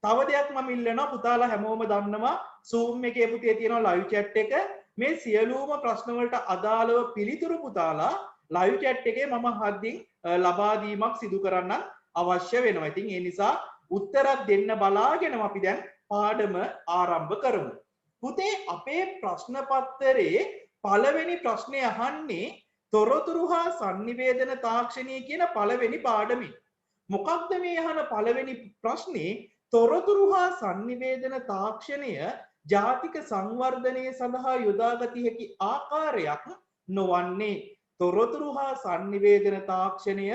තව දෙයක් මම ඉල්ලනවා පුතාලා හැමෝම දන්නවා Zoom එකේ පුතේ තියෙනවා live chat එක. මේ සියලුම ප්‍රශ්න වලට අදාළව පිළිතුරු පුතාලා live chat එකේ මම හදින් ලබා දීමක් සිදු කරන්න අවශ්‍ය වෙනවා. ඉතින් ඒ නිසා උත්තරත් දෙන්න බලාගෙනම අපි දැන් පාඩම ආරම්භ කරමු. පුතේ අපේ ප්‍රශ්න පත්‍රයේ පළවෙනි ප්‍රශ්නේ අහන්නේ තොරතුරු හා sannivedana තාක්ෂණය කියන පළවෙනි පාඩමේ. මොකක්ද මේ අහන පළවෙනි ප්‍රශ්නේ? තොරතුරු හා sannivedana තාක්ෂණය ජාතික සංවර්ධනය සඳහා යොදාගත හැකි ආකාරයක් නොවන්නේ. තොරතුරු හා sannivedana තාක්ෂණය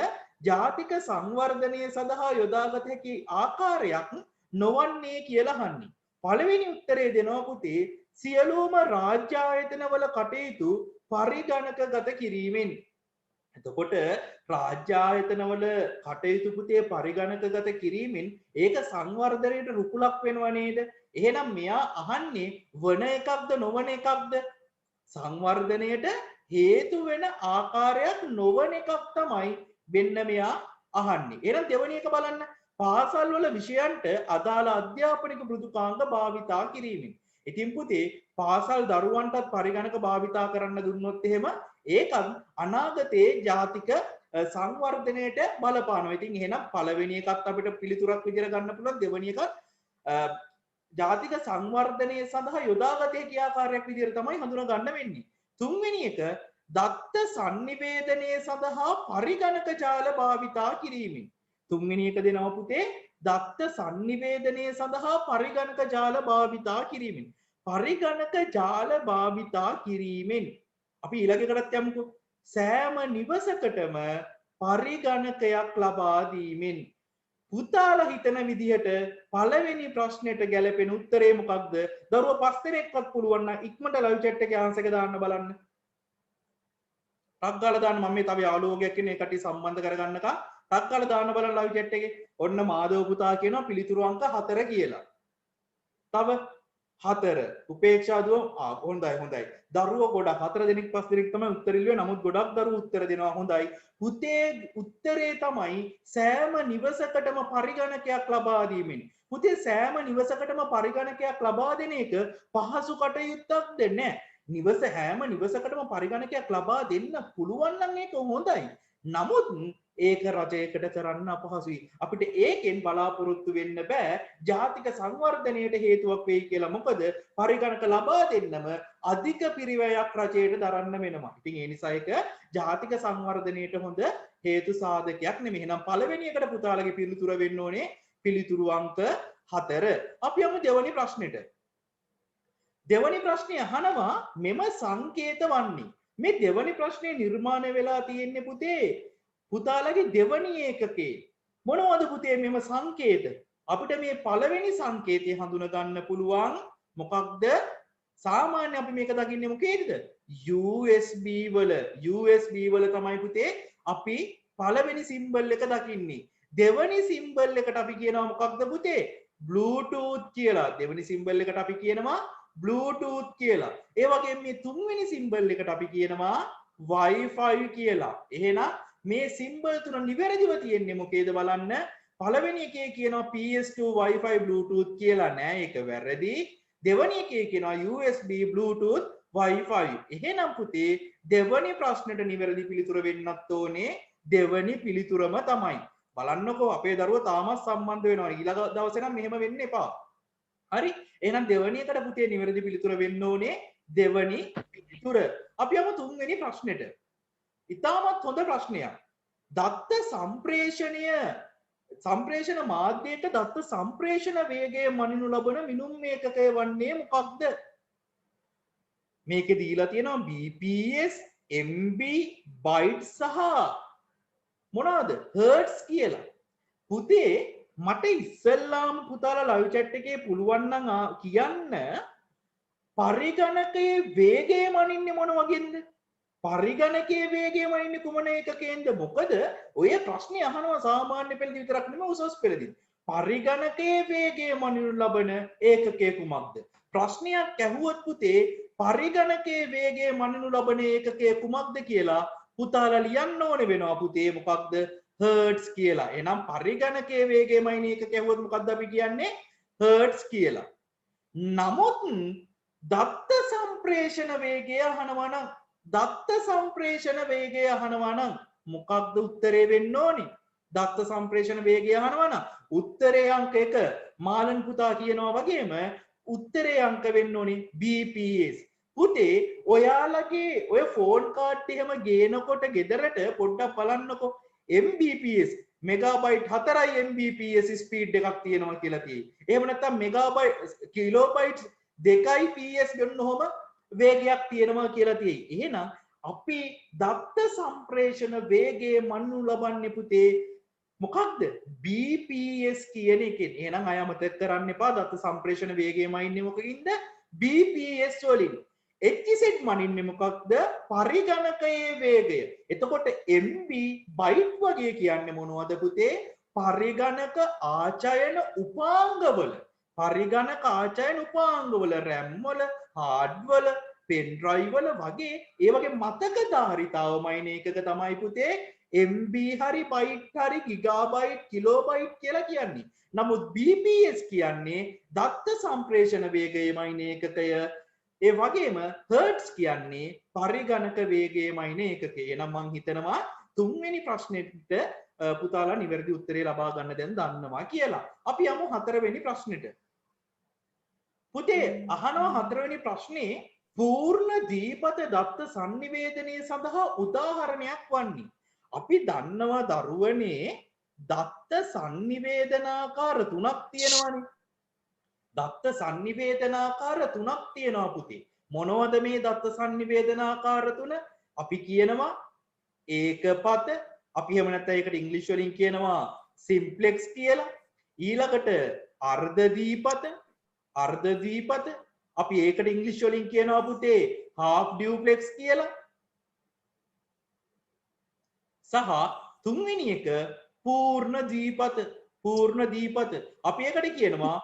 ජාතික සංවර්ධනය සඳහා යොදාගත හැකි ආකාරයක් නොවන්නේ කියලා අහන්නේ. පළවෙනි උත්තරේ දෙනවා පුතේ සියලුම රාජ්‍ය ආයතනවල කටයුතු පරිගණකගත කිරීමෙන්. එතකොට රාජ්‍ය ආයතනවල කටයුතු පුතේ පරිගණකගත කිරීමෙන් ඒක සංවර්ධනයට රුකුලක් වෙනව නේද? එහෙනම් මෙයා අහන්නේ වන එකක්ද නොවන එකක්ද? සංවර්ධනයට හේතු වෙන ආකාරයක් නොවන එකක් තමයි වෙන්න මෙයා අහන්නේ. එහෙනම් දෙවෙනි එක බලන්න. පාසල් වල විෂයන්ට අදාළ අධ්‍යාපනික මෘදුකාංග භාවිතා කිරීමෙන්. ඉතින් පුතේ පාසල් දරුවන්ටත් පරිගණක භාවිතා කරන්න දුන්නොත් එහෙම ඒකත් අනාගතයේ ජාතික සංවර්ධනයට බලපානවා. ඉතින් එහෙනම් පළවෙනි එකත් අපිට පිළිතුරක් විදිහට ගන්න පුළුවන්. දෙවෙනි එකත් ජාතික සංවර්ධනය සඳහා යොදාගත හැකි ආකාරයක් විදිහට තමයි හඳුනා ගන්න වෙන්නේ. තුන්වෙනි එක දත්ත sannivedanය සඳහා පරිගණක ජාල භාවිතා කිරීමෙන්. තුන්වෙනි එක දෙනවා පුතේ දත්ත sannivedanය සඳහා පරිගණක ජාල භාවිතා කිරීමෙන්. පරිගණක ජාල භාවිතා කිරීමෙන් අපි ඊළඟකටත් යමුකෝ. සෑම නිවසකටම පරිගණකයක් ලබා දීමෙන්. පුතාලා හිතන විදිහට පළවෙනි ප්‍රශ්නෙට ගැලපෙන උත්තරේ මොකක්ද? දරුවෝ පස් දෙනෙක්වත් පුළුවන් නම් ඉක්මනට live chat එකේ ආන්සර් එක දාන්න බලන්න. ටක් ගාලා දාන්න. මම මේ තව යාළුවෝගෙක් ඉන්නේ ඒකට සම්බන්ධ කරගන්නකම් ටක් ගාලා දාන්න බලන්න live chat එකේ. ඔන්න මාධව පුතා කියනවා පිළිතුරු අංක 4 කියලා. තව 4 උපේක්ෂා දුව හොඳයි. දරුවෝ ගොඩක් 4 දෙනෙක් 5 දෙනෙක් තමයි උත්තර ඉල්ලුවේ. නමුත් ගොඩක් දරුවෝ උත්තර දෙනවා. හොඳයි. පුතේ උත්තරේ තමයි සෑම නිවසකටම පරිගණකයක් ලබා දීමෙන්. පුතේ සෑම නිවසකටම පරිගණකයක් ලබා දෙන එක පහසු කටයුත්තක්ද නැහැ. නිවස හැම නිවසකටම පරිගණකයක් ලබා දෙන්න පුළුවන් නම් ඒක හොඳයි. නමුත් ඒක රජයකට කරන්න අපහසුයි. අපිට ඒකෙන් බලාපොරොත්තු වෙන්න බෑ ජාතික සංවර්ධනයට හේතුවක් වෙයි කියලා. මොකද පරිගණක ලබා දෙන්නම අධික පිරිවැයක් රජයට දරන්න වෙනවා. ඉතින් ඒ නිසා ඒක ජාතික සංවර්ධනයට හොඳ හේතු සාධකයක් නෙමෙයි. එහෙනම් පළවෙනි එකට පුතාලගේ පිළිතුර වෙන්න ඕනේ පිළිතුරු අංක 4. අපි යමු දෙවෙනි ප්‍රශ්නෙට. දෙවෙනි ප්‍රශ්නේ අහනවා මෙම සංකේත වන්නේ. මේ දෙවෙනි ප්‍රශ්නේ නිර්මාණය වෙලා තියෙන්නේ පුතාලගේ දෙවෙනි ඒකකේ. මොනවද පුතේ මෙම සංකේත? අපිට මේ පළවෙනි සංකේතය හඳුනා ගන්න පුළුවන් මොකක්ද? සාමාන්‍ය අපි මේක දකින්නේ මොකේද? USB වල තමයි පුතේ අපි පළවෙනි සිම්බල් එක දකින්නේ. දෙවෙනි සිම්බල් එකට අපි කියනවා මොකක්ද පුතේ? Bluetooth කියලා. දෙවෙනි සිම්බල් එකට අපි කියනවා Bluetooth කියලා. ඒ වගේම මේ තුන්වෙනි සිම්බල් එකට අපි කියනවා Wi-Fi කියලා. එහෙනම් මේ සිම්බල් තුන නිවැරදිව තියෙන්නේ මොකේද බලන්න. පළවෙනි එකේ කියනවා PS2 Wi-Fi Bluetooth කියලා නෑ, ඒක වැරදි. දෙවෙනි එකේ කියනවා USB Bluetooth Wi-Fi. එහෙනම් පුතේ දෙවෙනි ප්‍රශ්නෙට නිවැරදි පිළිතුර වෙන්නත් ඕනේ දෙවෙනි පිළිතුරම තමයි. බලන්නකෝ අපේ දරුවෝ තාමත් සම්බන්ධ වෙනවා. ඊළඟ දවසේ නම් මෙහෙම වෙන්න එපා. හරි. එහෙනම් දෙවෙනි එකට පුතේ නිවැරදි පිළිතුර වෙන්න ඕනේ දෙවෙනි පිළිතුර. අපි යමු තුන්වෙනි ප්‍රශ්නෙට. ඉතාමත් හොඳ ප්‍රශ්නයක්. දත්ත සම්ප්‍රේෂණ මාධ්‍යයට දත්ත සම්ප්‍රේෂණ වේගය මනිනු ලබන මිනුම් ඒකකය වන්නේ මොකක්ද? මේකේ දීලා තියෙනවා bps, mb, byte සහ මොනවාද? hertz කියලා. පුතේ මට ඉස්සෙල්ලාම පුතාලා live chat එකේ පුළුවන් නම් කියන්න පරිගණකයේ වේගය මනින්නේ මොන වගේද? පරිගණකයේ වේගය මනින්නේ කුමන ඒකකයෙන්ද? මොකද ඔය ප්‍රශ්නේ අහනවා සාමාන්‍ය පෙළදී විතරක් නෙමෙයි උසස් පෙළදී. පරිගණකයේ වේගය මනිනු ලබන ඒකකය කුමක්ද? ප්‍රශ්නයක් ඇහුවොත් පුතේ පරිගණකයේ වේගය මනිනු ලබන ඒකකය කුමක්ද කියලා පුතාලා ලියන්න ඕනේ වෙනවා පුතේ. මොකක්ද? hertz කියලා. එහෙනම් පරිගණකයේ වේගය මනින ඒකකය ඇහුවොත් මොකක්ද අපි කියන්නේ? හර්ට්ස් කියලා. නමුත් දත්ත සම්ප්‍රේෂණ වේගය අහනවා නම් දත්ත සම්ප්‍රේෂණ වේගය අහනවා නම් මොකක්ද උත්තරේ වෙන්න ඕනේ? දත්ත සම්ප්‍රේෂණ වේගය අහනවා නම් උත්තරේ අංක 1 මාලන් පුතා කියනවා වගේම උත්තරේ අංක වෙන්න ඕනේ BPS. පුතේ ඔයාලගේ ඔය ෆෝන් කාඩ් එහෙම ගේනකොට ගෙදරට පොඩ්ඩක් බලන්නකෝ Mbps මෙගාබයිට් 4යි Mbps ස්පීඩ් එකක් තියෙනවා කියලා තියෙයි. එහෙම නැත්නම් මෙගාබයිට් කිලෝබයිට් 2යි PS ගන්නකොම වේගයක් තියෙනවා කියලා තියෙයි. එහෙනම් අපි දත්ත සම්ප්‍රේෂණ වේගයේ මන්නු ලබන්නේ පුතේ මොකක්ද? BPS කියන එකෙන්. එහෙනම් අය අමතක කරන්න එපා දත්ත සම්ප්‍රේෂණ වේගයම ඉන්නේ මොකකින්ද? BPS වලින්. HZ මනින්නේ මොකක්ද? පරිගණකයේ වේගය. එතකොට MB බයිට් වගේ කියන්නේ මොනවද පුතේ? පරිගණක ආචයන උපාංගවල. පරිගණක ආචයන උපාංගවල RAM වල, hard වල, pen drive වල වගේ ඒ වගේ මතක ධාරිතාවමයින එකක තමයි පුතේ MB හරි බයිට් හරි ගිගාබයිට් කිලෝබයිට් කියලා කියන්නේ. නමුත් BPS කියන්නේ දත්ත සම්ප්‍රේෂණ වේගයමයින ඒකකය. ඒ වගේම හර්ට්ස් කියන්නේ පරිගණක වේගයමයින ඒකකය. එහෙනම් මම හිතනවා තුන්වෙනි ප්‍රශ්නෙට පුතාලා නිවැරදි උත්තරේ ලබා ගන්න දැන් දන්නවා කියලා. අපි යමු හතරවෙනි ප්‍රශ්නෙට. පුතේ අහනවා හතරවෙනි ප්‍රශ්නේ පූර්ණ දීපත දත්ත sannivedanaya සඳහා උදාහරණයක් වන්නේ. අපි දන්නවා දරුවනේ දත්ත sannivedanaකාර තුනක් තියෙනවානේ. දත්ත sannivedanaකාර තුනක් තියෙනවා පුතේ. මොනවද මේ දත්ත sannivedanaකාර තුන? අපි කියනවා ඒකපත, අපි එහෙම නැත්නම් ඒකට ඉංග්‍රීසි වලින් කියනවා සිම්ප්ලෙක්ස් කියලා. ඊළඟට අර්ධ දීපත, අර්ධ දීපත, අපි ඒකට ඉංග්‍රීසි වලින් කියනවා පුතේ half duplex කියලා. සහ තුන්වෙනි එක පූර්ණ දීපත, පූර්ණ දීපත. අපි ඒකට කියනවා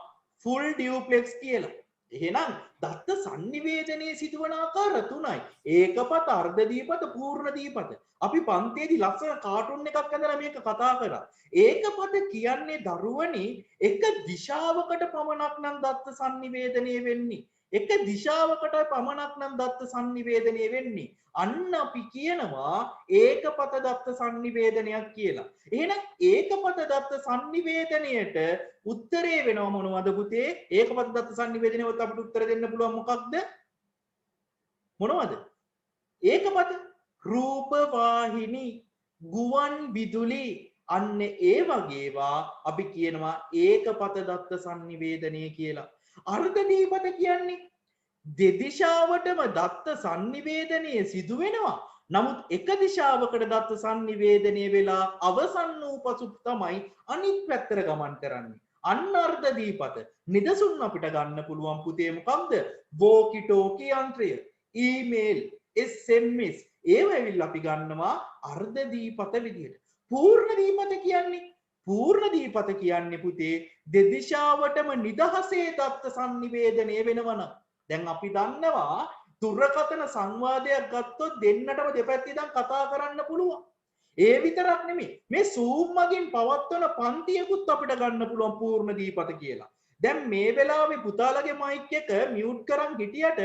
full duplex කියලා. එහෙනම් දත්ත sannivedanaya සිදුවන ආකාර තුනයි. ඒකපත, අර්ධ දීපත, පූර්ණ දීපත. අපි පන්තියේදී ලස්සන කාටුන් එකක් ඇඳලා මේක කතා කරා. ඒකපත කියන්නේ දරුවනි එක දිශාවකට පමණක් නම් දත්ත sannivedanaya වෙන්නේ. එක දිශාවකට පමණක් නම් දත්ත sannivedanaya වෙන්නේ. අන්න අපි කියනවා ඒකපත දත්ත sannivedanayak කියලා. එහෙනම් ඒකපත දත්ත sannivedanayට උත්තරේ වෙනව මොනවද පුතේ? ඒකපත දත්ත sannivedanayවත් අපිට උත්තර දෙන්න පුළුවන් මොකක්ද? මොනවද? ඒකපත රූප වාහිනී, ගුවන් විදුලි, අන්න ඒ වගේවා අපි කියනවා ඒකපත දත්ත sannivedanaya කියලා. අර්ධ දීපත කියන්නේ දෙදිශාවටම දත්ත sannivedanaya සිදු වෙනවා. නමුත් එක දිශාවකට දත්ත sannivedanaya වෙලා අවසන් වූ පසු තමයි අනිත් පැත්තට ගමන් කරන්නේ. අන්න අර්ධ දීපත. නිදසුන් අපිට ගන්න පුළුවන් පුතේ මොකක්ද? walkie talkie යන්ත්‍රය, ඊමේල්, SMS ඒව ඇවිල්ලා අපි ගන්නවා අර්ධ දීපත විදියට. පූර්ණ දීපත කියන්නේ පූර්ණ දීපත කියන්නේ පුතේ දෙදිශාවටම නිදහසේ දත්ත sannivedanaya වෙනවනම්. දැන් අපි දන්නවා දුරකථන සංවාදයක් ගත්තොත් දෙන්නටම දෙපැත්තේ ඉඳන් කතා කරන්න පුළුවන්. ඒ විතරක් නෙමෙයි මේ Zoom මගින් පවත්වන පන්තියකුත් අපිට ගන්න පුළුවන් පූර්ණ දීපත කියලා. දැන් මේ වෙලාවේ පුතාලගේ මයික් එක මියුට් කරන් හිටියට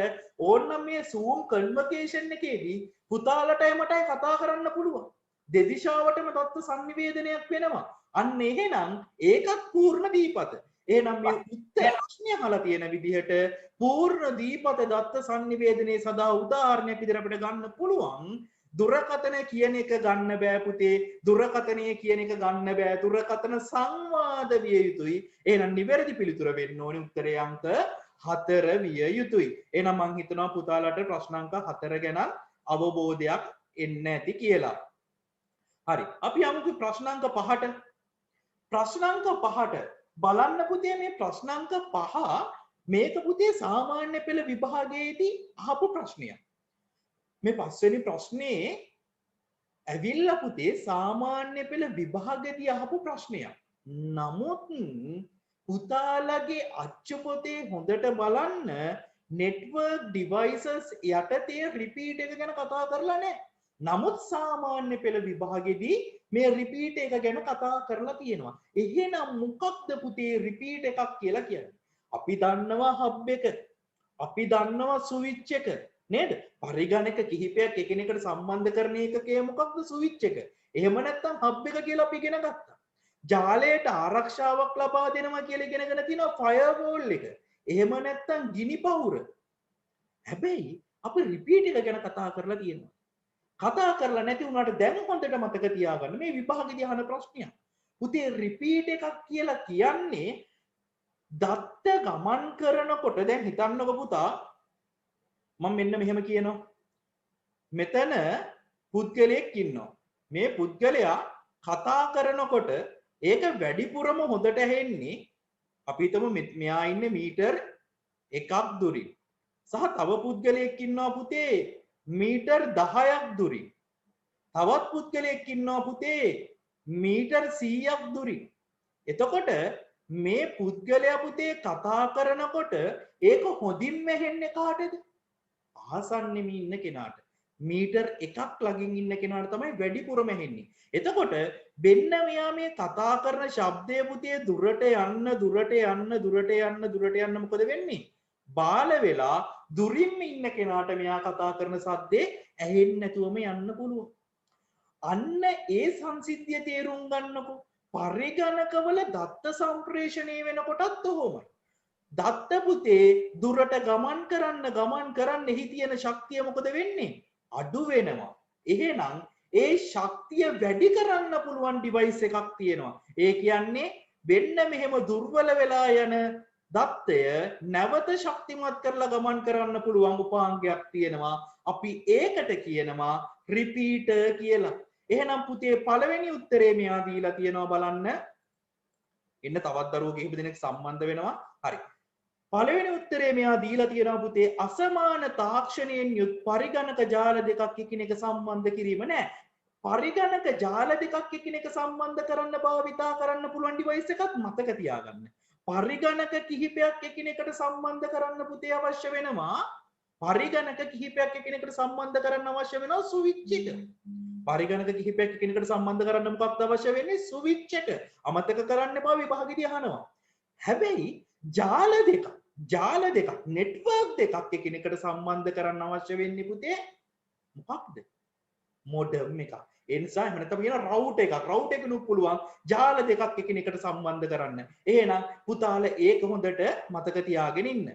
ඕන්නම් මේ Zoom කන්වර්සේෂන් එකේදී පුතාලට එමටයි කතා කරන්න පුළුවන්. දෙදිශාවටම දත්ත sannivedanayak වෙනවා. අන්න එහෙනම් ඒකත් පූර්ණ දීපත. එහෙනම් මේ උත්තර ප්‍රශ්නය අහලා තියෙන විදිහට පූර්ණ දීපත දත්ත sannivedanaya සඳහා උදාහරණයක් විදිහට අපිට ගන්න පුළුවන්. දුරකථන කියන එක ගන්න බෑ පුතේ. දුරකථනය කියන එක ගන්න බෑ. දුරකථන සංවාද විය යුතුයි. එහෙනම් නිවැරදි පිළිතුර වෙන්න ඕනේ උත්තරේ අංක 4 විය යුතුයි. එහෙනම් මම හිතනවා පුතාලට ප්‍රශ්න අංක 4 ගැන අවබෝධයක් එන්න ඇති කියලා. හරි. අපි යමු ප්‍රශ්න අංක 5ට. ප්‍රශ්න අංක 5ට බලන්න පුතේ මේ ප්‍රශ්න අංක 5 මේක පුතේ සාමාන්‍ය පෙළ විභාගයේදී අහපු ප්‍රශ්නයක්. මේ පස්වෙනි ප්‍රශ්නේ ඇවිල්ලා පුතේ සාමාන්‍ය පෙළ විභාගයේදී අහපු ප්‍රශ්නයක්. නමුත් පුතාලගේ අච්චු පොතේ හොඳට බලන්න network devices යටතේ repeat එක ගැන කතා කරලා නැහැ. නමුත් සාමාන්‍ය පෙළ විභාගෙදී මේ රිපීට් එක ගැන කතා කරලා තියෙනවා. එහෙනම් මොකක්ද පුතේ රිපීට් එකක් කියලා කියන්නේ? අපි දන්නවා හබ් එක. අපි දන්නවා ස්විච් එක. නේද? පරිගණක කිහිපයක් එකිනෙකට සම්බන්ධ කරන එකකේ මොකක්ද ස්විච් එක. එහෙම නැත්නම් හබ් එක කියලා අපි ඉගෙන ගත්තා. ජාලයට ආරක්ෂාවක් ලබා දෙනවා කියලා ඉගෙනගෙන තියෙනවා ෆයර්වෝල් එක. එහෙම නැත්නම් ගිනි පහුර. හැබැයි අපි රිපීට් එක ගැන කතා කරලා තියෙනවා. කතා කරලා නැති වුණාට දැන් හොඳට මතක තියාගන්න මේ විභාගෙදී අහන ප්‍රශ්නයක්. පුතේ රිපීට් එකක් කියලා කියන්නේ දත්ත ගමන් කරනකොට දැන් හිතන්නකො පුතා මම මෙන්න මෙහෙම කියනවා. මෙතන පුද්ගලයෙක් ඉන්නවා. මේ පුද්ගලයා කතා කරනකොට ඒක වැඩිපුරම හොඳට ඇහෙන්නේ අපි හිතමු මෙයා ඉන්නේ මීටර් 1ක් දුරින්. සහ තව පුද්ගලයෙක් ඉන්නවා පුතේ මීටර් 10ක් දුරින්. තවත් පුද්ගලයෙක් ඉන්නවා පුතේ මීටර් 100ක් දුරින්. එතකොට මේ පුද්ගලයා පුතේ කතා කරනකොට ඒක හොඳින්ම ඇහෙන්නේ කාටද? ආසන්නෙම ඉන්න කෙනාට. මීටර් 1ක් ළඟින් ඉන්න කෙනාට තමයි වැඩිපුරම ඇහෙන්නේ. එතකොට වෙන්න මෙයා මේ කතා කරන ශබ්දය පුතේ දුරට යන්න මොකද වෙන්නේ? බාල වෙලා දුරින්ම ඉන්න කෙනාට මෙයා කතා කරන සද්දේ ඇහෙන්නේ නැතුවම යන්න පුළුවන්. අන්න ඒ සංසිද්ධිය තේරුම් ගන්නකො. පරිගණකවල දත්ත සම්ප්‍රේෂණය වෙනකොටත් ඔහොමයි. දත්ත පුතේ දුරට ගමන් කරන්න එහි තියෙන ශක්තිය මොකද වෙන්නේ? අඩු වෙනවා. එහෙනම් ඒ ශක්තිය වැඩි කරන්න පුළුවන් ඩිවයිස් එකක් තියෙනවා. ඒ කියන්නේ වෙන්න මෙහෙම දුර්වල වෙලා යන දත්තය නැවත ශක්තිමත් කරලා ගමන් කරන්න පුළුවන් උපාංගයක් තියෙනවා. අපි ඒකට කියනවා රිපීටර් කියලා. එහෙනම් පුතේ පළවෙනි උත්තරේ මෙයා දීලා තියෙනවා බලන්න. ඉන්න තවත් දරුවෝ කිහිප දෙනෙක් සම්බන්ධ වෙනවා. හරි. පළවෙනි උත්තරේ මෙයා දීලා තියෙනවා පුතේ අසමාන තාක්ෂණයෙන් යුත් පරිගණක ජාල දෙකක් එකිනෙක සම්බන්ධ කිරීම නෑ. පරිගණක ජාල දෙකක් එකිනෙක සම්බන්ධ කරන්න භාවිතා කරන්න පුළුවන් ඩිවයිස් එකක් මතක තියාගන්න. පරිගණක කිහිපයක් එකිනෙකට සම්බන්ධ කරන්න පුතේ අවශ්‍ය වෙනවා. පරිගණක කිහිපයක් එකිනෙකට සම්බන්ධ කරන්න අවශ්‍ය වෙනවා ස්විච් එක. පරිගණක කිහිපයක් එකිනෙකට සම්බන්ධ කරන්න මොකක්ද අවශ්‍ය වෙන්නේ? ස්විච් එක. අමතක කරන්න එපා විභාගෙදී අහනවා. හැබැයි ජාල දෙකක් නෙට්වර්ක් දෙකක් එකිනෙකට සම්බන්ධ කරන්න අවශ්‍ය වෙන්නේ පුතේ මොකක්ද? මොඩම් එකක්. ඒ නිසා එහෙම නැත්නම් කියන රවුටර් එකක්. රවුටර් එකනුත් පුළුවන් ජාල දෙකක් එකිනෙකට සම්බන්ධ කරන්න. එහෙනම් පුතාලා ඒක හොඳට මතක තියාගෙන ඉන්න.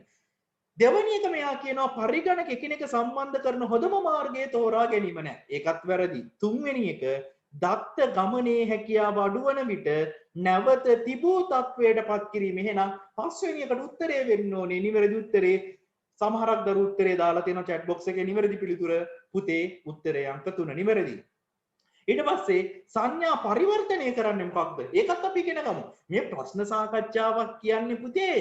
දෙවැනි එක මෙයා කියනවා පරිගණක එකිනෙක සම්බන්ධ කරන හොඳම මාර්ගය තෝරා ගැනීම නෑ. ඒකත් වැරදි. තුන්වෙනි එක දත්ත ගමනේ හැකියාව අඩුවන විට නැවත තිබූ තත්වයට පත් කිරීම. එහෙනම් පස්වෙනි එකට උත්තරේ වෙන්න ඕනේ. නිවැරදි උත්තරේ සමහරක් දරු උත්තරේ දාලා තියෙනවා chat box එකේ නිවැරදි පිළිතුර පුතේ උත්තරේ අංක 3 නිවැරදි. ඊට පස්සේ සංඥා පරිවර්තනය කරන්නේ මොකක්ද? ඒකත් අපි ඉගෙන ගමු. මේ ප්‍රශ්න සාකච්ඡාවක් කියන්නේ පුතේ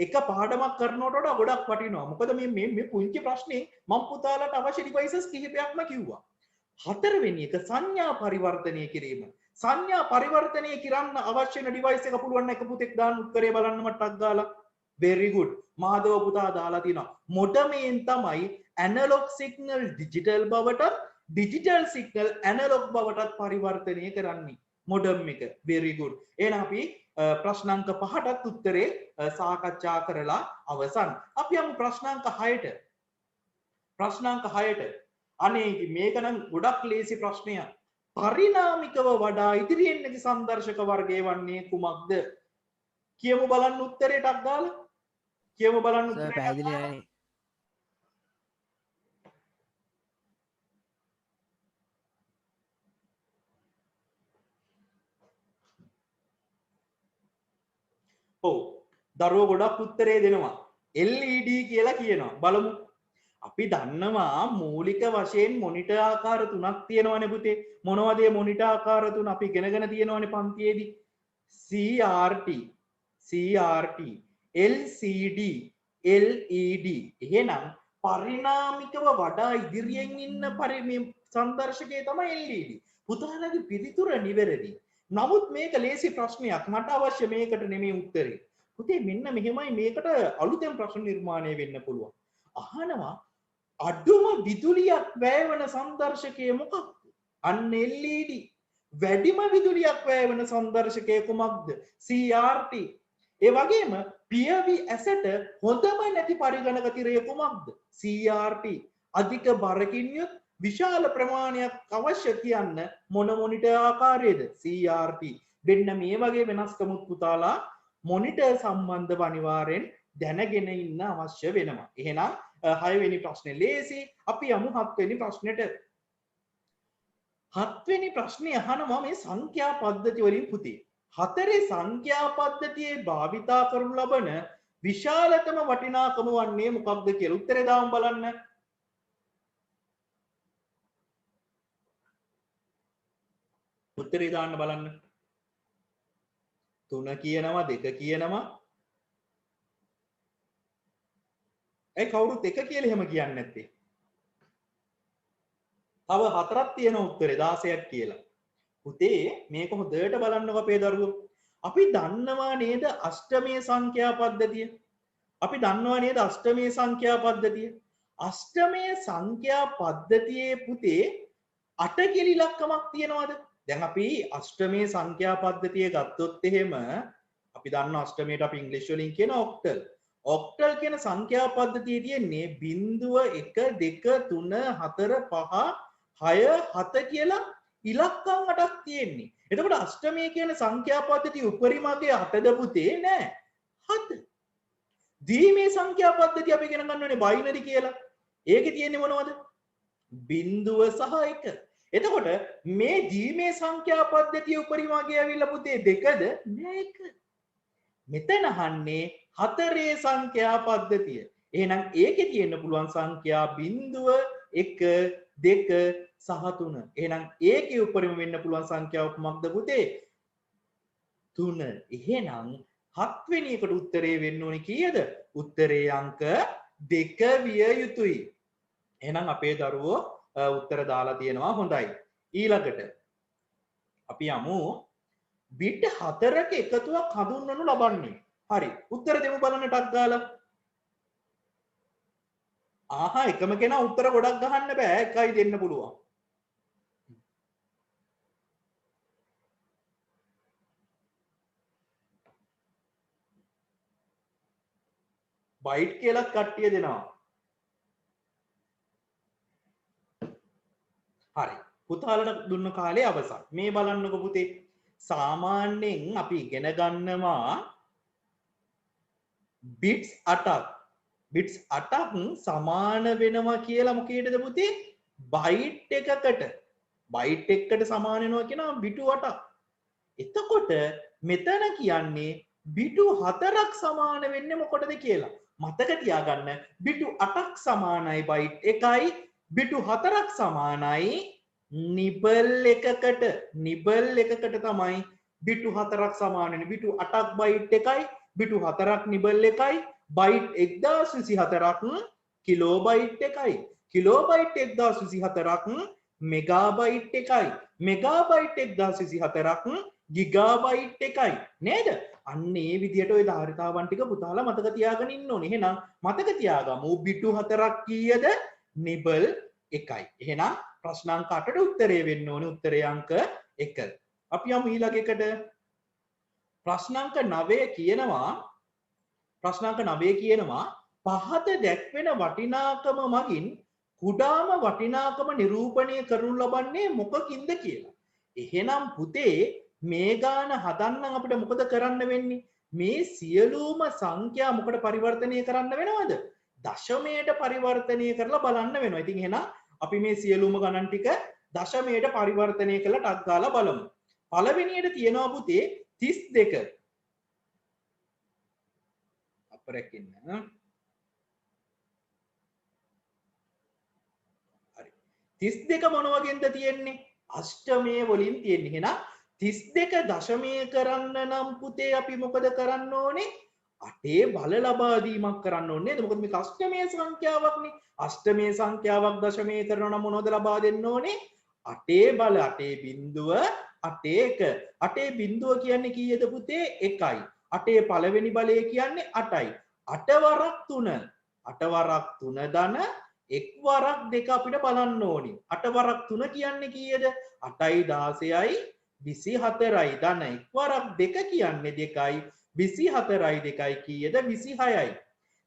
එක පාඩමක් කරනකොට වඩා ගොඩක් වටිනවා. මොකද මේ පුංචි ප්‍රශ්නේ මම පුතාලට අවශ්‍ය ඩිවයිසස් කිහිපයක්ම කිව්වා. හතරවෙනි එක සංඥා පරිවර්තනය කිරීම. සංඥා පරිවර්තනය කරන්න අවශ්‍ය වෙන ඩිවයිස් එක පුළුවන් එක පුතෙක් දාන්න උත්තරේ බලන්න මට්ටක් ගාලා. very good. මාධව පුතා දාලා තිනවා. මොඩමෙන් තමයි ඇනලොග් සිග්නල් ඩිජිටල් බවට ඩිජිටල් සිග්නල් ඇනලොග් බවටත් පරිවර්තනය කරන්නේ. මොඩම් එක. very good. එහෙනම් අපි ප්‍රශ්නාංක 5ටත් උත්තරේ සාකච්ඡා කරලා අවසන්. අපි යමු ප්‍රශ්නාංක 6ට. ප්‍රශ්නාංක 6ට. අනේ මේක නම් ගොඩක් ලේසි ප්‍රශ්නයක්. පරිණාමිකව වඩා ඉදිරියෙන් නැති සංදර්ශක වර්ගය වන්නේ කුමක්ද? කියමු බලන්න උත්තරේටක් දාලා. කියමු බලන්න උත්තරේ. පැහැදිලි නෑනේ. ඔව්. දරුවෝ ගොඩක් උත්තරේ දෙනවා. LED කියලා කියනවා. බලමු. අපි දන්නවා මූලික වශයෙන් මොනිටර් ආකාර තුනක් තියෙනවනේ පුතේ. මොනවද මේ මොනිටර් ආකාර තුන අපි ඉගෙනගෙන තියෙනවනේ පන්තියේදී. CRT, LCD, LED. එහෙනම් පරිණාමිකව වඩා ඉදිරියෙන් ඉන්න සංදර්ශකය තමයි LED. පුතාලගේ පිළිතුර නිවැරදි. නමුත් මේක ලේසි ප්‍රශ්නයක්. මට අවශ්‍ය මේකට නෙමෙයි උත්තරේ. පුතේ මෙන්න මෙහෙමයි මේකට අලුතෙන් ප්‍රශ්න නිර්මාණය වෙන්න පුළුවන්. අහනවා අඩුම විදුලියක් වැය වන සංදර්ශකය මොකක්ද? අන්න LED. වැඩිම විදුලියක් වැය වන සංදර්ශකය කුමක්ද? CRT. ඒ වගේම පියවි ඇසට හොඳම නැති පරිගණක තිරය කුමක්ද? CRT. අධික බරකින් යුත් විශාල ප්‍රමාණයක් අවශ්‍ය කියන්න මොන මොනිටර් ආකාරයේද? CRT. දෙන්න මේ වගේ වෙනස්කමුත් පුතාලා මොනිටර් සම්බන්ධව අනිවාර්යෙන් දැනගෙන ඉන්න අවශ්‍ය වෙනවා. එහෙනම් 6 වෙනි ප්‍රශ්නේ ලේසි. අපි යමු 7 වෙනි ප්‍රශ්නෙට. 7 වෙනි ප්‍රශ්නේ අහනවා මේ සංඛ්‍යා පද්ධති වලින් පුතේ. 4 සංඛ්‍යා පද්ධතියේ භාවිතා කරනු ලබන විශාලතම වටිනාකම වන්නේ මොකක්ද කියලා උත්තරේ දාමු බලන්න. උත්තරේ දාන්න බලන්න. 3 කියනවා 2 කියනවා. ඒ කවුරුත් 1 කියලා එහෙම කියන්නේ නැත්තේ. තව 4ක් තියෙන උත්තරේ 16ක් කියලා. පුතේ මේක හොඳට බලන්නකො අපේ දරුවෝ. අපි දන්නවා නේද අෂ්ටමයේ සංඛ්‍යා පද්ධතිය? අපි දන්නවා නේද අෂ්ටමයේ සංඛ්‍යා පද්ධතිය? අෂ්ටමයේ සංඛ්‍යා පද්ධතියේ පුතේ 8 කියලා ඉලක්කමක් තියනවාද? දැන් අපි අෂ්ටමයේ සංඛ්‍යා පද්ධතිය ගත්තොත් එහෙම අපි දන්නවා අෂ්ටමයට අපි ඉංග්‍රීසි වලින් කියන ඔක්ටල්. ඔක්ටල් කියන සංඛ්‍යා පද්ධතියේ තියෙන්නේ 0 1 2 3 4 5 6 7 කියලා ඉලක්කම් 8ක් තියෙන්නේ. එතකොට අෂ්ටමයේ කියන සංඛ්‍යා පද්ධතිය උපරිම අගය 8ද පුතේ? නෑ 7. ද්විමේ සංඛ්‍යා පද්ධතිය අපි ඉගෙන ගන්න ඕනේ බයිනරි කියලා. ඒකේ තියෙන්නේ මොනවද? 0 සහ 1. එතකොට මේ ද්විමේ සංඛ්‍යා පද්ධතිය උපරිම අගය ඇවිල්ලා පුතේ 2ද? නෑ 1. මෙතන අහන්නේ 4 සංඛ්‍යා පද්ධතිය. එහෙනම් ඒකේ තියෙන්න පුළුවන් සංඛ්‍යා 0 1 2 සහ 3. එහෙනම් ඒකේ උපරිම වෙන්න පුළුවන් සංඛ්‍යාව කොහොමද පුතේ? 3. එහෙනම් 7 වෙනි එකට උත්තරේ වෙන්න ඕනේ කීයද? උත්තරේ අංක 2 විය යුතුයි. එහෙනම් අපේ දරුවෝ උත්තර දාලා තියෙනවා හොඳයි. ඊළඟට අපි යමු බිට් 4ක එකතුවක් හඳුන්වනු ලබන්නේ. හරි. උත්තර දෙමු බලන්න ටක් ගාලා. ආහා එකම කෙනා උත්තර ගොඩක් ගහන්න බෑ. එකයි දෙන්න පුළුවන්. බයිට් කියලා කට්ටිය දෙනවා. හරි. පුතාලට දුන්න කාලේ අවසන්. මේ බලන්නකො පුතේ. සාමාන්‍යයෙන් අපි ඉගෙන ගන්නවා බිට්ස් 8ක්. බිට්ස් 8ක් සමාන වෙනවා කියලා මොකේද පුතේ? බයිට් එකකට. බයිට් එකකට සමාන වෙනවා කියනවා බිටු 8ක්. එතකොට මෙතන කියන්නේ බිටු 4ක් සමාන වෙන්නේ මොකටද කියලා. මතක තියාගන්න බිටු 8ක් සමානයි බයිට් 1යි, බිටු 4ක් සමානයි නිබල් එකකට. නිබල් එකකට තමයි බිටු 4ක් සමාන වෙන්නේ. බිටු 8ක් බයිට් 1යි, බිටු 4ක් නිබල් 1යි, බයිට් 1024ක් කිලෝබයිට් 1යි. කිලෝබයිට් 1024ක් මෙගාබයිට් 1යි. මෙගාබයිට් 1024ක් ගිගාබයිට් 1යි. නේද? අන්න ඒ විදිහට ওই ධාරිතාවන් ටික පුතාලා මතක තියාගෙන ඉන්න ඕනේ. එහෙනම් මතක තියාගමු බිටු 4ක් කීයද? නිබල් 1යි. එහෙනම් ප්‍රශ්න අංක 8ට උත්තරේ වෙන්න ඕනේ. උත්තරේ අංක 1. අපි යමු ඊළඟ එකට. ප්‍රශ්න අංක 9 කියනවා පහත දැක්වෙන වටිනාකම මගින් කුඩාම වටිනාකම නිරූපණය කරනු ලබන්නේ මොකකින්ද කියලා. එහෙනම් පුතේ මේ ගාන හදන්න අපිට මොකද කරන්න වෙන්නේ? මේ සියලුම සංඛ්‍යා මොකට පරිවර්තනය කරන්න වෙනවද? දශමයට පරිවර්තනය කරලා බලන්න වෙනවා. ඉතින් එහෙනම් අපි මේ සියලුම ගණන් ටික දශමයට පරිවර්තනය කරලා ටක් ගාලා බලමු. පළවෙනියට තියෙනවා පුතේ 32. අපරකින්න. හරි. 32 මොන වගේන්ද තියෙන්නේ? අෂ්ටමයේ වලින් තියෙන්නේ. එහෙනම් 32 දශමය කරන්න නම් පුතේ අපි මොකද කරන්න ඕනේ? 8 බල ලබා දීමක් කරන්න ඕනේ නේද? මොකද මේක අෂ්ටමයේ සංඛ්‍යාවක්නේ. අෂ්ටමයේ සංඛ්‍යාවක් දශමය කරනවා නම් මොනවද ලබා දෙන්න ඕනේ? 8 බල 8 බිඳුව 8 1. 8 බිඳුව කියන්නේ කීයද පුතේ? 1යි. 8 පළවෙනි බලය කියන්නේ 8යි. 8 වරක් 3. 8 වරක් 3 ධන 1 වරක් 2 අපිට බලන්න ඕනේ. 8 වරක් 3 කියන්නේ කීයද? 8යි 16යි 24යි ධන 1 වරක් 2 කියන්නේ 2යි 24යි 2යි කීයද 26යි.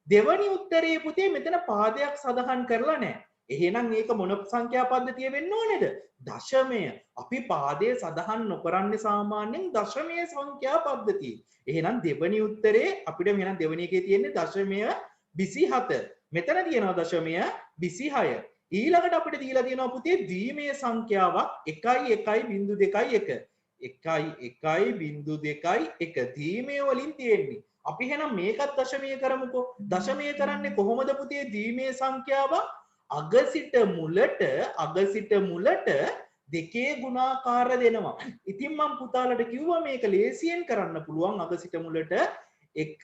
දෙවනි උත්තරේ පුතේ මෙතන පාදයක් සඳහන් කරලා නැහැ. එහෙනම් ඒක මොන සංඛ්‍යා පද්ධතිය වෙන්න ඕනේද? දශමය. අපි පාදයේ සඳහන් නොකරන්නේ සාමාන්‍යයෙන් දශමයේ සංඛ්‍යා පද්ධතිය. එහෙනම් දෙවනි උත්තරේ අපිට මෙහෙනම් දෙවනි එකේ තියෙන්නේ දශමය 27. මෙතන තියෙනවා දශමය 26. ඊළඟට අපිට දීලා තියෙනවා පුතේ ද්විමේය සංඛ්‍යාවක් 1.1.2.1. 1.1.2.1 ද්විමේය වලින් තියෙන්නේ. අපි එහෙනම් මේකත් දශමීය කරමුකෝ. දශමීය කරන්නේ කොහොමද පුතේ? ද්විමේය සංඛ්‍යාව අග සිට මුලට දෙකේ ගුණාකාර දෙනවා. ඉතින් මම පුතාලට කිව්වා මේක ලේසියෙන් කරන්න පුළුවන්. අග සිට මුලට 1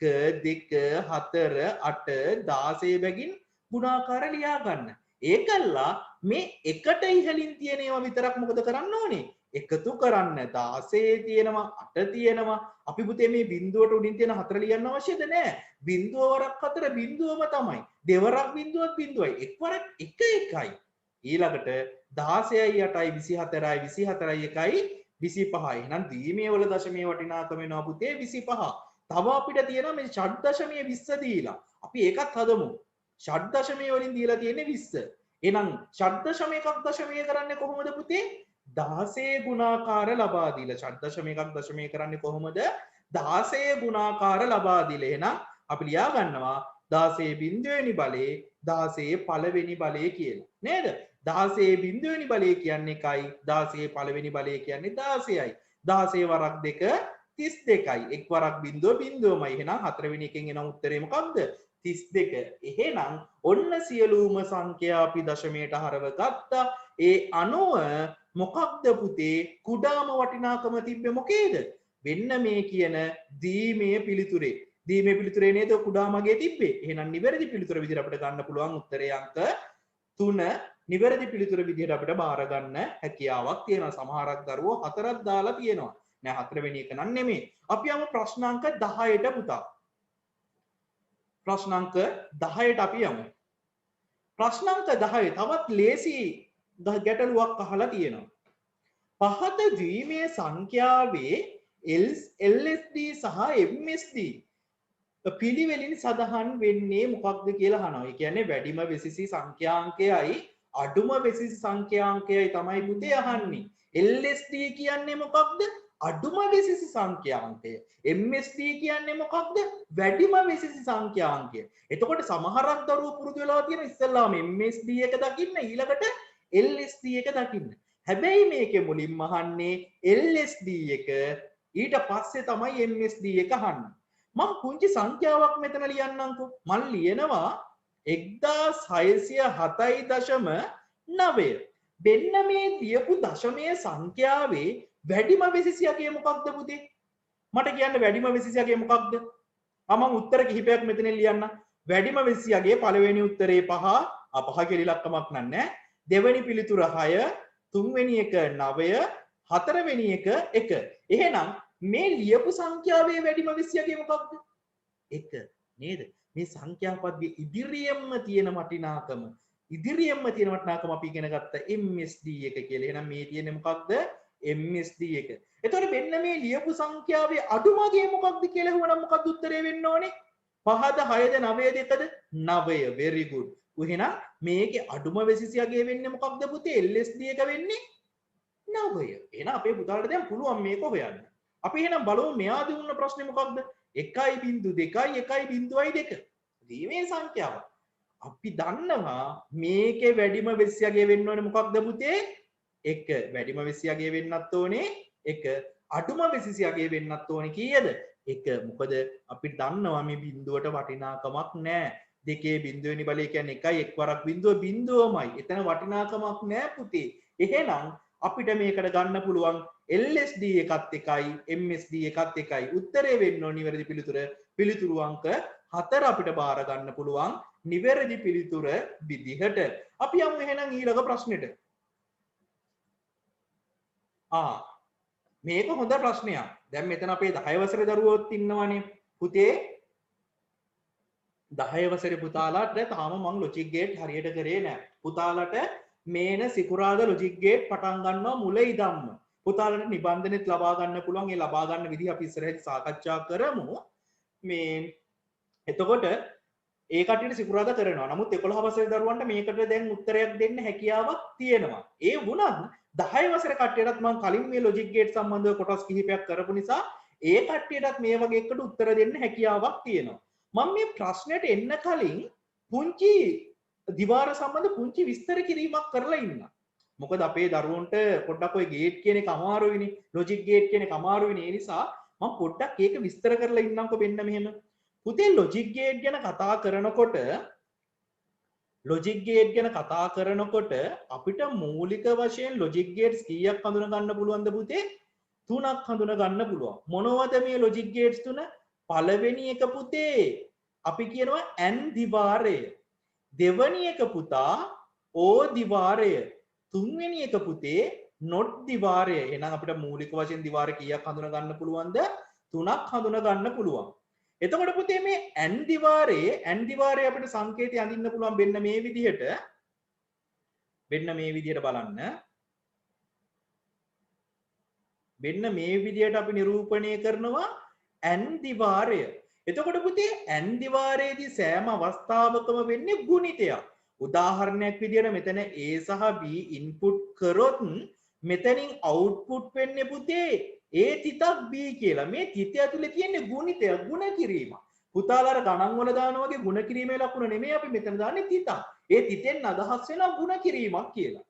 2 4 8 16 බැගින් ගුණාකාර ලියා ගන්න. ඒකල්ලා මේ එකට ඉහළින් තියෙන ඒවා විතරක් මොකද කරන්න ඕනේ? එකතු කරන්න. 16 තියෙනවා 8 තියෙනවා. අපි පුතේ මේ බිඳුවට උඩින් තියෙන 4 ලියන්න අවශ්‍යද නැහැ. බිඳුව වරක් 4 බිඳුවම තමයි. දෙවරක් බිඳුවක් බිඳුවයි. එක්වරක් 1 1යි. ඊළඟට 16යි 8යි 24යි 24යි 1යි 25යි. එහෙනම් ද්විමේය වල දශමයේ වටිනාකම වෙනවා පුතේ 25. තව අපිට තියෙනවා මේ ෂඩ් දශමයේ 20 දීලා. අපි ඒකත් හදමු. ෂඩ් දශමයේ වලින් දීලා තියෙන්නේ 20. එහෙනම් ෂඩ් දශම එකක් දශමයේ කරන්නේ කොහොමද පුතේ? 16 ගුණාකාර ලබා දීලා. ෂඩ් දශම එකක් දශමයේ කරන්නේ කොහොමද? 16 ගුණාකාර ලබා දීලා. එහෙනම් අපි ලියා ගන්නවා 16 බිඳුවෙනි බලේ 16 පළවෙනි බලේ කියලා. නේද? 16 බිඳුවෙනි බලේ කියන්නේ 1යි. 16 පළවෙනි බලේ කියන්නේ 16යි. 16 වරක් 2 32යි. එක් වරක් බිඳුව බිඳුවමයි. එහෙනම් හතරවෙනි එකෙන් එන උත්තරේ මොකක්ද? 32. එහෙනම් ඔන්න සියලුම සංඛ්‍යා අපි දශමයට හරව ගත්තා. ඒ අනුව මොකක්ද පුතේ කුඩාම වටිනාකම තිබ්බේ මොකේද? වෙන්න මේ කියන දීමේ පිළිතුරේ. දීමේ පිළිතුරේ නේද කුඩාමගේ තිබ්බේ. එහෙනම් නිවැරදි පිළිතුර විදිහට අපිට ගන්න පුළුවන් උත්තරේ අංක 3 නිවැරදි පිළිතුර විදිහට අපිට බාර ගන්න හැකියාවක් තියෙනවා. සමහරක් දරුවෝ 4ක් දාලා තියෙනවා. නෑ 4 වෙනි එක නන් නෙමෙයි. අපි යමු ප්‍රශ්නාංක 10ට පුතා. ප්‍රශ්නාංක 10ට අපි යමු. ප්‍රශ්නාංක 10 තවත් ලේසි ගැටලුවක් අහලා තියෙනවා. පහත ද්විමේය සංඛ්‍යාවේ LSD සහ MSD පිළිවෙලින් සඳහන් වෙන්නේ මොකක්ද කියලා අහනවා. ඒ කියන්නේ වැඩිම වෙසිසි සංඛ්‍යාංකයයි අඩුම වෙසිසි සංඛ්‍යාංකයයි තමයි පුතේ අහන්නේ. LSD කියන්නේ මොකක්ද? අඩුම වෙසිසි සංඛ්‍යාංකය. MSD කියන්නේ මොකක්ද? වැඩිම වෙසිසි සංඛ්‍යාංකය. එතකොට සමහරක් දරුවෝ පුරුදු වෙලා තියෙන ඉස්සෙල්ලාම MSD එක දකින්න ඊළඟට LSD එක දකින්න. හැබැයි මේකේ මුලින්ම අහන්නේ LSD එක ඊට පස්සේ තමයි MSD එක අහන්නේ. මම පුංචි සංඛ්‍යාවක් මෙතන ලියන්නම්කෝ. මම ලියනවා 1607.9. මෙන්න මේ ලියපු දශමයේ සංඛ්‍යාවේ වැඩිම වෙසිසියගේ මොකක්ද පුතේ? මට කියන්න වැඩිම වෙසිසියගේ මොකක්ද? මම උත්තර කිහිපයක් මෙතන ලියන්න. වැඩිම වෙසිසියගේ පළවෙනි උත්තරේ 5. පහ කියලා ඉලක්කමක් නැහැ. දෙවෙනි පිළිතුර 6, තුන්වෙනි එක 9, හතරවෙනි එක 1. එහෙනම් මේ ලියපු සංඛ්‍යාවේ වැඩිම වෙසිසියගේ මොකක්ද? 1 නේද? මේ සංඛ්‍යා පද්ධතිය ඉදිරියෙන්ම තියෙන වටිනාකම අපි ඉගෙන ගත්ත MSD එක කියලා. එහෙනම් මේ තියෙන්නේ මොකක්ද? MSD එක. එතකොට මෙන්න මේ ලියපු සංඛ්‍යාවේ අඩුමගේ මොකක්ද කියලා අහුවනම් මොකක්ද උත්තරේ වෙන්න ඕනේ? 5ද 6ද 9ද 1ද? 9. very good. එහෙනම් මේකේ අඩුම වෙසිසියගේ වෙන්නේ මොකක්ද පුතේ? LSD එක වෙන්නේ 9. එහෙනම් අපේ පුතාලට දැන් පුළුවන් මේක හොයන්න. අපි එහෙනම් බලමු මෙයා දුන්න ප්‍රශ්නේ මොකක්ද? 1.2 1.2 ද්විමේය සංඛ්‍යාව. අපි දන්නවා මේකේ වැඩිම වෙසිසියගේ වෙන්න ඕනේ මොකක්ද පුතේ? 1. වැඩිම වෙසිසියගේ වෙන්නත් ඕනේ 1. අඩුම වෙසිසියගේ වෙන්නත් ඕනේ කීයද? 1. මොකද අපි දන්නවා මේ බිඳුවට වටිනාකමක් නැහැ. දෙකේ බිඳුවෙනි බලය කියන්නේ 1යි එක් වරක් බිඳුව බිඳුවමයි. එතන වටිනාකමක් නැහැ පුතේ. එහෙනම් අපිට මේකට ගන්න පුළුවන් LSD එකත් 1යි MSD එකත් 1යි. උත්තරේ වෙන්න ඕනේ නිවැරදි පිළිතුරු අංක 4 අපිට බාර ගන්න පුළුවන් නිවැරදි පිළිතුර විදිහට. අපි යමු එහෙනම් ඊළඟ ප්‍රශ්නෙට. මේක හොඳ ප්‍රශ්නයක්. දැන් මෙතන අපේ 10 වසරේ දරුවෝත් ඉන්නවනේ. පුතේ 10 වසරේ පුතාලාට තාම මම ලොජික් ගේට් හරියට කරේ නැහැ. පුතාලට මේන සිකුරාද ලොජික් ගේට් පටන් ගන්නවා මුල ඉඳන්ම. පුතාලට නිබන්ධනෙත් ලබා ගන්න පුළුවන්. ඒ ලබා ගන්න විදිහ අපි ඉස්සරහදී සාකච්ඡා කරමු. මේ එතකොට ඒ කටියට සිකුරාදා කරනවා. නමුත් 11 වසරේ දරුවන්ට මේකට දැන් උත්තරයක් දෙන්න හැකියාවක් තියෙනවා. ඒ වුණත් 10 වසරේ කට්ටියටත් මම කලින් මේ ලොජික් ගේට් සම්බන්ධව කොටස් කිහිපයක් කරපු නිසා ඒ කට්ටියටත් මේ වගේ එකකට උත්තර දෙන්න හැකියාවක් තියෙනවා. මම මේ ප්‍රශ්නෙට එන්න කලින් පුංචි දිවාර සම්බන්ධ පුංචි විස්තර කිරීමක් කරලා ඉන්නම්. මොකද අපේ දරුවන්ට පොඩ්ඩක් ওই ගේට් කියන එක අමාරුයිනේ. ලොජික් ගේට් කියන එක අමාරුයිනේ. ඒ නිසා මම පොඩ්ඩක් ඒක විස්තර කරලා ඉන්නම්කො මෙන්න මෙහෙම. පුතේ ලොජික් ගේට් ගැන කතා කරනකොට අපිට මූලික වශයෙන් ලොජික් ගේට්ස් කීයක් හඳුන ගන්න පුළුවන්ද පුතේ? 3ක් හඳුන ගන්න පුළුවන්. මොනවද මේ ලොජික් ගේට්ස් 3? පළවෙනි එක පුතේ අපි කියනවා AND දිවාරය. දෙවෙනි එක පුතා OR දිවාරය. තුන්වෙනි එක පුතේ NOT දිවාරය. එහෙනම් අපිට මූලික වශයෙන් දිවාර කීයක් හඳුන ගන්න පුළුවන්ද? 3ක් හඳුන ගන්න පුළුවන්. එතකොට පුතේ මේ AND දිවාරයේ අපිට සංකේතය අඳින්න පුළුවන් මෙන්න මේ විදිහට බලන්න. මෙන්න මේ විදිහට අපි නිරූපණය කරනවා AND දිවාරය. එතකොට පුතේ AND දිවාරයේදී සෑම අවස්ථාවකම වෙන්නේ ගුණිතයක්. උදාහරණයක් විදිහට මෙතන A සහ B ඉන්පුට් කරොත් මෙතනින් අවුට්පුට් වෙන්නේ පුතේ A තිතක් B කියලා. මේ තිත ඇතුලේ තියෙන ගුණිතය ගුණ කිරීම. පුතාලා අර ගණන් වල දානවා වගේ ගුණ කිරීමේ ලකුණ නෙමෙයි අපි මෙතන දාන්නේ තිතක්. ඒ තිතෙන් අදහස් වෙනවා ගුණ කිරීමක් කියලා.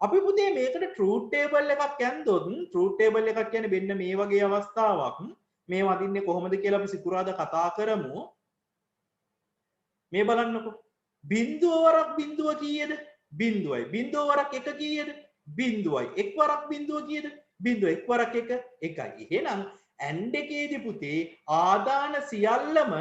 අපි පුතේ මේකට ට්‍රූත් ටේබල් එකක් ඇන්දොත් ට්‍රූත් ටේබල් එකක් කියන්නේ මෙන්න මේ වගේ අවස්ථාවක්. මේ වදින්නේ කොහොමද කියලා අපි සිකුරාදා කතා කරමු. මේ බලන්නකො. බිඳුව වරක් බිඳුව කීයද? බිඳුවයි. බිඳුව වරක් එක කීයද? බිඳුවයි. එක් වරක් බිඳුව කීයද? බිඳුව. එක් වරක් එක එකයි. එහෙනම් AND එකේදී පුතේ ආදාන සියල්ලම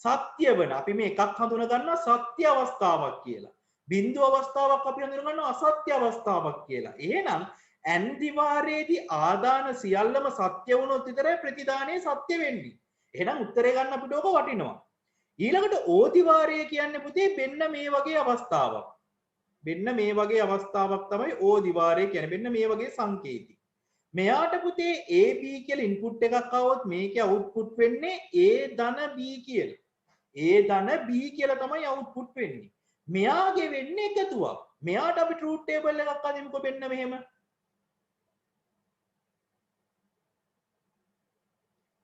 සත්‍ය වෙන. අපි මේ එකක් හඳුන ගන්නවා සත්‍ය අවස්ථාවක් කියලා. බිඳුව අවස්ථාවක් අපි හඳුන ගන්නවා අසත්‍ය අවස්ථාවක් කියලා. එහෙනම් AND දිවාරයේදී ආදාන සියල්ලම සත්‍ය වුණොත් විතරයි ප්‍රතිදානයේ සත්‍ය වෙන්නේ. එහෙනම් උත්තරේ ගන්න අපිට ඕක වටිනවා. ඊළඟට O දිවාරය කියන්නේ පුතේ මෙන්න මේ වගේ අවස්ථාවක්. මෙන්න මේ වගේ අවස්ථාවක් තමයි O දිවාරය කියන්නේ. මෙන්න මේ වගේ සංකේතي. මෙයාට පුතේ AB කියලා ඉන්පුට් එකක් આવොත් මේකේ අවුට්පුට් වෙන්නේ A ධන B කියලා. A ධන B කියලා තමයි අවුට්පුට් වෙන්නේ. මෙයාගේ වෙන්නේ එකතුවක්. මෙයාට අපි ට්‍රූත් ටේබල් එකක් අදිමුකෝ මෙන්න මෙහෙම.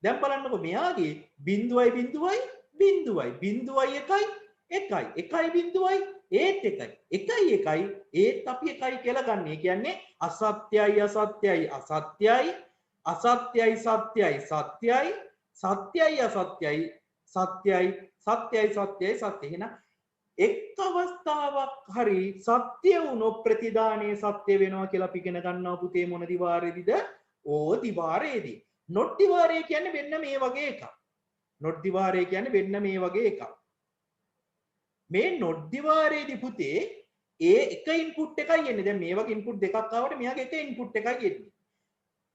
දැන් බලන්නකෝ මෙයාගේ බිඳුවයි බිඳුවයි බිඳුවයි බිඳුවයි එකයි එකයි එකයි බිඳුවයි ඒත් එකයි එකයි එකයි ඒත් අපි එකයි කියලා ගන්න. ඒ කියන්නේ අසත්‍යයි අසත්‍යයි අසත්‍යයි අසත්‍යයි සත්‍යයි සත්‍යයි සත්‍යයි අසත්‍යයි සත්‍යයි සත්‍යයි සත්‍යයි සත්‍ය. එහෙනම් එක් අවස්ථාවක් හරි සත්‍ය වුණොත් ප්‍රතිදානයේ සත්‍ය වෙනවා කියලා අපි ඉගෙන ගන්නවා පුතේ මොන දිවාරයේදීද? ඕ දිවාරයේදී. NOT දිවාරය කියන්නේ මෙන්න මේ වගේ එකක්. NOT දිවාරය කියන්නේ මෙන්න මේ වගේ එකක්. මේ NOT දිවාරයේදී පුතේ එක ඉන්පුට් එකයි එන්නේ. දැන් මේ වගේ ඉන්පුට් දෙකක් ආවට මෙයාගේ එක ඉන්පුට් එකයි එන්නේ.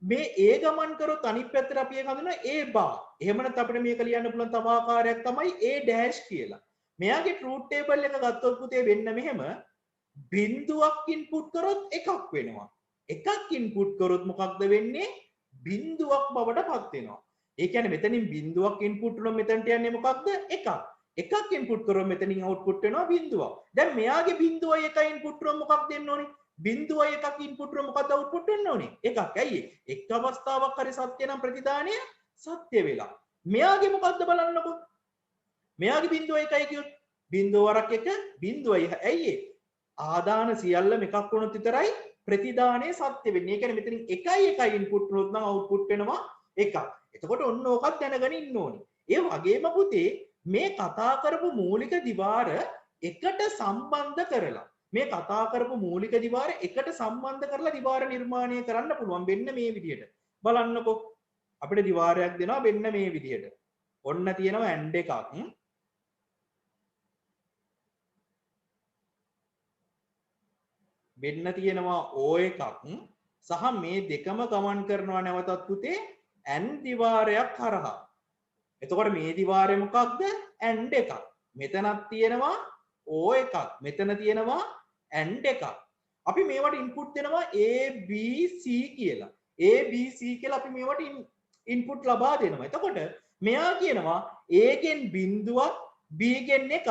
මේ A ගමන් කරොත් අනිත් පැත්තට අපි ඒක හඳුනනවා A bar. එහෙම නැත්නම් අපිට මේක ලියන්න පුළුවන් තව ආකාරයක් තමයි A dash කියලා. මෙයාගේ ට්‍රූත් ටේබල් එක ගත්තොත් පුතේ වෙන්න මෙහෙම බිඳුවක් ඉන්පුට් කරොත් එකක් වෙනවා. එකක් ඉන්පුට් කරොත් මොකක්ද වෙන්නේ? බිඳුවක් බවට පත් වෙනවා. ඒ කියන්නේ මෙතනින් බිඳුවක් ඉන්පුට් වුණොත් මෙතනට යන්නේ මොකක්ද? එකක්. එකක් ඉන්පුට් කරොත් මෙතනින් අවුට්පුට් වෙනවා බිඳුවක්. දැන් මෙයාගේ බිඳුවයි එකයි ඉන්පුට් කරොත් මොකක්ද දෙන්න ඕනේ? බිඳුවයි එකක් ඉන්පුට් කරොත් මොකක්ද අවුට්පුට් වෙන්න ඕනේ? එකක්. ඇයි ඒ? එක් අවස්ථාවක් හරි සත්‍ය නම් ප්‍රතිදානය සත්‍ය වෙලා. මෙයාගේ මොකක්ද බලන්නකො. මෙයාගේ බිඳුවයි එකයි කියොත් බිඳුව වරක් එක බිඳුවයි. ඇයි ඒ? ආදාන සියල්ලම එකක් වුණොත් විතරයි ප්‍රතිදානයේ සත්‍ය වෙන්නේ. ඒ කියන්නේ මෙතනින් එකයි එකයි ඉන්පුට් වුණොත් නම් අවුට්පුට් වෙනවා එකක්. එතකොට ඔන්න ඕකත් දැනගෙන ඉන්න ඕනේ. ඒ වගේම පුතේ මේ කතා කරපු මූලික දිවාර එකට සම්බන්ධ කරලා මේ කතා කරපු මූලික දිවාර එකට සම්බන්ධ කරලා දිවාර නිර්මාණය කරන්න පුළුවන්. මෙන්න මේ විදිහට. බලන්නකෝ. අපිට දිවාරයක් දෙනවා මෙන්න මේ විදිහට. ඔන්න තියෙනවා AND එකක්. මෙන්න තියෙනවා O එකක් සහ මේ දෙකම ගමන් කරනවා නැවතත් පුතේ AND දිවාරයක් හරහා. එතකොට මේ දිවාරය මොකක්ද? AND එකක්. මෙතනක් තියෙනවා O එකක්. මෙතන තියෙනවා AND එකක්. අපි මේවට ඉන්පුට් දෙනවා A B C කියලා. A B C කියලා අපි මේවට ඉන්පුට් ලබා දෙනවා. එතකොට මෙයා කියනවා A ගෙන් බිඳුවක් B ගෙන් එකක්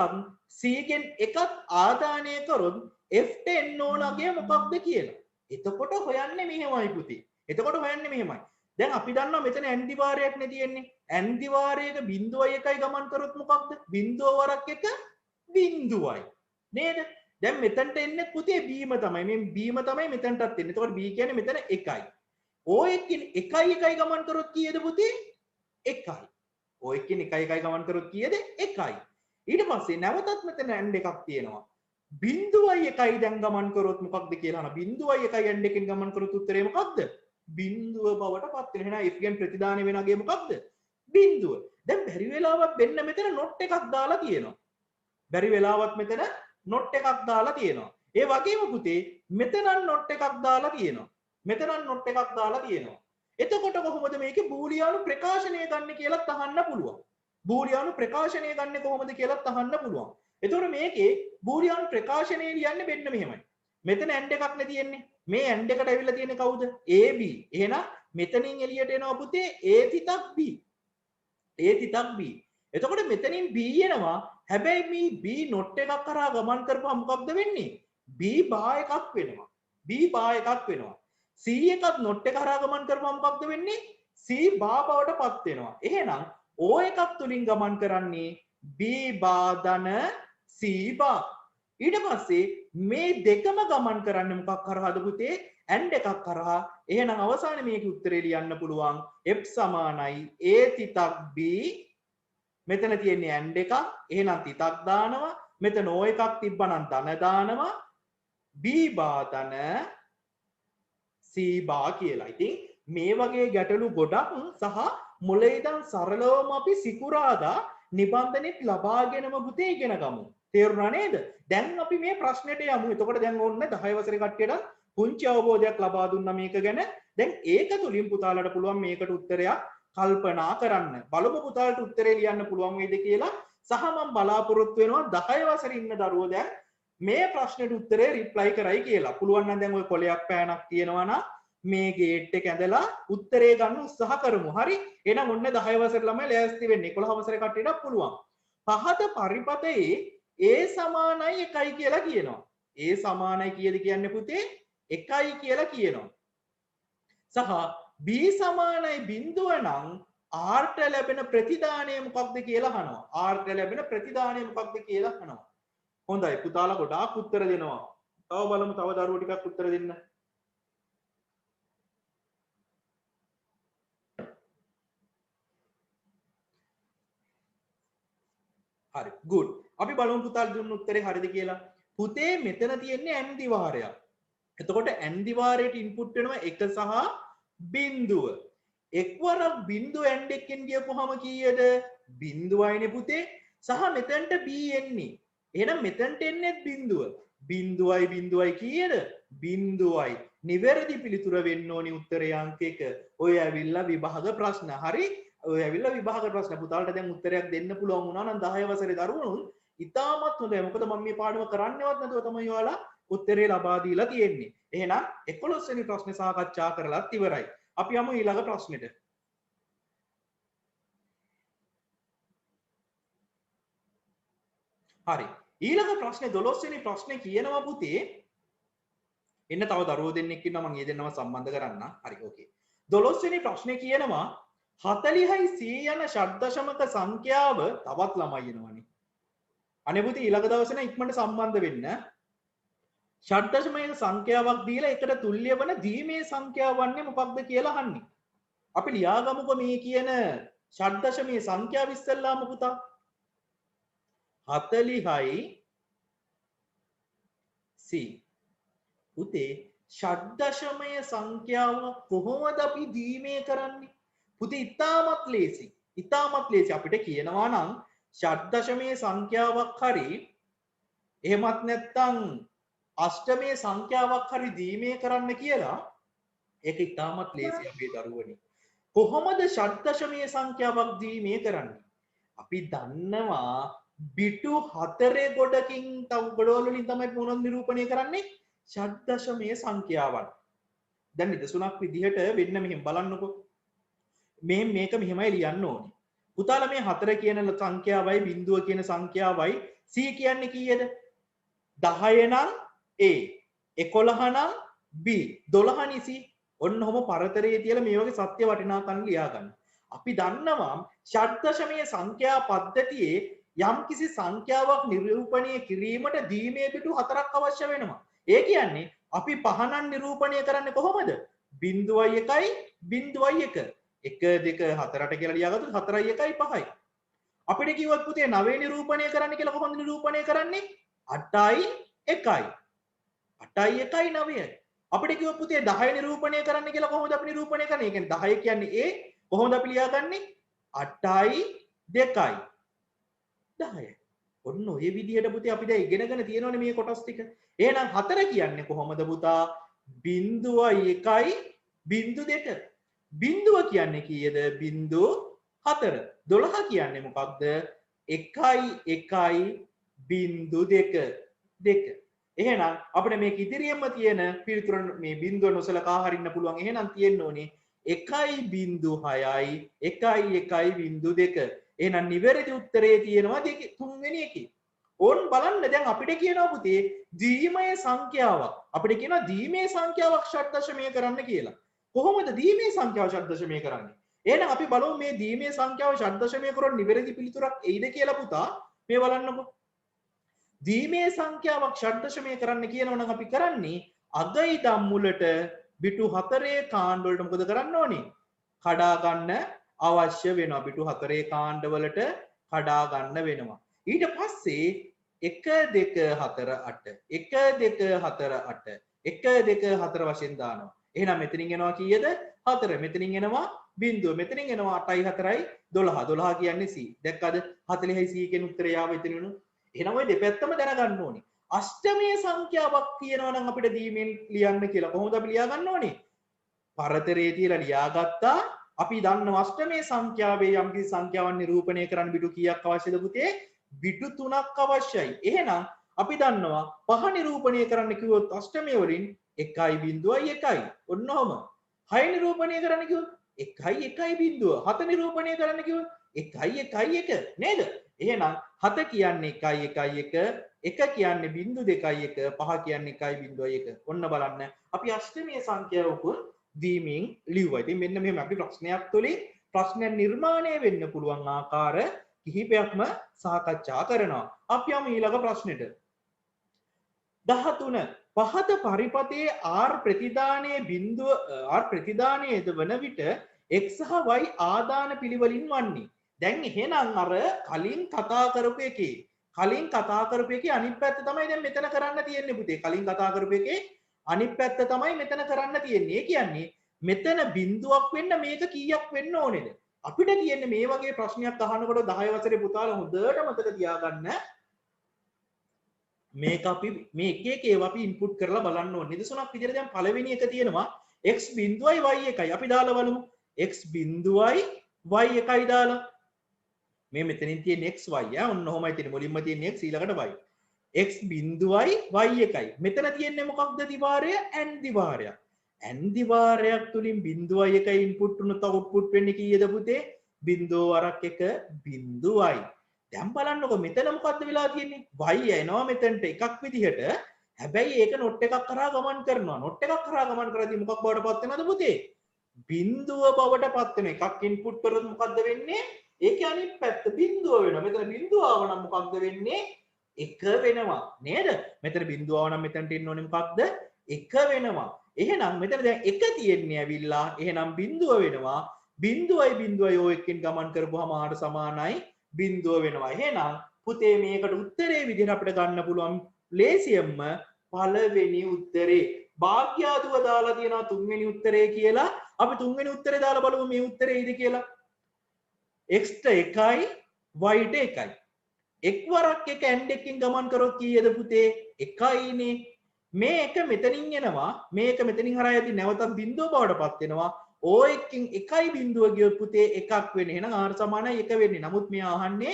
C ගෙන් එකක් ආදානය කරොත් F ට එන්න ඕනගේ මොකක්ද කියලා. එතකොට හොයන්නේ මෙහෙමයි පුතේ. එතකොට හොයන්නේ මෙහෙමයි. දැන් අපි දන්නවා මෙතන n දිවාරයක් නේ තියෙන්නේ. n දිවාරයක 0.1යි ගමන් කරොත් මොකක්ද? 0 වරක් 1 බිඳුවයි. නේද? දැන් මෙතනට එන්නේ පුතේ බීම තමයි. මේ බීම තමයි මෙතනටත් එන්නේ. එතකොට b කියන්නේ මෙතන 1යි. o එකකින් 1යි 1යි ගමන් කරොත් කීයද පුතේ? 1යි. o එකකින් 1යි 1යි ගමන් කරොත් කීයද? 1යි. ඊට පස්සේ නැවතත් මෙතන n එකක් තියෙනවා. බිඳුවයි 1යි දැන් ගමන් කරොත් මොකක්ද කියලා අහනවා. බිඳුවයි 1යි n එකකින් ගමන් කරොත් උත්තරේ මොකක්ද? බිඳුව බවට පත් වෙන. එහෙනම් f ගෙන් ප්‍රතිදාන වෙනගේ මොකක්ද? බිඳුව. දැන් බැරි වෙලාවක් වෙන්න මෙතන not එකක් දාලා තියෙනවා. බැරි වෙලාවක් මෙතන not එකක් දාලා තියෙනවා. ඒ වගේම පුතේ මෙතන not එකක් දාලා තියෙනවා. මෙතන not එකක් දාලා තියෙනවා. එතකොට කොහොමද මේකේ බූලියානු ප්‍රකාශනය ගන්න කියලා අහන්න පුළුවන්. බූලියානු ප්‍රකාශනය ගන්න කොහොමද කියලා අහන්න පුළුවන්. එතකොට මේකේ බූලියානු ප්‍රකාශනය ලියන්නේ මෙන්න මෙහෙමයි. මෙතන and එකක් නේ තියෙන්නේ. මේ and එකට ඇවිල්ලා තියෙන්නේ කවුද? AB. එහෙනම් මෙතනින් එළියට එනවා පුතේ A තිතක් B. A තිතක් B. එතකොට මෙතනින් B එනවා. හැබැයි මේ B not එකක් කරා ගමන් කරපුවා මොකක්ද වෙන්නේ? B බා එකක් වෙනවා. B බා එකක් වෙනවා. C එකත් not එක කරා ගමන් කරපුවා මොකක්ද වෙන්නේ? C බා බවට පත් වෙනවා. එහෙනම් O එකක් තුලින් ගමන් කරන්නේ B බා ධන C බා. ඊට පස්සේ මේ දෙකම ගමන් කරන්නේ මොකක් කරාද පුතේ? and එකක් කරා. එහෙනම් අවසානයේ මේකේ උත්තරේ ලියන්න පුළුවන් f සමානයි a තිතක් b. මෙතන තියෙන්නේ and එකක්. එහෙනම් තිතක් දානවා. මෙතන o එකක් තිබ්බනම් ධන දානවා. b බා ධන c බා කියලා. ඉතින් මේ වගේ ගැටලු ගොඩක් සහ මුලින් ඉඳන් සරලවම අපි සිකුරාදා නිබන්ධනෙත් ලබාගෙනම පුතේ ඉගෙන ගමු. තේරුණා නේද? දැන් අපි මේ ප්‍රශ්නෙට යමු. එතකොට දැන් ඕන්න 10 වසරේ කට්ටියට පුංචි අවබෝධයක් ලබා දුන්නා මේක ගැන. දැන් ඒක තුලින් පුතාලට පුළුවන් මේකට උත්තරයක් කල්පනා කරන්න. බලමු පුතාලට උත්තරේ ලියන්න පුළුවන් වේද කියලා. සහ මම බලාපොරොත්තු වෙනවා 10 වසරේ ඉන්න දරුවෝ දැන් මේ ප්‍රශ්නෙට උත්තරේ රිප්ලයි කරයි කියලා. පුළුවන් නම් දැන් ওই කොලයක් පෑනක් තියෙනවා නම් මේ ගේට් එක ඇඳලා උත්තරේ ගන්න උත්සාහ කරමු. හරි? එහෙනම් ඔන්න 10 වසරේ ළමයි ලෑස්ති වෙන්න. 11 වසරේ කට්ටියට පුළුවන්. පහත පරිපතයේ A සමානයි 1යි කියලා කියනවා. A සමානයි කීයද කියන්නේ පුතේ? 1යි කියලා කියනවා. සහ B සමානයි බිඳුව නම් R ට ලැබෙන ප්‍රතිදානය මොකක්ද කියලා අහනවා. R ට ලැබෙන ප්‍රතිදානය මොකක්ද කියලා අහනවා. හොඳයි පුතාලා ගොඩාක් උත්තර දෙනවා. තව බලමු තව දරුවෝ ටිකක් උත්තර දෙන්න. හරි good. අපි බලමු පුතාලා දුන්න උත්තරේ හරිද කියලා. පුතේ මෙතන තියෙන්නේ n දිවාරයක්. එතකොට n දිවාරයට ඉන්පුට් වෙනවා 1 සහ බිඳුව. එක්වරක් බිඳුව and එකෙන් ගියපුවාම කීයද? බිඳුවයිනේ පුතේ. සහ මෙතනට b එන්නේ. එහෙනම් මෙතනට එන්නේ බිඳුව. බිඳුවයි බිඳුවයි කීයද? බිඳුවයි. නිවැරදි පිළිතුර වෙන්න ඕනි උත්තරේ අංක 1. ඔය ඇවිල්ලා විභාග ප්‍රශ්න. හරි? ඔය ඇවිල්ලා විභාග ප්‍රශ්න. පුතාලට දැන් උත්තරයක් දෙන්න පුළුවන් වුණා නම් 10 වසරේ දරුවනුත් ඉතාමත් හොඳයි. මොකද මම මේ පාඩම කරන්නවත් නැතුව තමයි ඔයාලා උත්තරේ ලබා දීලා තියෙන්නේ. එහෙනම් 11 වෙනි ප්‍රශ්නේ සාකච්ඡා කරලාත් ඉවරයි. අපි යමු ඊළඟ ප්‍රශ්නෙට. හරි. ඊළඟ ප්‍රශ්නේ 12 වෙනි ප්‍රශ්නේ කියනවා පුතේ. එන්න තව දරුවෝ දෙන්නෙක් ඉන්නවා මම ඒ දෙන්නව සම්බන්ධ කරන්න. හරි ඕකේ. 12 වෙනි ප්‍රශ්නේ කියනවා 40යි 100 යන ෂඩ්දශමක සංඛ්‍යාව තවත් ළමයි එනවනේ. අනේ පුතේ ඊළඟ දවසේ නම් ඉක්මනට සම්බන්ධ වෙන්න. ෂඩ්දශමයක සංඛ්‍යාවක් දීලා එකට තුල්්‍ය වන දීමේ සංඛ්‍යාව වන්නේ මොකක්ද කියලා අහන්නේ. අපි ලියාගමුකෝ මේ කියන ෂඩ්දශමයේ සංඛ්‍යාව ඉස්සෙල්ලාම පුතා. 40යි C. පුතේ ෂඩ්දශමය සංඛ්‍යාව කොහොමද අපි දීමේ කරන්නේ? පුතේ ඉතාමත් ලේසි. ඉතාමත් ලේසි. අපිට කියනවා නම් ෂඩ්දශමයේ සංඛ්‍යාවක් හරි එහෙමත් නැත්නම් අෂ්ටමයේ සංඛ්‍යාවක් හරි දීමේ කරන්න කියලා ඒක ඉතාමත් ලේසි අපේ දරුවනි. කොහොමද ෂඩ්දශමයේ සංඛ්‍යාවක් දීමේ කරන්නේ? අපි දන්නවා බිටු 4 ගොඩකින් තව ගොඩවල වලින් තමයි මොනවද නිරූපණය කරන්නේ? ෂඩ්දශමයේ සංඛ්‍යාවන්. දැන් නිදසුනක් විදිහට වෙන්න මෙහෙම බලන්නකෝ. මේක මෙහෙමයි ලියන්න ඕනේ. පුතාලා මේ 4 කියන සංඛ්‍යාවයි බිඳුව කියන සංඛ්‍යාවයි c කියන්නේ කීයද? 10 නම් a, 11 නම් b, 12 නිසි. ඔන්න ඔහම පරතරයේ තියලා මේ වගේ සත්‍ය වටිනාකම් ලියා ගන්න. අපි දන්නවා ෂඩ්දශමීය සංඛ්‍යා පද්ධතියේ යම්කිසි සංඛ්‍යාවක් නිරූපණය කිරීමට දීමේ පිටු 4ක් අවශ්‍ය වෙනවා. ඒ කියන්නේ අපි පහනන් නිරූපණය කරන්නේ කොහොමද? 0.1 0.1 1 2 4ට කියලා ලියාගත්තොත් 4යි 1යි 5යි. අපිට කිව්වොත් පුතේ 9 නිරූපණය කරන්න කියලා කොහොමද නිරූපණය කරන්නේ? 8යි 1යි. 8යි 1යි 9යි. අපිට කිව්වොත් පුතේ 10 නිරූපණය කරන්න කියලා කොහොමද අපි නිරූපණය කරන්නේ? ඒ කියන්නේ 10 කියන්නේ a කොහොමද අපි ලියාගන්නේ? 8යි 2යි 10යි. ඔන්න ඔය විදිහට පුතේ අපි දැන් ඉගෙනගෙන තියෙනවනේ මේ කොටස් ටික. එහෙනම් 4 කියන්නේ කොහොමද පුතා? 0.1යි 0.2. බිඳුව කියන්නේ කීයද? 0.4. 12 කියන්නේ මොකක්ද? 1යි 1යි 0.2. 2. එහෙනම් අපිට මේක ඉදිරියෙන්ම තියෙන පිළිතුර මේ බිඳුව නොසලකා හරින්න පුළුවන්. එහෙනම් තියෙන්න ඕනේ 1.6යි 1යි 1.2. එහෙනම් නිවැරදි උත්තරේ තියෙනවා තුන්වෙනි එකේ. ඕන් බලන්න දැන් අපිට කියනවා පුතේ ද්විමය සංඛ්‍යාවක්. අපිට කියනවා ද්විමය සංඛ්‍යාවක් ෂඩ්දශමීය කරන්න කියලා. කොහොමද ද්විමය සංඛ්‍යාව ෂඩ්දශමීය කරන්නේ? එහෙනම් අපි බලමු මේ ද්විමය සංඛ්‍යාව ෂඩ්දශමීය කරොත් නිවැරදි පිළිතුරක් එයිද කියලා පුතා. මේ බලන්නකො. ද්විමය සංඛ්‍යාවක් ෂඩ්දශමීය කරන්න කියනවා නම් අපි කරන්නේ අග ඉඳන් මුලට පිටු 4 කාණ්ඩ වලට මොකද කරන්න ඕනේ? කඩා ගන්න අවශ්‍ය වෙනවා. පිටු 4 කාණ්ඩ වලට කඩා ගන්න වෙනවා. ඊට පස්සේ 1 2 4 8 1 2 4 8 1 2 4 වශයෙන් දානවා. එහෙනම් මෙතනින් එනවා කීයද? 4. මෙතනින් එනවා බිඳුව. මෙතනින් එනවා 8යි 4යි 12. 12 කියන්නේ c. දැක්කද? 40යි c කියන උත්තරය ආව එතනිනු. එහෙනම් ඔය දෙපැත්තම දැනගන්න ඕනේ. අෂ්ටමීය සංඛ්‍යාවක් කියනවා නම් අපිට දීමෙන් ලියන්න කියලා. කොහොමද අපි ලියා ගන්න ඕනේ? පරතරයේ තියලා ලියාගත්තා. අපි දන්නවා අෂ්ටමීය සංඛ්‍යාවේ යම්කිසි සංඛ්‍යාවක් නිරූපණය කරන්න බිටු කීයක් අවශ්‍යද පුතේ? බිටු 3ක් අවශ්‍යයි. එහෙනම් අපි දන්නවා පහ නිරූපණය කරන්න කිව්වොත් අෂ්ටමීය වලින් 1.1යි. ඔන්න ඔහම. 6 නිරූපණය කරන්න කිව්වොත් 1.1 7 නිරූපණය කරන්න කිව්වොත් 1.1 නේද? එහෙනම් 7 කියන්නේ 1.1 1 කියන්නේ 0.2 5 කියන්නේ 1.1. ඔන්න බලන්න අපි අෂ්ටමීය සංඛ්‍යාවකුත් දීමින් ලිව්වා. ඉතින් මෙන්න මෙහෙම අපි ප්‍රශ්නයක් තුලින් ප්‍රශ්නයක් නිර්මාණය වෙන්න පුළුවන් ආකාර කිහිපයක්ම සාකච්ඡා කරනවා. අපි යමු ඊළඟ ප්‍රශ්නෙට. 13 පහත පරිපතයේ r ප්‍රතිදානයේ බිඳුව r ප්‍රතිදානයේ වන විට x සහ y ආදාන පිළිවෙලින් වන්නේ. දැන් එහෙනම් අර කලින් කතා කරපු එකේ අනිත් පැත්ත තමයි දැන් මෙතන කරන්න තියෙන්නේ පුතේ. කලින් කතා කරපු එකේ අනිත් පැත්ත තමයි මෙතන කරන්න තියෙන්නේ. ඒ කියන්නේ මෙතන බිඳුවක් වෙන්න මේක කීයක් වෙන්න ඕනේද? අපිට තියෙන්නේ මේ වගේ ප්‍රශ්නයක් අහනකොට 10 වසරේ පුතාලා හොඳට මතක තියාගන්න. මේක අපි මේ එක එක ඒවා අපි ඉන්පුට් කරලා බලන්න ඕනේ. නිදසුනක් විදිහට දැන් පළවෙනි එක තියෙනවා x බිඳුවයි y එකයි. අපි දාලා බලමු. x බිඳුවයි y එකයි දාලා. මේ මෙතනින් තියෙන x y ඔන්න ඔහොමයි තියෙන්නේ. මුලින්ම තියෙන x ඊළඟට y. x බිඳුවයි y එකයි. මෙතන තියෙන්නේ මොකක්ද දිවාරය? n දිවාරයක්. n දිවාරයක් තුලින් බිඳුවයි එකයි ඉන්පුට් වුණොත් අවුට්පුට් වෙන්නේ කීයද පුතේ? බිඳුව වරක් එක බිඳුවයි. දැන් බලන්නකො මෙතන මොකද්ද වෙලා තියෙන්නේ? y එනවා මෙතනට එකක් විදිහට. හැබැයි ඒක නොට් එකක් කරා ගමන් කරනවා. නොට් එකක් කරා ගමන් කරද්දී මොකක් බවට පත් වෙනවද පුතේ? බිඳුව බවට පත් වෙන එකක් ඉන්පුට් කරොත් මොකද්ද වෙන්නේ? ඒකේ අනිත් පැත්ත බිඳුව වෙනවා. මෙතන බිඳුව ආව නම් මොකක්ද වෙන්නේ? 1 වෙනවා. නේද? මෙතන බිඳුව ආව නම් මෙතනට එන්න ඕනේ මොකක්ද? 1 වෙනවා. එහෙනම් මෙතන දැන් 1 තියෙන්නේ ඇවිල්ලා එහෙනම් බිඳුව වෙනවා. බිඳුවයි ඔය එකකින් ගමන් කරපුවාම r සමානයි බිඳුව වෙනවා. එහෙනම් පුතේ මේකට උත්තරේ විදිහට අපිට ගන්න පුළුවන් ලේසියෙන්ම පළවෙනි උත්තරේ. භාග්‍යාදුව දාලා තියෙනවා තුන්වෙනි උත්තරේ කියලා. අපි තුන්වෙනි උත්තරේ දාලා බලමු මේ උත්තරේයිද කියලා. x ට 1යි y ට 1යි. එක් වරක් එක and එකකින් ගමන් කරොත් කීයද පුතේ? 1යිනේ. මේ එක මෙතනින් එනවා. මේක මෙතනින් හරහා යද්දි නැවතත් බිඳුව බවට පත් වෙනවා. o එකකින් 1යි බිඳුව ගියොත් පුතේ එකක් වෙන්නේ. එහෙනම් r සමානයි 1 වෙන්නේ. නමුත් මෙයා අහන්නේ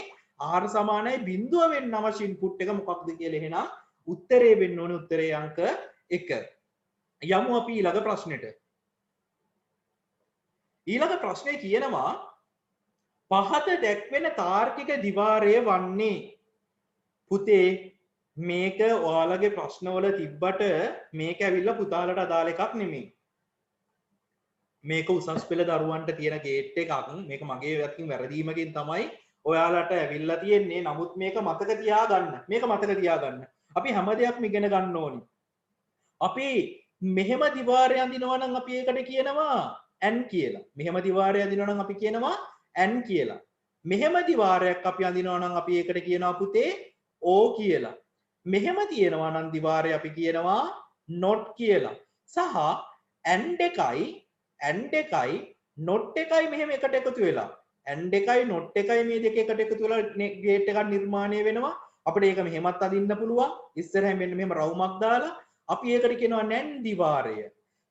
r සමානයි බිඳුව වෙන්න අවශ්‍ය ඉන්පුට් එක මොකක්ද කියලා. එහෙනම් උත්තරේ වෙන්න ඕනේ උත්තරේ අංක 1. යමු අපි ඊළඟ ප්‍රශ්නෙට. ඊළඟ ප්‍රශ්නේ කියනවා පහත දැක්වෙන තාර්කික දිවාරය වන්නේ පුතේ මේක ඔයාලගේ ප්‍රශ්නවල තිබ්බට මේක ඇවිල්ලා පුතාලට අදාළ එකක් නෙමෙයි. මේක උසස් පෙළ දරුවන්ට තියෙන ගේට් එකක්. මේක මගේ අතින් වැරදීමකින් තමයි ඔයාලට ඇවිල්ලා තියෙන්නේ. නමුත් මේක මතක තියාගන්න. මේක මතක තියාගන්න. අපි හැම දෙයක්ම ඉගෙන ගන්න ඕනි. අපි මෙහෙම දිවාරය අඳිනවා නම් අපි ඒකට කියනවා ඇන් කියලා. මෙහෙම දිවාරය අඳිනවා නම් අපි කියනවා ඇන් කියලා. මෙහෙම දිවාරයක් අපි අඳිනවා නම් අපි ඒකට කියනවා පුතේ ඕ කියලා. මෙහෙම තියෙනවා නම් දිවාරය අපි කියනවා not කියලා. සහ and එකයි not එකයි මෙහෙම එකට එකතු වෙලා and එකයි not එකයි මේ දෙක එකට එකතු වෙලා ගේට් එකක් නිර්මාණය වෙනවා. අපිට ඒක මෙහෙමත් අදින්න පුළුවන්. ඉස්සරහින් මෙන්න මෙහෙම රවුමක් දාලා අපි ඒකට කියනවා නැන් දිවාරය.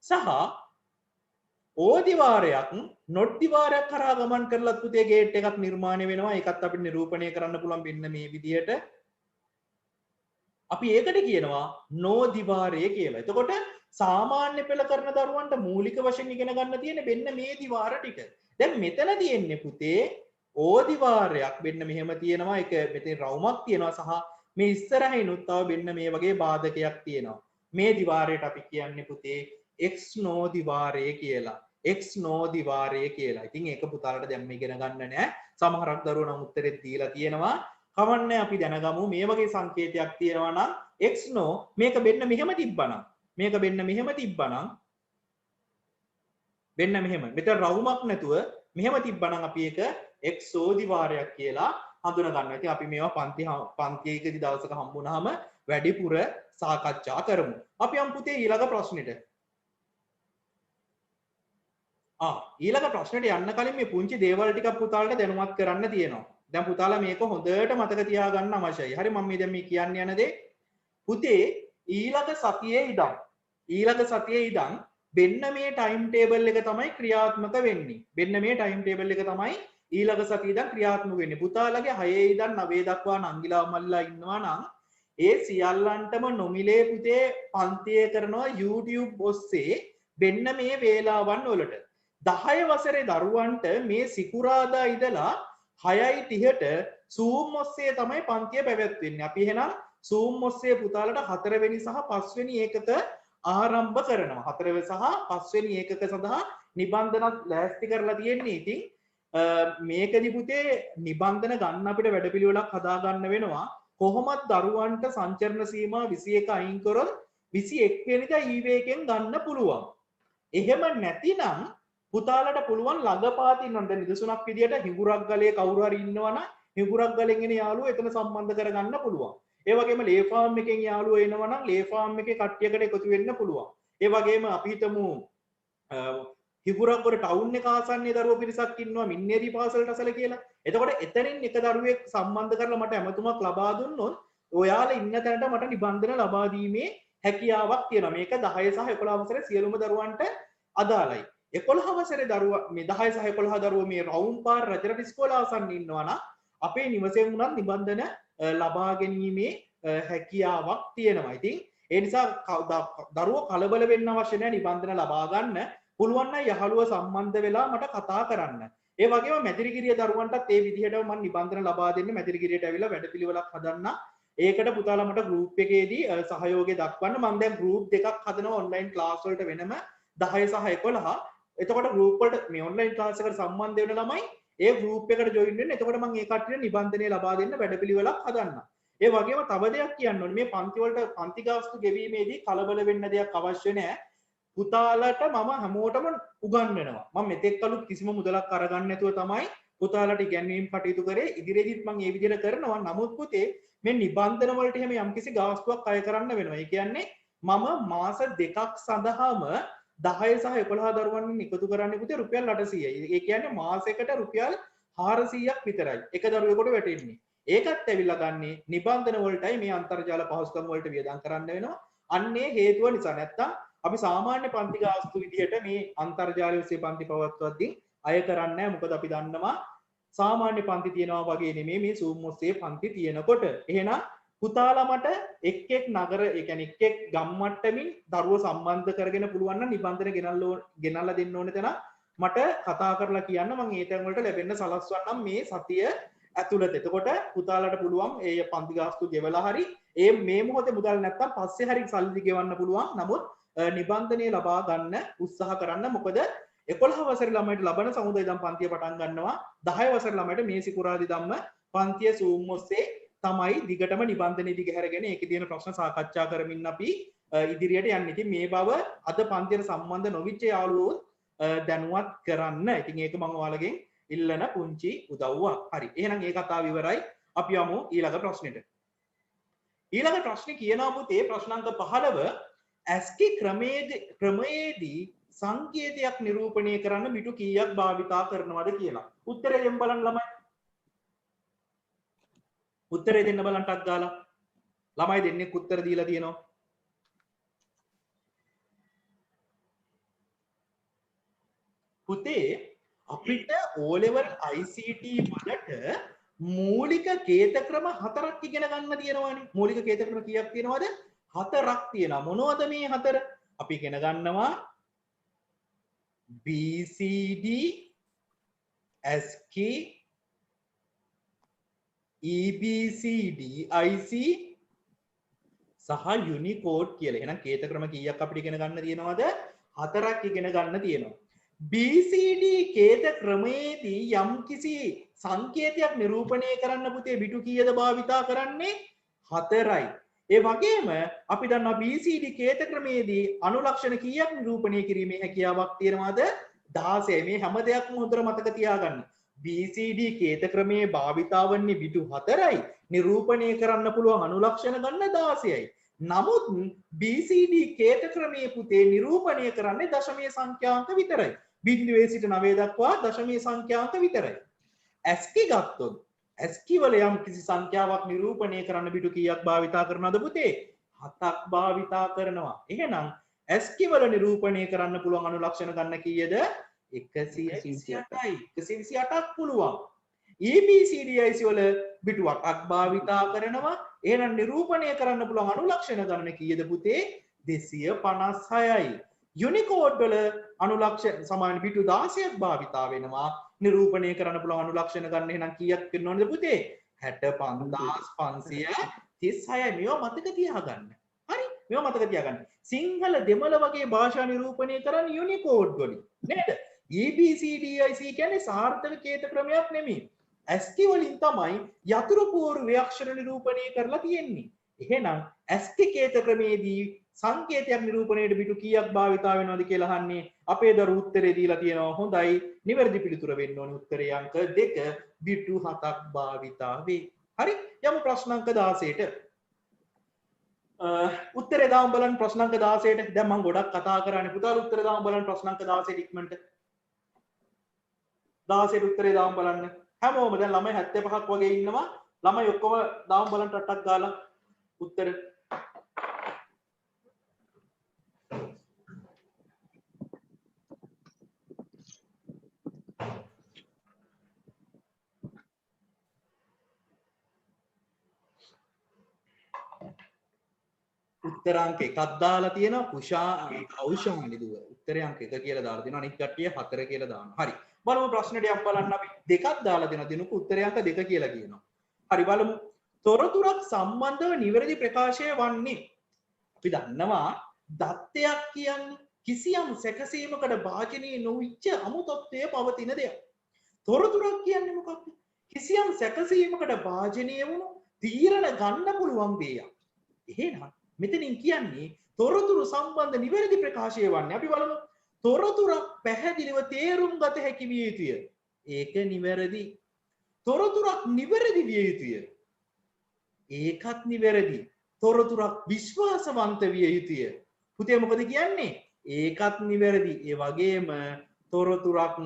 සහ ඕ දිවාරයක් not දිවාරයක් කරා ගමන් කරලත් පුතේ ගේට් එකක් නිර්මාණය වෙනවා. ඒකත් අපිට නිරූපණය කරන්න පුළුවන් මෙන්න මේ විදිහට. අපි ඒකට කියනවා නෝ දිවාරය කියලා. එතකොට සාමාන්‍ය පෙළ කරන දරුවන්ට මූලික වශයෙන් ඉගෙන ගන්න තියෙන මෙන්න මේ දිවාර ටික. දැන් මෙතන තියෙන්නේ පුතේ ඕ දිවාරයක් මෙන්න මෙහෙම තියෙනවා. ඒක මෙතන රවුමක් තියෙනවා සහ මේ ඉස්සරහිනුත් තව මෙන්න මේ වගේ බාධකයක් තියෙනවා. මේ දිවාරයට අපි කියන්නේ පුතේ x නෝ දිවාරය කියලා. x නෝ දිවාරය කියලා. ඉතින් ඒක පුතාලට දැම්ම ඉගෙන ගන්න නෑ. සමහරක් දරුවෝ නම් උත්තරෙත් දීලා තියෙනවා. කවන්නේ අපි දැනගමු මේ වගේ සංකේතයක් තියෙනවා නම් x නෝ මේක මෙන්න මෙහෙම තිබ්බනම් මේක මෙන්න මෙහෙම තිබ්බනම් මෙන්න මෙහෙම මෙතන රවුමක් නැතුව මෙහෙම තිබ්බනම් අපි ඒක xෝ දිවාරයක් කියලා හඳුනා ගන්නවා. ඉතින් අපි මේවා පන්තියකදී දවසක හම්බුනහම වැඩිපුර සාකච්ඡා කරමු. අපි යමු පුතේ ඊළඟ ප්‍රශ්නෙට. ඊළඟ ප්‍රශ්නෙට යන්න කලින් මේ පුංචි දේවල් ටිකක් පුතාලට දැනුවත් කරන්න තියෙනවා. දැන් පුතාලා මේක හොඳට මතක තියාගන්න අවශ්‍යයි. හරි මම මේ දැන් මේ කියන්න යන දේ පුතේ ඊළඟ සතියේ ඉඳන් මෙන්න මේ ටයිම් ටේබල් එක තමයි ක්‍රියාත්මක වෙන්නේ. මෙන්න මේ ටයිම් ටේබල් එක තමයි ඊළඟ සතියේ ඉඳන් ක්‍රියාත්මක වෙන්නේ. පුතාලගේ 6 ඉඳන් 9 දක්වා නංගිලා මල්ලා ඉන්නවා නම් ඒ සියල්ලන්ටම නොමිලේ පුතේ පන්තිය කරනවා YouTube ඔස්සේ මෙන්න මේ වේලාවන් වලට. 10 වසරේ දරුවන්ට මේ සිකුරාදා ඉඳලා 6:30ට Zoom ඔස්සේ තමයි පන්තිය පැවැත්වෙන්නේ. අපි එහෙනම් Zoom ඔස්සේ පුතාලට 4 වෙනි සහ 5 වෙනි ඒකක ආරම්භ කරනවා. 4 වෙනි සහ 5 වෙනි ඒකක සඳහා නිබන්ධනත් ලෑස්ති කරලා තියෙන්නේ. ඉතින් මේකදි පුතේ නිබන්ධන ගන්න අපිට වැඩපිළිවෙලක් හදා ගන්න වෙනවා. කොහොමද දරුවන්ට සංචරණ සීමා 21 අයින් කරොත් 21 වෙනිදා ඊවේකෙන් ගන්න පුළුවන්. එහෙම නැතිනම් පුතාලට පුළුවන් ළඟපාතින් වන්ද නිදසුනක් විදියට හිඟුරක් ගලේ කවුරු හරි ඉන්නවනම් හිඟුරක් ගලෙන් එන යාළුවෝ එතන සම්බන්ධ කරගන්න පුළුවන්. ඒ වගේම ලේ ෆාම් එකෙන් යාළුවෝ එනවනම් ලේ ෆාම් එකේ කට්ටියකට එකතු වෙන්න පුළුවන්. ඒ වගේම අපි හිතමු හිඟුරක් වල ටවුන් එක ආසන්නයේ දරුවෝ පිරිසක් ඉන්නවා මින්නේරි පාසලට අසල කියලා. එතකොට එතනින් එක දරුවෙක් සම්බන්ධ කරලා මට ඇමතුමක් ලබා දුන්නොත් ඔයාලා ඉන්න තැනට මට නිබන්ධන ලබා දීමේ හැකියාවක් තියෙනවා. මේක 10 සහ 11 වසරේ සියලුම දරුවන්ට අදාළයි. 11 වසරේ දරුවා මේ 10 සහ 11 දරුවෝ මේ රවුම් පාර රජරට ඉස්කෝල ආසන්න ඉන්නවා නම් අපේ නිවසෙන් උනත් නිබන්ධන ලබා ගැනීමේ හැකියාවක් තියෙනවා. ඉතින් ඒ නිසා දරුවෝ කලබල වෙන්න අවශ්‍ය නැහැ. නිබන්ධන ලබා ගන්න පුළුවන් නම් යහළුව සම්බන්ධ වෙලා මට කතා කරන්න. ඒ වගේම මැදිරිගිරිය දරුවන්ටත් ඒ විදිහටම මම නිබන්ධන ලබා දෙන්න මැදිරිගිරියට ඇවිල්ලා වැඩපිළිවෙලක් හදන්න. ඒකට පුතාලා මට ගෲප් එකේදී සහයෝගය දක්වන්න. මම දැන් ගෲප් දෙකක් හදනවා ඔන්ලයින් ක්ලාස් වලට වෙනම 10 සහ 11. එතකොට ගෲප් වලට මේ ඔන්ලයින් ක්ලාස් එකට සම්බන්ධ වෙන ළමයි ඒ ගෲප් එකට ජොයින් වෙන්න. එතකොට මම ඒ කට්ටියට නිබන්ධනය ලබා දෙන්න වැඩපිළිවෙලක් හදන්න. ඒ වගේම තව දෙයක් කියන්න ඕනේ. මේ පන්ති වලට පන්ති ගාස්තු ගෙවීමේදී කලබල වෙන්න දෙයක් අවශ්‍ය නැහැ. පුතාලට මම හැමෝටම උගන්වනවා. මම මෙතෙක් කලුත් කිසිම මුදලක් අරගන්න නැතුව තමයි පුතාලට ඉගැන්වීම් කටයුතු කරේ. ඉදිරියේදීත් මම මේ විදිහට කරනවා. නමුත් පුතේ මේ නිබන්ධන වලට එහෙම යම්කිසි ගාස්තුවක් අය කරන්න වෙනවා. ඒ කියන්නේ මම මාස දෙකක් සඳහාම 10 සහ 11 දරුවන් එකතු කරන්නේ පුතේ රුපියල් 800යි. ඒ කියන්නේ මාසයකට රුපියල් 400ක් විතරයි. එක දරුවෙකුට වැටෙන්නේ. ඒකත් ඇවිල්ලා ගන්නේ නිබන්ධන වලටයි මේ අන්තර්ජාල පහසුකම් වලට වියදම් කරන්න වෙනවා. අන්නේ හේතුව නිසා. නැත්තම් අපි සාමාන්‍ය පන්ති ගාස්තු විදිහට මේ අන්තර්ජාලය ඔස්සේ පන්ති පවත්වද්දී අය කරන්නේ නැහැ. මොකද අපි දන්නවා සාමාන්‍ය පන්ති තියනවා වගේ නෙමෙයි මේ Zoom ඔස්සේ පන්ති තියෙනකොට. එහෙනම් පුතාලා මට එක් නගර ඒ කියන්නේ එක් ගම් මට්ටමින් දරුවෝ සම්බන්ධ කරගෙන පුළුවන් නම් නිබන්ධන ගෙනල්ලා දෙන්න ඕනේ තැන මට කතා කරලා කියන්න මම ඒ තැන් වලට ලැබෙන්න සලස්වන්නම් මේ සතිය ඇතුළත. එතකොට පුතාලට පුළුවන් ඒ පන්ති ගාස්තු ගෙවලා හරි ඒ මේ මොහොතේ මුදල් නැත්තම් පස්සේ හරි සල්ලි ගෙවන්න පුළුවන්. නමුත් නිබන්ධනය ලබා ගන්න උත්සාහ කරන්න. මොකද 11 වසරේ ළමයිට ලබන සමුදය දම් පන්තිය පටන් ගන්නවා. 10 වසරේ ළමයිට මේ සිකුරාදා ධම්ම පන්තිය Zoom ඔස්සේ තමයි දිගටම නිබන්ධනය දිගහැරගෙන ඒකේ තියෙන ප්‍රශ්න සාකච්ඡා කරමින් අපි ඉදිරියට යන්නේ. ඉතින් මේ බව අද පන්තියට සම්බන්ධ නොවිච්ච යාළුවෝ දැනුවත් කරන්න. ඉතින් ඒක මම ඔයාලගෙන් ඉල්ලන පුංචි උදව්වක්. හරි. එහෙනම් ඒ කතාව ඉවරයි. අපි යමු ඊළඟ ප්‍රශ්නෙට. ඊළඟ ප්‍රශ්නේ කියනවා පුතේ ප්‍රශ්න අංක 15 ASCII ක්‍රමයේදී සංකේතයක් නිරූපණය කරන්න මිටු කීයක් භාවිතා කරනවද කියලා. උත්තරේ දෙන්න බලන්න ළමයි. උත්තරේ දෙන්න බලන්න ටක් ගාලා. ළමයි දෙන්නේ උත්තර දීලා තියෙනවා. පුතේ අපිට O level ICT වලට මූලික කේත ක්‍රම 4ක් ඉගෙන ගන්න තියෙනවානේ. මූලික කේත ක්‍රම කීයක් තියෙනවද? 4ක් තියෙනවා. මොනවද මේ 4? අපි ඉගෙන ගන්නවා BCD, ASCII, EBCD, IC සහ Unicode කියලා. එහෙනම් කේත ක්‍රම කීයක් අපිට ඉගෙන ගන්න තියෙනවද? 4ක් ඉගෙන ගන්න තියෙනවා. BCD කේත ක්‍රමයේදී යම්කිසි සංකේතයක් නිරූපණය කරන්න පුතේ බිටු කීයද භාවිතා කරන්නේ? 4යි. ඒ වගේම අපි දන්නවා BCD කේත ක්‍රමයේදී අනුලක්ෂණ කීයක් නිරූපණය කිරීමේ හැකියාවක් තියෙනවද? 16යි. මේ හැම දෙයක්ම හොඳට මතක තියාගන්න. BCD කේත ක්‍රමයේ භාවිතා වන්නේ බිටු 4යි. නිරූපණය කරන්න පුළුවන් අනුලක්ෂණ ගන්න 16යි. නමුත් BCD කේත ක්‍රමයේ පුතේ නිරූපණය කරන්නේ දශමීය සංඛ්‍යාංක විතරයි. බිංදුවේ සිට 9 දක්වා දශමීය සංඛ්‍යාංක විතරයි. ASCII ගත්තොත් ASCII වල යම් කිසි සංඛ්‍යාවක් නිරූපණය කරන්න බිටු කීයක් භාවිතා කරනවද පුතේ? 7ක් භාවිතා කරනවා. එහෙනම් ASCII වල නිරූපණය කරන්න පුළුවන් අනුලක්ෂණ ගන්න කීයද? 128යි. 128ක් පුළුවන්. EBCD IC වල බිටු 8ක් භාවිතා කරනවා. එහෙනම් නිරූපණය කරන්න පුළුවන් අනුලක්ෂණ ගණන කීයද පුතේ? 256යි. Unicode වල අනුලක්ෂණ සමාන බිටු 16ක් භාවිතා වෙනවා. නිරූපණය කරන්න පුළුවන් අනුලක්ෂණ ගන්න එහෙනම් කීයක් වෙන්න ඕනද පුතේ? 65536යි. මේවා මතක තියාගන්න. හරි? මේවා මතක තියාගන්න. සිංහල දෙමළ වගේ භාෂා නිරූපණය කරන්නේ Unicode වලින්. නේද? EBCD IC කියන්නේ සාර්ථක කේත ක්‍රමයක් නෙමෙයි. ASCII වලින් තමයි යතුරු පුවරු ව්‍යක්ෂර නිරූපණය කරලා තියෙන්නේ. එහෙනම් ASCII කේත ක්‍රමේදී සංකේතයක් නිරූපණයට බිටු කීයක් භාවිතා වෙනවද කියලා අහන්නේ. අපේ දරු උත්තරේ දීලා තියෙනවා. හොඳයි. නිවැරදි පිළිතුර වෙන්න ඕනේ උත්තරේ අංක 2 බිටු 7ක් භාවිතා වේ. හරි? යමු ප්‍රශ්න අංක 16ට. උත්තරේ දාමු බලන්න ප්‍රශ්න අංක 16ට. දැන් මම ගොඩක් කතා කරන්නේ පුතාලා උත්තරේ දාමු බලන්න ප්‍රශ්න අංක 16ට ඉක්මනට. 16ට උත්තරේ දාමු බලන්න. හැමෝම දැන් ළමයි 75ක් වගේ ඉන්නවා. ළමයි ඔක්කොම දාමු බලන්න ටට්ටක් ගාලා උත්තර. උත්තරාංක එකක් දාලා තියෙනවා කෞෂානි දුව. උත්තරේ අංක 1 කියලා දාලා තියෙනවා. අනිත් කට්ටිය 4 කියලා දානවා. හරි. බලමු ප්‍රශ්නෙට යම් බලන්න අපි දෙකක් දාලා දෙනවා. දිනුක උත්තරේ අංක 2 කියලා කියනවා. හරි බලමු. තොරතුරක් සම්බන්ධව නිවැරදි ප්‍රකාශය වන්නේ. අපි දන්නවා දත්තයක් කියන්නේ කිසියම් සැකසීමකට භාජනීය නොවිච්ච අමු තත්ත්වයේ පවතින දෙයක්. තොරතුරක් කියන්නේ මොකක්ද? කිසියම් සැකසීමකට භාජනීය වුණු තීරණ ගන්න පුළුවන් දෙයක්. එහෙනම් මෙතනින් කියන්නේ තොරතුරු සම්බන්ධ නිවැරදි ප්‍රකාශය වන්නේ. අපි බලමු. තොරතුරක් පැහැදිලිව තේරුම් ගත හැකි විය යුතුය. ඒක නිවැරදි. තොරතුරක් නිවැරදි විය යුතුය. ඒකත් නිවැරදි. තොරතුරක් විශ්වාසවන්ත විය යුතුය. පුතේ මොකද කියන්නේ? ඒකත් නිවැරදි. ඒ වගේම තොරතුරක්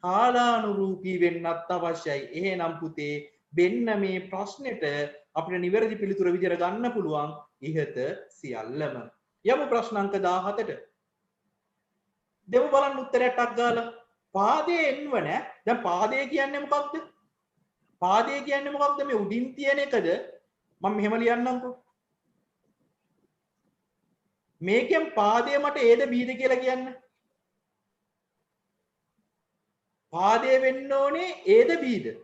කාලානුරූපී වෙන්නත් අවශ්‍යයි. එහෙනම් පුතේ වෙන්න මේ ප්‍රශ්නෙට අපිට නිවැරදි පිළිතුර විදිහට ගන්න පුළුවන් ඉහත සියල්ලම. යමු ප්‍රශ්න අංක 17ට. දෙමු බලන්න උත්තරයක් ටක් ගාලා. පාදයේ එන්ව නෑ. දැන් පාදය කියන්නේ මොකක්ද? පාදය කියන්නේ මොකක්ද? මේ උඩින් තියෙන එකද? මම මෙහෙම ලියන්නම්කෝ. මේකෙන් පාදය මට Aද Bද කියලා කියන්න. පාදය වෙන්න ඕනේ Aද Bද?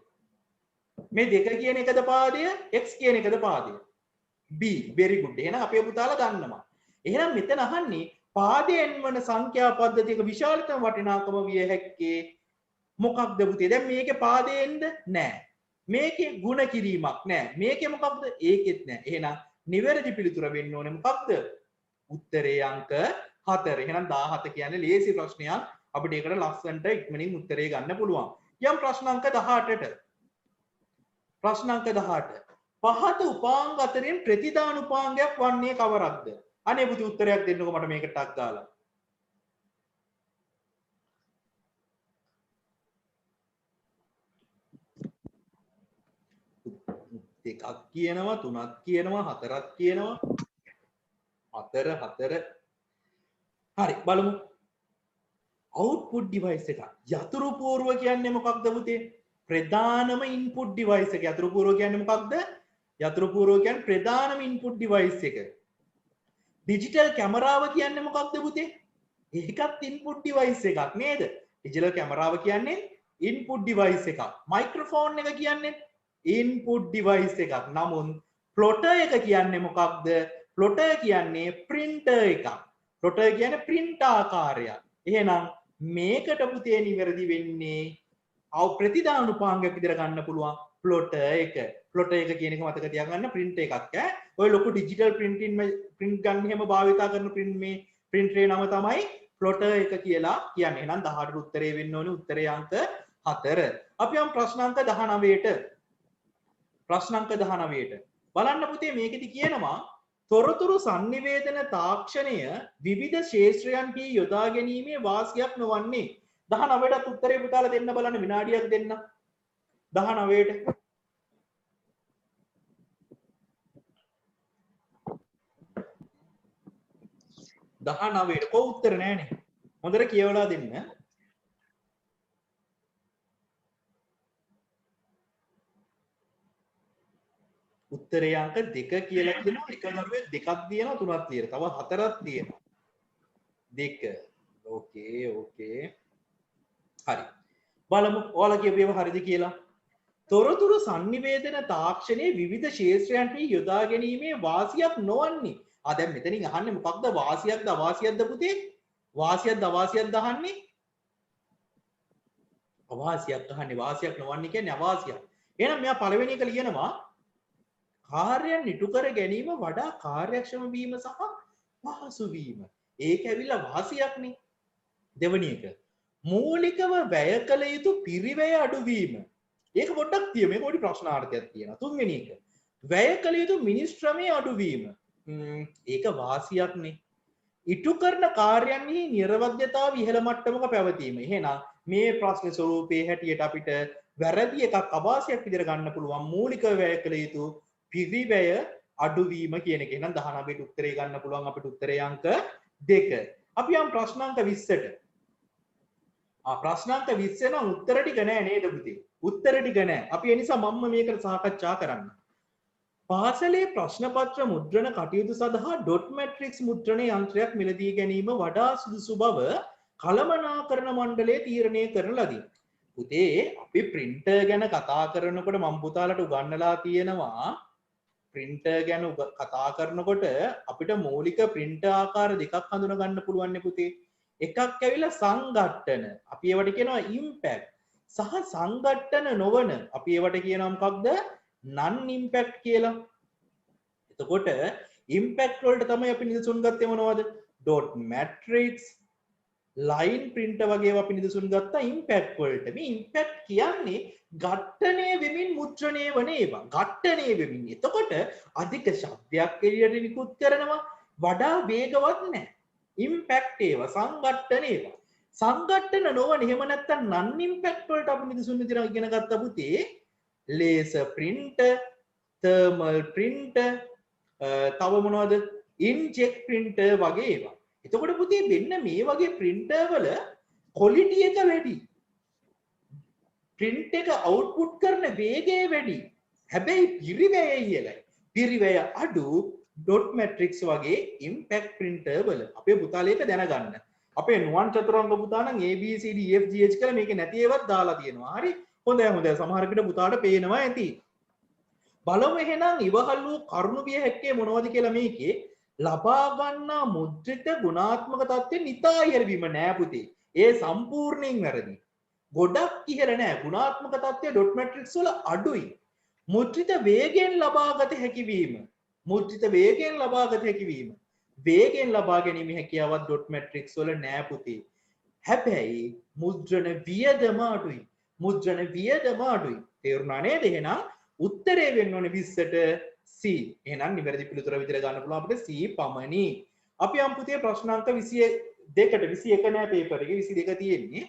මේ දෙක කියන එකද පාදය, x කියන එකද පාදය? B. very good. එහෙනම් අපේ පුතාලා දන්නවා. එහෙනම් මෙතන අහන්නේ පාදයෙන් වන සංඛ්‍යා පද්ධතියක විශාලතම වටිනාකම විය හැක්කේ මොකක්ද පුතේ? දැන් මේකේ පාදයෙන්ද? නෑ. මේකේ ಗುಣ කිරීමක් නෑ. මේකේ මොකක්ද? ඒකෙත් නෑ. එහෙනම් නිවැරදි පිළිතුර වෙන්න ඕනේ මොකක්ද? උත්තරේ අංක 4. එහෙනම් 17 කියන්නේ ලේසි ප්‍රශ්නයක්. අපිට ඒකට ලස්සනට ඉක්මනින් උත්තරේ ගන්න පුළුවන්. යම් ප්‍රශ්න අංක 18ට. ප්‍රශ්න අංක 18. පහත උපාංග අතරින් ප්‍රතිදාන උපාංගයක් වන්නේ කවරක්ද? අනේ පුතේ උත්තරයක් දෙන්නකෝ මට මේකට ටක් ගාලා. දෙකක් කියනවා, තුනක් කියනවා, හතරක් කියනවා. හතර. හරි බලමු. output device එක. යතුරු පූර්ව කියන්නේ මොකක්ද පුතේ? ප්‍රධානම input device එක. යතුරු පූර්ව කියන්නේ මොකක්ද? යතුරු පූර්ව කියන්නේ ප්‍රධානම input device එක. digital කැමරාව කියන්නේ මොකක්ද පුතේ? ඒකත් input device එකක් නේද? digital කැමරාව කියන්නේ input device එකක්. microphone එක කියන්නේ input device එකක්. නමුත් plotter එක කියන්නේ මොකක්ද? plotter කියන්නේ printer එකක්. plotter කියන්නේ print ආකාරයක්. එහෙනම් මේකට පුතේ නිවැරදි වෙන්නේ ප්‍රතිදාන උපාංගයක් විදිහට ගන්න පුළුවන් plotter එක. plotter එක කියන එක මතක තියාගන්න print එකක් ඈ. ඔය ලොකු digital printing print ගන්න හැම භාවිතා කරන print මේ printer නම තමයි plotter එක කියලා කියන්නේ. එහෙනම් 18ට උත්තරේ වෙන්න ඕනේ උත්තරේ අංක 4. අපි යම් ප්‍රශ්න අංක 19ට. ප්‍රශ්න අංක 19ට. බලන්න පුතේ මේකෙදි කියනවා තොරතුරු sannivedana තාක්ෂණය විවිධ ශේෂ්ත්‍රයන්හි යොදා ගැනීමේ වාසියක් නොවන්නේ. 19ට උත්තරේ පුතාලා දෙන්න බලන්න විනාඩියක් දෙන්න. 19ට. 19ට කො උත්තර නෑනේ. හොඳට කියවලා දෙන්න. උත්තරේ අංක 2 කියලා කියනවා. එක දරුවෙක් දෙකක් දිනනවා, තුනක් තියෙනවා. තව හතරක් තියෙනවා. 2. ඕකේ. හරි. බලමු ඔයාලා කියපු ඒවා හරිද කියලා. තොරතුරු sannivedana තාක්ෂණයේ විවිධ ශේෂ්ත්‍රයන්හි යොදා ගැනීමේ වාසියක් නොවන්නේ. දැන් මෙතනින් අහන්නේ මොකක්ද? වාසියක්ද අවාසියක්ද පුතේ? වාසියක්ද අවාසියක්ද අහන්නේ? අවාසියක් අහන්නේ. වාසියක් නොවන්නේ කියන්නේ අවාසියක්. එහෙනම් මෙයා පළවෙනි එක ලියනවා කාර්යයන් ඉටු කර ගැනීම වඩා කාර්යක්ෂම වීම සහ පහසු වීම. ඒක ඇවිල්ලා වාසියක්නේ. දෙවෙනි එක මූලිකව වැය කළ යුතු පිරිවැය අඩුවීම. ඒක පොඩ්ඩක් තිය මේක පොඩි ප්‍රශ්නාර්ථයක් තියෙනවා. තුන්වෙනි එක වැය කළ යුතු මිනිස් ශ්‍රමයේ අඩුවීම. ඒක වාසියක්නේ. ඉටු කරන කාර්යයන්හි නිර්වද්‍යතාව ඉහළ මට්ටමක පැවතීම. එහෙනම් මේ ප්‍රශ්න ස්වරූපයේ හැටියට අපිට වැරදි එකක් අවාසියක් විදිහට ගන්න පුළුවන්. මූලිකව වැය කළ යුතු පිරිවැය අඩුවීම කියන එක. එහෙනම් 19ට උත්තරේ ගන්න පුළුවන් අපිට උත්තරේ අංක 2. අපි යම් ප්‍රශ්න අංක 20ට. ප්‍රශ්න අංක 20 නම් උත්තර ටික නෑ නේද පුතේ? උත්තර ටික නෑ. අපි ඒ නිසා මම මේකට සාකච්ඡා කරන්න. පාසලේ ප්‍රශ්න පත්‍ර මුද්‍රණ කටයුතු සඳහා ඩොට් මැට්‍රික්ස් මුද්‍රණ යන්ත්‍රයක් මිලදී ගැනීම වඩා සුදුසු බව කළමනාකරණ මණ්ඩලය තීරණය කරන ලදී. පුතේ අපි printer ගැන කතා කරනකොට මම පුතාලට උගන්වලා තියෙනවා printer ගැන කතා කරනකොට අපිට මූලික printer ආකාර දෙකක් හඳුනා ගන්න පුළුවන් නේ පුතේ. එකක් ඇවිල්ලා සංඝට්ටන. අපි ඒවට කියනවා impact. සහ සංඝට්ටන නොවන අපි ඒවට කියනවා මොකක්ද? non impact කියලා. එතකොට impact වලට තමයි අපි නිදසුන් ගත්තේ මොනවද? dot matrix, line printer වගේ අපි නිදසුන් ගත්තා impact වලට. මේ impact කියන්නේ ඝට්ටණය වෙමින් මුද්‍රණය වන ඒවා. ඝට්ටණය වෙමින්. එතකොට අධික ශබ්දයක් එළියට නිකුත් කරනවා. වඩා වේගවත් නැහැ. impact ඒවා සංඝට්ටන ඒවා. සංඝට්ටන නොවන එහෙම නැත්නම් non impact වලට අපි නිදසුන් විදිහට ඉගෙන ගත්ත පුතේ laser printer, thermal printer, තව මොනවද? inkjet printer වගේ ඒවා. එතකොට පුතේ මෙන්න මේ වගේ printer වල quality එක වැඩි. print එක output කරන වේගය වැඩි. හැබැයි පිරිවැය ඉහළයි. පිරිවැය අඩු dot matrix වගේ impact printer වල. අපේ පුතාලේක දැනගන්න. අපේ නුවන් චතුරංග පුතා නම් ABCD EFGH කියලා මේකේ නැති ඒවත් දාලා තියෙනවා. හරි. හොඳයි හොඳයි. සමහර විට පුතාට පේනවා ඇති. බලමු එහෙනම් ඉවහල් වූ කරුණු විය හැක්කේ මොනවද කියලා මේකේ ලබා ගන්නා මුද්‍රිත ගුණාත්මක தත්ත්වෙ නිතා ඉහළ වීම නෑ පුතේ. ඒ සම්පූර්ණයෙන් වැරදි. ගොඩක් ඉහළ නෑ. ගුණාත්මක தත්ත්වය ඩොට් මැට්‍රික්ස් වල අඩුයි. මුද්‍රිත වේගයෙන් ලබාගත හැකි වීම. මුද්‍රිත වේගයෙන් ලබාගත හැකි වීම. වේගයෙන් ලබා ගැනීම හැකියාවක් ඩොට් මැට්‍රික්ස් වල නෑ පුතේ. හැබැයි මුද්‍රණ වියදම අඩුයි. මුද්‍රණ වියදම අඩුයි. තේරුණා නේද? එහෙනම් උත්තරේ වෙන්න ඕනේ 20ට C. එහෙනම් නිවැරදි පිළිතුර විතර ගන්න පුළුවන් අපිට C පමණි. අපි යම් පුතේ ප්‍රශ්නාංක 22ට 21 නෑ පේපර් එකේ 22 තියෙන්නේ.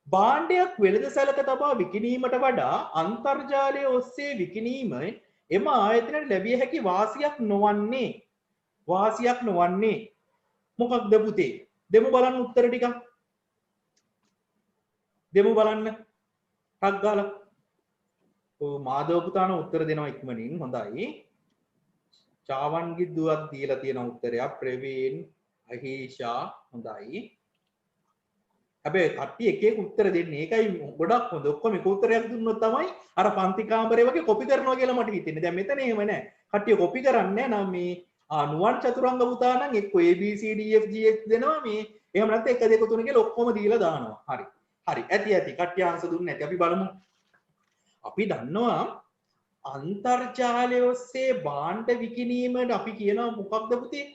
භාණ්ඩයක් වෙළඳසැලක තබා විකිණීමට වඩා අන්තර්ජාලය ඔස්සේ විකිණීම එම ආයතනයට ලැබිය හැකි වාසියක් නොවන්නේ මොකක්ද පුතේ? දෙමු බලන්න උත්තර ටික. දෙමු බලන්න. ටක් ගාලා. ඔව් මාධව පුතාන උත්තර දෙනවා ඉක්මනින්. හොඳයි. චාවන්ගේ දුවක් දීලා තියෙන උත්තරයක්. ප්‍රවීන්, අහීෂා හොඳයි. හැබැයි කට්ටිය එක එක උත්තර දෙන්නේ. ඒකයි ගොඩක් හොඳ. ඔක්කොම එක උත්තරයක් දුන්නොත් තමයි අර පන්ති කාමරේ වගේ කොපි කරනවා කියලා මට හිතෙන්නේ. දැන් මෙතන එහෙම නැහැ. කට්ටිය කොපි කරන්නේ නැහැ නම් මේ නුවන් චතුරංග පුතා නම් එක්ක ABCD EFGH දෙනවා මේ. එහෙම නැත්නම් 1 2 3 කියලා ඔක්කොම දීලා දානවා. හරි. හරි. ඇති. කට්ටිය ආන්සර් දුන්නේ නැති. අපි බලමු. අපි දන්නවා අන්තර්ජාලය ඔස්සේ භාණ්ඩ විකිණීමට අපි කියනවා මොකක්ද පුතේ?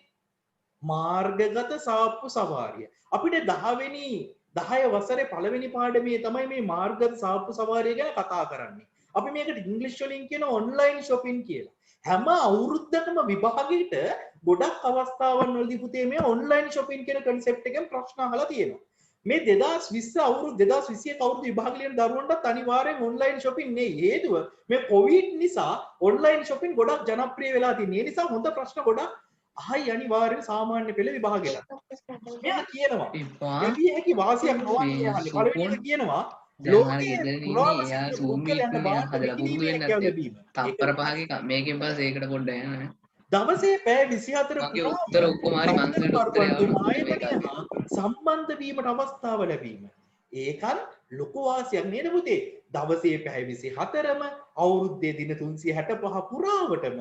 මාර්ගගත සාප්පු සවාරිය. අපිට 10 වසරේ පළවෙනි පාඩමේ තමයි මේ මාර්ගගත සාප්පු සවාරිය ගැන කතා කරන්නේ. අපි මේකට ඉංග්‍රීසි වලින් කියන ඔන්ලයින් shopping කියලා. හැම අවුරුද්දකම විභාගෙට ගොඩක් අවස්ථාවන් වලදී පුතේ මේ ඔන්ලයින් shopping කියන concept එකෙන් ප්‍රශ්න අහලා තියෙනවා. මේ 2020 අවුරුදු 2021 අවුරුදු විභාග ලියන දරුවන්ටත් අනිවාර්යෙන් ඔන්ලයින් shopping නේ හේතුව මේ කොවිඩ් නිසා ඔන්ලයින් shopping ගොඩක් ජනප්‍රිය වෙලා තියෙන. ඒ නිසා හොඳ ප්‍රශ්න ගොඩක් අහයි අනිවාර්යෙන් සාමාන්‍ය පෙළ විභාගෙට. මෙයා කියනවා ලැබිය හැකි වාසියක් නොවන්නේ යහලි. පළවෙනි එක කියනවා ලෝකයේ පුරාම පුද්ගලයන්ට බාහිර විකිණීමේ හැකියාව ලැබීම. තප්පර පහක මේකෙන් පස්සේ ඒකට පොඩ්ඩක් යන්න. දවසේ පැය 24 මගේ උත්තර ඔක්කොම හරි මං දෙන උත්තරය සම්බන්ධ වීමට අවස්ථාව ලැබීම. ඒකත් ලොකු වාසියක් නේද පුතේ? දවසේ පැය 24ම අවුරුද්දේ දින 365 පුරාවටම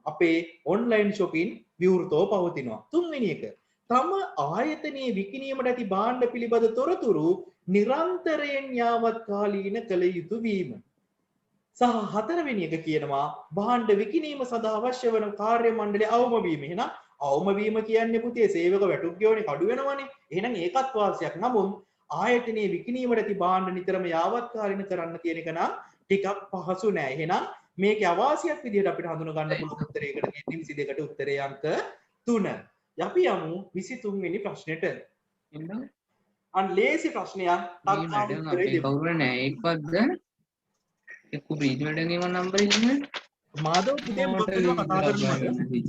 අපේ ඔන්ලයින් shopping විවෘතව පවතිනවා. තුන්වෙනි එක තම ආයතනයේ විකිණීමට ඇති භාණ්ඩ පිළිබඳ තොරතුරු නිරන්තරයෙන් යාවත් කාලීන කළ යුතු වීම. සහ හතරවෙනි එක කියනවා භාණ්ඩ විකිණීම සඳහා අවශ්‍ය වන කාර්ය මණ්ඩලයේ අවම වීම. එහෙනම් අවම වීම කියන්නේ පුතේ සේවක වැටුප් ගෙවන්නේ කඩු වෙනවනේ. එහෙනම් ඒකත් වාසියක්. නමුත් ආයතනයේ විකිණීමට ඇති භාණ්ඩ නිතරම යාවත් කාලීන කරන්න කියන එක නම් ටිකක් පහසු නෑ. එහෙනම් මේකේ අවාසියක් විදිහට අපිට හඳුනා ගන්න පුළුවන් උත්තරයකට තියෙන්නේ 22කට උත්තරේ අංක 3. අපි යමු 23 වෙනි ප්‍රශ්නෙට. අන් ලේසි ප්‍රශ්නයක්. කවුරු නෑ ඒකවත්ද? එක්ක බ්‍රීඩ් වැඩගේ මම නම්බර් ඉන්නේ. මාධව පුතේ මොකක්ද කතා කරන්නේ?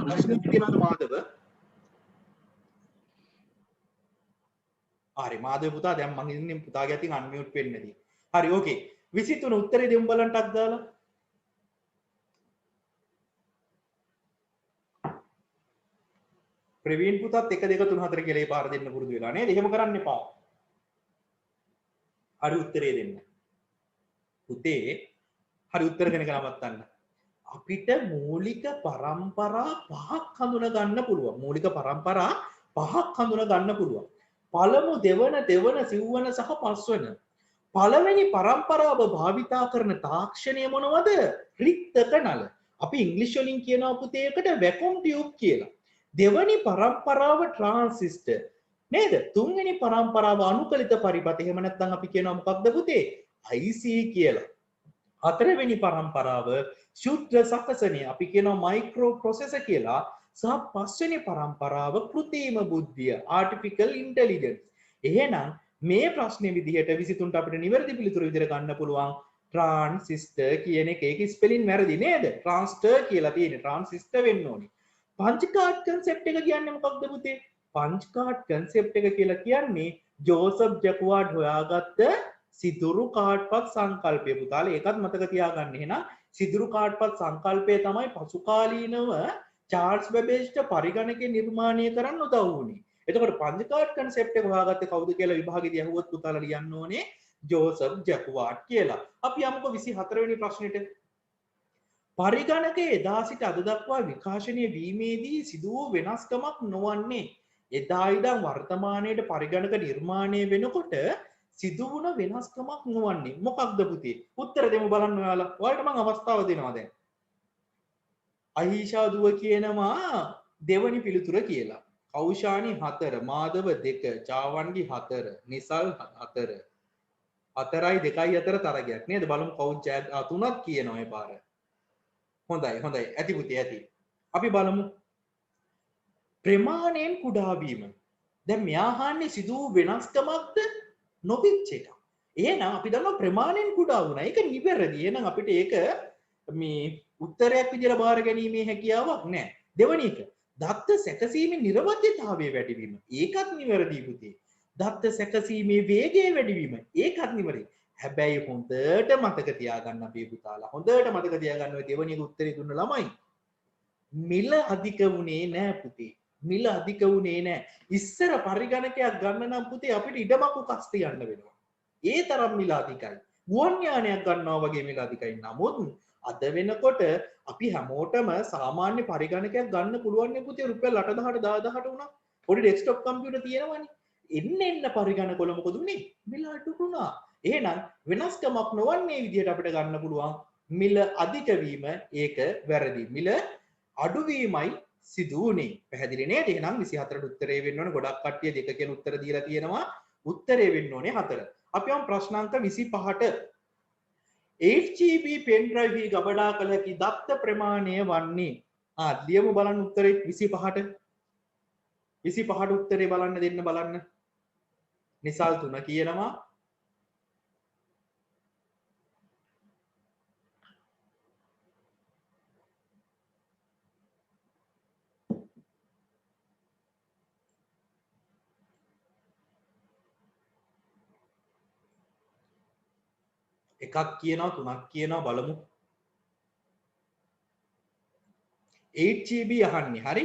ප්‍රශ්න තියෙනවද මාධව? හරි මාධව පුතා දැන් මං ඉන්නේ පුතාගේ අතින් අන්මියුට් වෙන්න දී. හරි ඕකේ. 23 උත්තරේ දෙමු බලන්න ටක් දාලා. ප්‍රවීන් පුතත් 1 2 3 4 කියලා ඒ පාර දෙන්න පුරුදු වෙලා නේද? එහෙම කරන්න එපා. හරි උත්තරේ දෙන්න. පුතේ හරි උත්තර කෙනෙක් නවත්තන්න. අපිට මූලික પરම්පරා පහක් හඳුනා ගන්න පුළුවන්. මූලික પરම්පරා පහක් හඳුනා ගන්න පුළුවන්. පළමු දෙවන සිව්වන සහ පස්වන. පළවෙනි પરම්පරාව භාවිතා කරන තාක්ෂණය මොනවද? රික්තක නල. අපි ඉංග්‍රීසි වලින් කියනවා පුතේ ඒකට වැකුම් ටියුබ් කියලා. දෙවනි પરම්පරාව ට්‍රාන්සිස්ටර් නේද? තුන්වෙනි પરම්පරාව අනුකලිත පරිපථ. එහෙම නැත්නම් අපි කියනවා මොකක්ද පුතේ? IC කියලා. හතරවෙනි પરම්පරාව ශුද්ධ සකසනය. අපි කියනවා මයික්‍රෝ ප්‍රොසෙසර් කියලා. සහ පස්වෙනි પરම්පරාව කෘත්‍රිම බුද්ධිය artificial intelligence. එහෙනම් මේ ප්‍රශ්නේ විදිහට 23ට අපිට නිවැරදි පිළිතුර විදිහට ගන්න පුළුවන් ට්‍රාන්සිස්ටර් කියන එක. ඒක ස්පෙලින් වැරදි නේද? ට්‍රාන්ස්ටර් කියලා තියෙන්නේ. ට්‍රාන්සිස්ටර් වෙන්න ඕනේ. පංච් කාඩ් concept එක කියන්නේ මොකක්ද පුතේ? පංච් කාඩ් concept එක කියලා කියන්නේ ජෝසප් ජැකුවාඩ් හොයාගත්ත සිදුරු කාඩ්පත් සංකල්පය. පුතාලා ඒකත් මතක තියාගන්න. එහෙනම් සිදුරු කාඩ්පත් සංකල්පය තමයි පසු කාලීනව චාල්ස් බැබේජ්ට පරිගණකය නිර්මාණය කරන්න උදව් වුණේ. එතකොට පංචකාඩ් concept එක හොයාගත්තේ කවුද කියලා විභාගෙදී අහුවොත් පුතාලා ලියන්න ඕනේ ජෝසප් ජැකුවාඩ් කියලා. අපි යමුකෝ 24 වෙනි ප්‍රශ්නෙට. පරිගණකයේ එදා සිට අද දක්වා විකාශනය වීමේදී සිදු වූ වෙනස්කමක් නොවන්නේ එදා ඉඳන් වර්තමානයේ පරිගණක නිර්මාණය වෙනකොට සිදු වුණ වෙනස්කමක් නොවන්නේ මොකක්ද පුතේ? උත්තර දෙමු බලන්න ඔයාලා. ඔයාලට මම අවස්ථාව දෙනවා දැන්. අහීෂා දුව කියනවා දෙවනි පිළිතුර කියලා. කෞෂානි 4, මාධව 2, චාවන්ගි 4, නිසල් 4. 4යි 2යි අතර තරගයක් නේද? බලමු කවුද ජය 3ක් කියනවා ඒ පාර. හොඳයි ඇති පුතේ ඇති. අපි බලමු ප්‍රමාණයෙන් කුඩා වීම. දැන් මෙයා අහන්නේ සිදු වෙනස්කමක්ද නොවිච්ච එක. එහෙනම් අපි දන්නවා ප්‍රමාණයෙන් කුඩා වුණා. ඒක නිවැරදි. එහෙනම් අපිට ඒක මේ උත්තරයක් විදිහට බාර ගැනීමේ හැකියාවක් නැහැ. දෙවැනි එක දත්ත සැකසීමේ නිර්වද්‍යතාවය වැඩිවීම. ඒකත් නිවැරදි පුතේ. දත්ත සැකසීමේ වේගය වැඩිවීම. ඒකත් නිවැරදි. හැබැයි හොඳට මතක තියාගන්න අපේ පුතාලා. හොඳට මතක තියාගන්න ඔය දෙවෙනි එක උත්තරේ දුන්න ළමයි. මිල අධික වුණේ නෑ පුතේ. මිල අධික වුණේ නෑ. ඉස්සර පරිගණකයක් ගන්න නම් පුතේ අපිට ඉඩමකු කස් තියන්න වෙනවා. ඒ තරම් මිල අධිකයි. ගුවන් යානයක් ගන්නවා වගේ මිල අධිකයි. නමුත් අද වෙනකොට අපි හැමෝටම සාමාන්‍ය පරිගණකයක් ගන්න පුළුවන් නේ පුතේ රුපියල් 8,000ට 10,000ට උනා. පොඩි ඩෙස්ක්ටොප් කම්පියුටර් තියෙනවනේ. එන්න පරිගණකවල මොකද උනේ? මිල අඩු වුණා. එහෙනම් වෙනස්කමක් නොවන්නේ විදිහට අපිට ගන්න පුළුවන් මිල අධික වීම ඒක වැරදි. මිල අඩු වීමයි සිදු වුනේ. පැහැදිලි නේද? එහෙනම් 24ට උත්තරේ වෙන්න ඕනේ. ගොඩක් කට්ටිය දෙක කියන උත්තර දීලා තියෙනවා. උත්තරේ වෙන්න ඕනේ 4. අපි යමු ප්‍රශ්නාංක 25ට. 8GB pen drive හි ගබඩා කළ හැකි දත්ත ප්‍රමාණය වන්නේ. ලියමු බලන්න උත්තරේ 25ට. 25ට උත්තරේ බලන්න දෙන්න බලන්න. නිසල් 3 කියනවා. එකක් කියනවා 3ක් කියනවා බලමු 8GB අහන්නේ හරි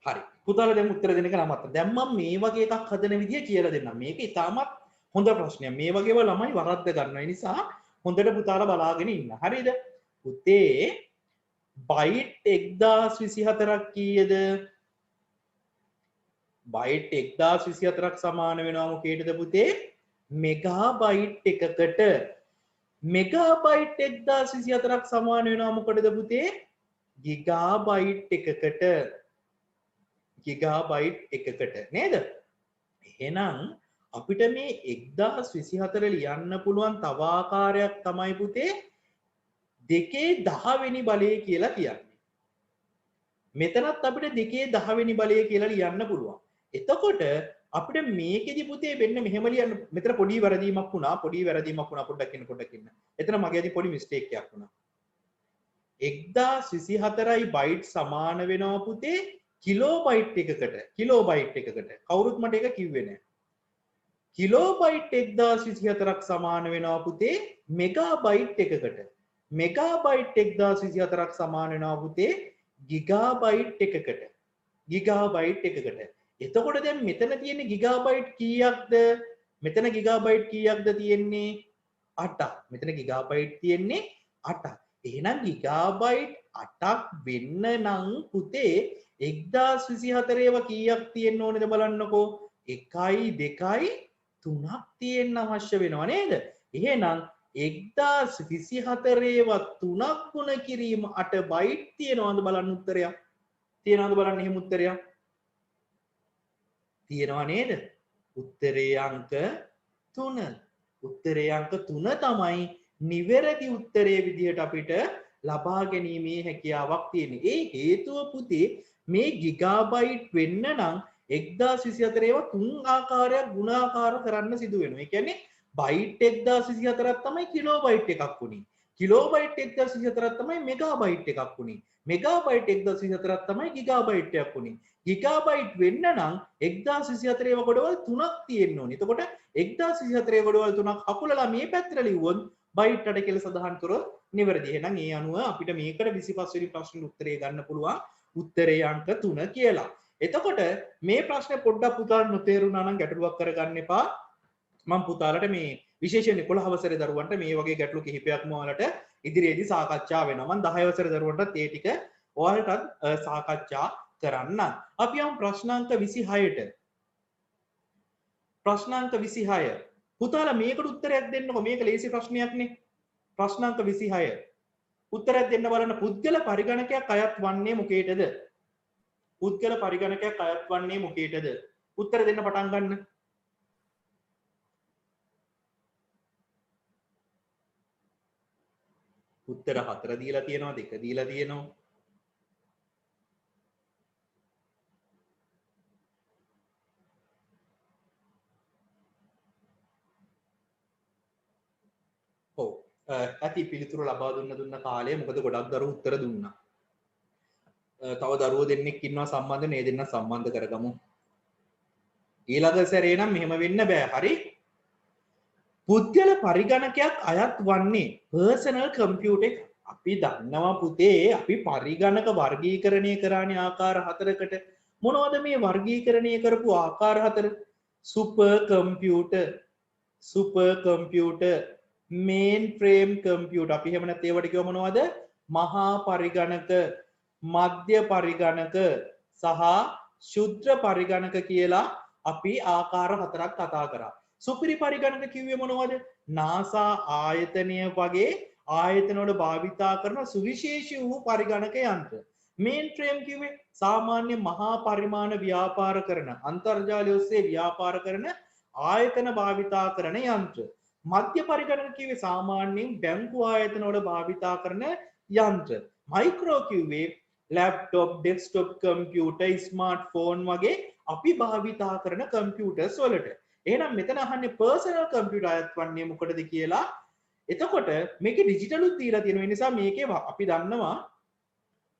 හරි පුතාලා දැන් උත්තර දෙන්න එක නමත්ත දැන් මම මේ වගේ එකක් හදන විදිය කියලා දෙන්නම් මේක ඉතාමත් හොඳ ප්‍රශ්නයක් මේ වගේව ළමයි වරද්ද ගන්නවා ඒ නිසා හොඳට පුතාලා බලාගෙන ඉන්න හරිද පුතේ බයිට් 1024ක් කීයද බයිට් 1024ක් සමාන වෙනවා මොකේද පුතේ මෙගාබයිට් එකකට මෙගාබයිට් 1024ක් සමාන වෙනවා මොකටද පුතේ ගිගාබයිට් එකකට ගිගාබයිට් එකකට නේද එහෙනම් අපිට මේ 1024 ලියන්න පුළුවන් තව ආකාරයක් තමයි පුතේ 2/10 වෙනි බලය කියලා කියන්නේ මෙතනත් අපිට 2/10 වෙනි බලය කියලා ලියන්න පුළුවන් එතකොට අපිට මේකෙදි පුතේ වෙන්න මෙහෙම ලියන්න මෙතන පොඩි වැරදීමක් වුණා පොඩ්ඩක් ඉන්න එතන මගේදී පොඩි මිස්ටේක් එකක් වුණා 1024යි බයිට් සමාන වෙනවා පුතේ කිලෝබයිට් එකකට කවුරුත් මට ඒක කිව්වේ නැහැ කිලෝබයිට් 1024ක් සමාන වෙනවා පුතේ මෙගාබයිට් එකකට මෙගාබයිට් 1024ක් සමාන වෙනවා පුතේ ගිගාබයිට් එකකට එතකොට දැන් මෙතන තියෙන ගිගාබයිට් කීයක්ද මෙතන ගිගාබයිට් කීයක්ද තියෙන්නේ 8ක් මෙතන ගිගාබයිට් තියෙන්නේ 8ක් එහෙනම් ගිගාබයිට් 8ක් වෙන්න නම් පුතේ 1024 ඒවා කීයක් තියෙන්න ඕනේද බලන්නකෝ 1යි 2යි 3ක් තියෙන්න අවශ්‍ය වෙනවා නේද එහෙනම් 1024 ඒවා 3ක් ගුණ කිරීම 8 බයිට් තියෙනවද බලන්න උත්තරයක් තියෙනවද බලන්න එහෙම උත්තරයක් තියෙනවා නේද උත්තරේ අංක 3 උත්තරේ අංක 3 තමයි නිවැරදි උත්තරේ විදිහට අපිට ලබා ගැනීමේ හැකියාවක් තියෙන්නේ ඒ හේතුව පුතේ මේ ගිගාබයිට් වෙන්න නම් 1024 ඒවා තුන් ආකාරයක් ගුණාකාර කරන්න සිදු වෙනවා. ඒ කියන්නේ බයිට් 1024ක් තමයි කිලෝබයිට් එකක් වුනේ. කිලෝබයිට් 1024ක් තමයි මෙගාබයිට් එකක් වුනේ. මෙගාබයිට් 1024ක් තමයි ගිගාබයිට් එකක් වුනේ. ගිගාබයිට් වෙන්න නම් 1024 ඒවා ගොඩවල් 3ක් තියෙන්න ඕනේ. එතකොට 1024 ගොඩවල් 3ක් අකුලලා මේ පැත්තට ලිව්වොත් බයිට් අට කියලා සඳහන් කරොත් නිවැරදි. එහෙනම් ඒ අනුව අපිට මේකට 25 වෙනි ප්‍රශ්නෙට උත්තරේ ගන්න පුළුවන්. උත්තරේ අංක 3 කියලා. එතකොට මේ ප්‍රශ්නේ පොඩ්ඩක් පුතාලට නොතේරුණා නම් ගැටලුවක් කරගන්න එපා. මම පුතාලට මේ විශේෂයෙන් 11 වසරේ දරුවන්ට මේ වගේ ගැටලු කිහිපයක්ම ඔයාලට ඉදිරියේදී සාකච්ඡා වෙනවා. මම 10 වසරේ දරුවන්ටත් ඒ ටික ඔයාලටත් සාකච්ඡා කරන්න. අපි යමු ප්‍රශ්නාංක 26ට. ප්‍රශ්නාංක 26. පුතාලා මේකට උත්තරයක් දෙන්නකො. මේක ලේසි ප්‍රශ්නයක්නේ. ප්‍රශ්නාංක 26. උත්තරයක් දෙන්න බලන්න. පුද්ගල පරිගණකයක් අයත් වන්නේ මොකේටද? පුද්ගල පරිගණකයක් අයත් වන්නේ මොකේටද? උත්තර දෙන්න පටන් ගන්න. උත්තර 4 දීලා තියෙනවා, 2 දීලා තියෙනවා. ඔව්. ඇති පිළිතුරු ලබා දුන්න කාලය මොකද ගොඩක් දරුවෝ උත්තර දුන්නා. තව දරුවෝ දෙන්නෙක් ඉන්නවා සම්බන්ධ නේ දෙන්න සම්බන්ධ කරගමු. ඊළඟ සැරේ නම් මෙහෙම වෙන්න බෑ. හරි? පුද්ගල පරිගණකයක් අයත් වන්නේ පර්සනල් කම්පියුටර් එක. අපි දන්නවා පුතේ අපි පරිගණක වර්ගීකරණය කරන්නේ ආකාර 4කට. මොනවද මේ වර්ගීකරණය කරපු ආකාර 4? සුපර් කම්පියුටර්, මේන් ෆ්‍රේම් කම්පියුටර්. අපි එහෙම නැත්නම් ඒවට කියව මොනවද? මහා පරිගණක, මධ්‍ය පරිගණක සහ ශුද්‍ර පරිගණක කියලා අපි ආකාර 4ක් කතා කරා. සුපිරි පරිගණක කිව්වේ මොනවද? නාසා ආයතනය වගේ ආයතන වල භාවිතා කරන සුවිශේෂී වූ පරිගණක යන්ත්‍ර. මේන් ෆ්‍රේම් කිව්වේ සාමාන්‍ය මහා පරිමාණ ව්‍යාපාර කරන අන්තර්ජාලය ඔස්සේ ව්‍යාපාර කරන ආයතන භාවිතා කරන යන්ත්‍ර. මධ්‍ය පරිගණක කිව්වේ සාමාන්‍යයෙන් බැංකු ආයතන වල භාවිතා කරන යන්ත්‍ර. මයික්‍රෝ කිව්වේ ලැප්ටොප්, ඩෙස්ක්ටොප් කම්පියුටර්, ස්මාර්ට්ෆෝන් වගේ අපි භාවිතා කරන කම්පියුටර්ස් වලට. එහෙනම් මෙතන අහන්නේ පර්සනල් කම්පියුටර් අයත් වන්නේ මොකටද කියලා. එතකොට මේකේ ඩිජිටලුත් දීලා තියෙන නිසා මේකේ අපි දන්නවා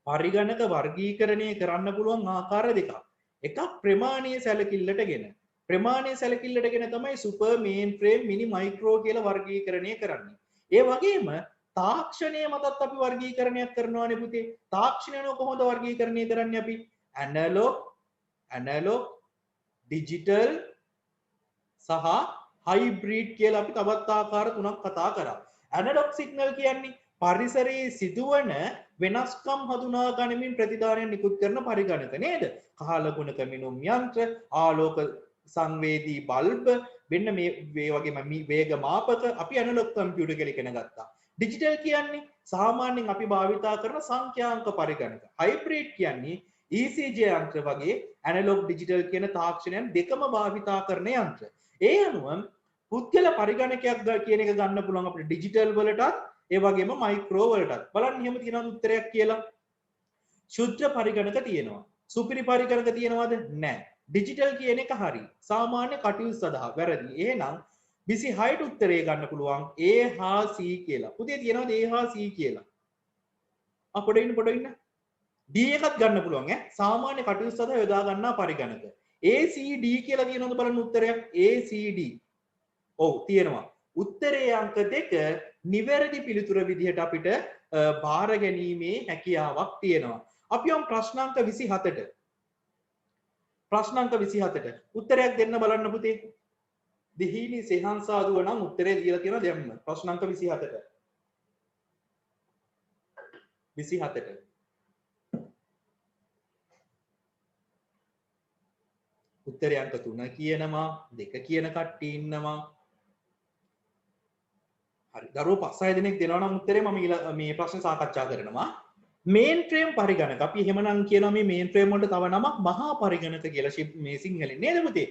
පරිගණක වර්ගීකරණය කරන්න පුළුවන් ආකාර දෙකක්. එකක් ප්‍රමාණීය සැලකිල්ලටගෙන. ප්‍රමාණීය සැලකිල්ලටගෙන තමයි සුපර්, මේන් ෆ්‍රේම්, මිනි, මයික්‍රෝ කියලා වර්ගීකරණය කරන්නේ. ඒ වගේම තාක්ෂණය මතත් අපි වර්ගීකරණයක් කරනවානේ පුතේ. තාක්ෂණය කොහොමද වර්ගීකරණය කරන්නේ අපි? ඇනලොග්, ඩිජිටල් සහ හයිබ්‍රිඩ් කියලා අපි තවත් ආකාර 3ක් කතා කරා. ඇනලොග් සිග්නල් කියන්නේ පරිසරයේ සිදුවන වෙනස්කම් හඳුනා ගනිමින් ප්‍රතිධානය නිකුත් කරන පරිගණක නේද? කාලගුණක මිනුම් යන්ත්‍ර, ආලෝක සංවේදී බල්බ, වෙන්න මේ වගේම වේග මාපක අපි ඇනලොග් කම්පියුටර් කියලා ඉගෙන ගත්තා. ඩිජිටල් කියන්නේ සාමාන්‍යයෙන් අපි භාවිතා කරන සංඛ්‍යාංක පරිගණක. හයිබ්‍රිඩ් කියන්නේ ECG යන්ත්‍ර වගේ ඇනලොග් ඩිජිටල් කියන තාක්ෂණයන් දෙකම භාවිතා කරන යන්ත්‍ර. ඒ අනුව පුද්ගල පරිගණකයක් කියන එක ගන්න පුළුවන් අපිට ඩිජිටල් වලටත් ඒ වගේම මයික්‍රෝ වලටත්. බලන්න එහෙම තියෙනවද උත්තරයක් කියලා? ශුද්ධ පරිගණක තියෙනවා. සුපිරි පරිගණක තියෙනවද? නැහැ. ඩිජිටල් කියන එක හරි. සාමාන්‍ය කටයුතු සඳහා වැරදි. එහෙනම් 26ට උත්තරේ ගන්න පුළුවන් A හා C කියලා. පුතේ තියෙනවද A හා C කියලා? පොඩ ඉන්න. D එකත් ගන්න පුළුවන් ඈ. සාමාන්‍ය කටයුතු සඳහා යොදා ගන්නා පරිගණක. ACD කියලා තියෙනවද බලන්න උත්තරයක්? ACD. ඔව් තියෙනවා. උත්තරේ අංක 2 නිවැරදි පිළිතුර විදිහට අපිට බාර ගැනීමේ හැකියාවක් තියෙනවා. අපි යම් ප්‍රශ්නාංක 27ට. ප්‍රශ්නාංක 27ට උත්තරයක් දෙන්න බලන්න පුතේ. දිහිනි සෙහන් සාදුව නම් උත්තරේ දීලා තියෙනවා දැම්ම. ප්‍රශ්නාංක 27ට. 27ට. උත්තරේ අංක 3 කියනවා, 2 කියන කට්ටිය ඉන්නවා. හරි. දරුවෝ 5-6 දෙනෙක් දෙනවා නම් උත්තරේ මම මේ ප්‍රශ්න සාකච්ඡා කරනවා. මේන් ෆ්‍රේම් පරිගණක. අපි එහෙමනම් කියනවා මේ මේන් ෆ්‍රේම් වලට තව නමක් මහා පරිගණක කියලා මේ සිංහලෙන් නේද පුතේ?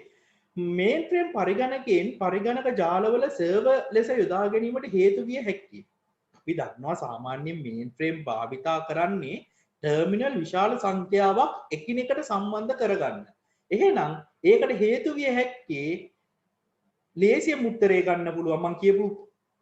මේන් ෆ්‍රේම් පරිගණකයෙන් පරිගණක ජාලවල සර්වර් ලෙස යොදා ගැනීමට හේතු විය හැකියි. අපි දන්නවා සාමාන්‍යයෙන් මේන් ෆ්‍රේම් භාවිතා කරන්නේ ටර්මිනල් විශාල සංඛ්‍යාවක් එකිනෙකට සම්බන්ධ කරගන්න. එහෙනම් ඒකට හේතු විය හැක්කේ ලේසියෙන් උත්තරේ ගන්න පුළුවන්. මම කියපු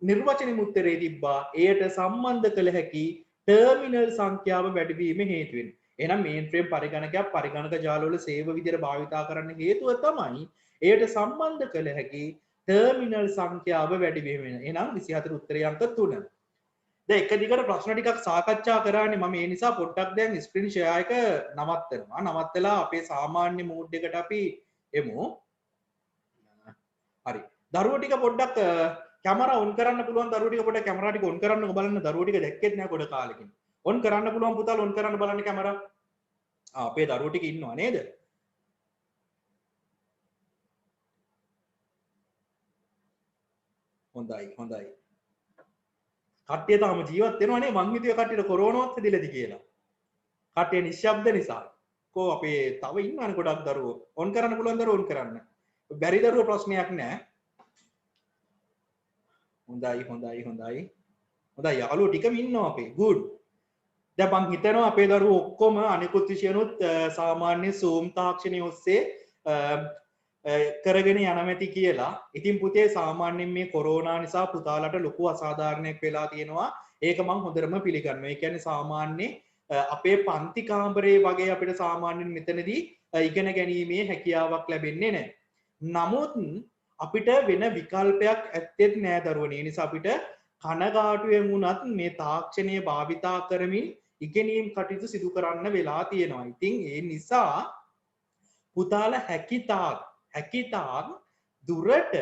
නිර්වචනෙ උත්තරේ තිබ්බා. එයට සම්බන්ධ කළ හැකි ටර්මිනල් සංඛ්‍යාව වැඩි වීම හේතුවෙන්. එහෙනම් මේන් ෆ්‍රේම් පරිගණකයක් පරිගණක ජාලවල සේව විදිහට භාවිතා කරන්න හේතුව තමයි එයට සම්බන්ධ කළ හැකි ටර්මිනල් සංඛ්‍යාව වැඩි වීම වෙන. එහෙනම් 24 උත්තරේ අංක 3. දැන් එක දිගට ප්‍රශ්න ටිකක් සාකච්ඡා කරානේ මම ඒ නිසා පොඩ්ඩක් දැන් ස්ක්‍රීන් ෂෙයා එක නවත්තනවා. නවත්තලා අපේ සාමාන්‍ය මූඩ් එකට අපි එමු. හරි. දරුවෝ ටික පොඩ්ඩක් කැමරා ඔන් කරන්න පුළුවන් දරුවෝ ටික පොඩ්ඩක් කැමරා ටික ඔන් කරන්නකො බලන්න දරුවෝ ටික දැක්කෙත් නෑ පොඩ කාලෙකින්. ඔන් කරන්න පුළුවන් පුතාලා ඔන් කරන්න බලන්න කැමරා. අපේ දරුවෝ ටික ඉන්නවා නේද? හොඳයි හොඳයි. කට්ටිය තාම ජීවත් වෙනවනේ මං හිතුවේ කට්ටියට කොරෝනාවත් හැදිලාද කියලා. කට්ටිය නිශ්ශබ්ද නිසා. කෝ අපේ තව ඉන්නවනේ ගොඩක් දරුවෝ. ඔන් කරන්න පුළුවන් දරුවෝ ඔන් කරන්න. බැරි දරුවෝ ප්‍රශ්නයක් නෑ. හොඳයි හොඳයි හොඳයි. හොඳයි යාළුවෝ ටිකම ඉන්නවා අපේ. good. දැන් මං හිතනවා අපේ දරුවෝ ඔක්කොම අනිකුත් විෂයනුත් සාමාන්‍ය Zoom තාක්ෂණය ඔස්සේ කරගෙන යනමැති කියලා. ඉතින් පුතේ සාමාන්‍යයෙන් මේ කොරෝනා නිසා පුතාලට ලොකු අසාධාරණයක් වෙලා තියෙනවා. ඒක මම හොඳටම පිළිගන්නවා. ඒ කියන්නේ සාමාන්‍ය අපේ පන්ති කාමරේ වගේ අපිට සාමාන්‍යයෙන් මෙතනදී ඉගෙන ගැනීමේ හැකියාවක් ලැබෙන්නේ නැහැ. නමුත් අපිට වෙන විකල්පයක් ඇත්තෙත් නෑ දරුවනේ. ඒ නිසා අපිට කනගාටු වෙමුණත් මේ තාක්ෂණය භාවිතා කරමින් ඉගෙනීම් කටයුතු සිදු කරන්න වෙලා තියෙනවා. ඉතින් ඒ නිසා පුතාලා හැකිතාක් දුරට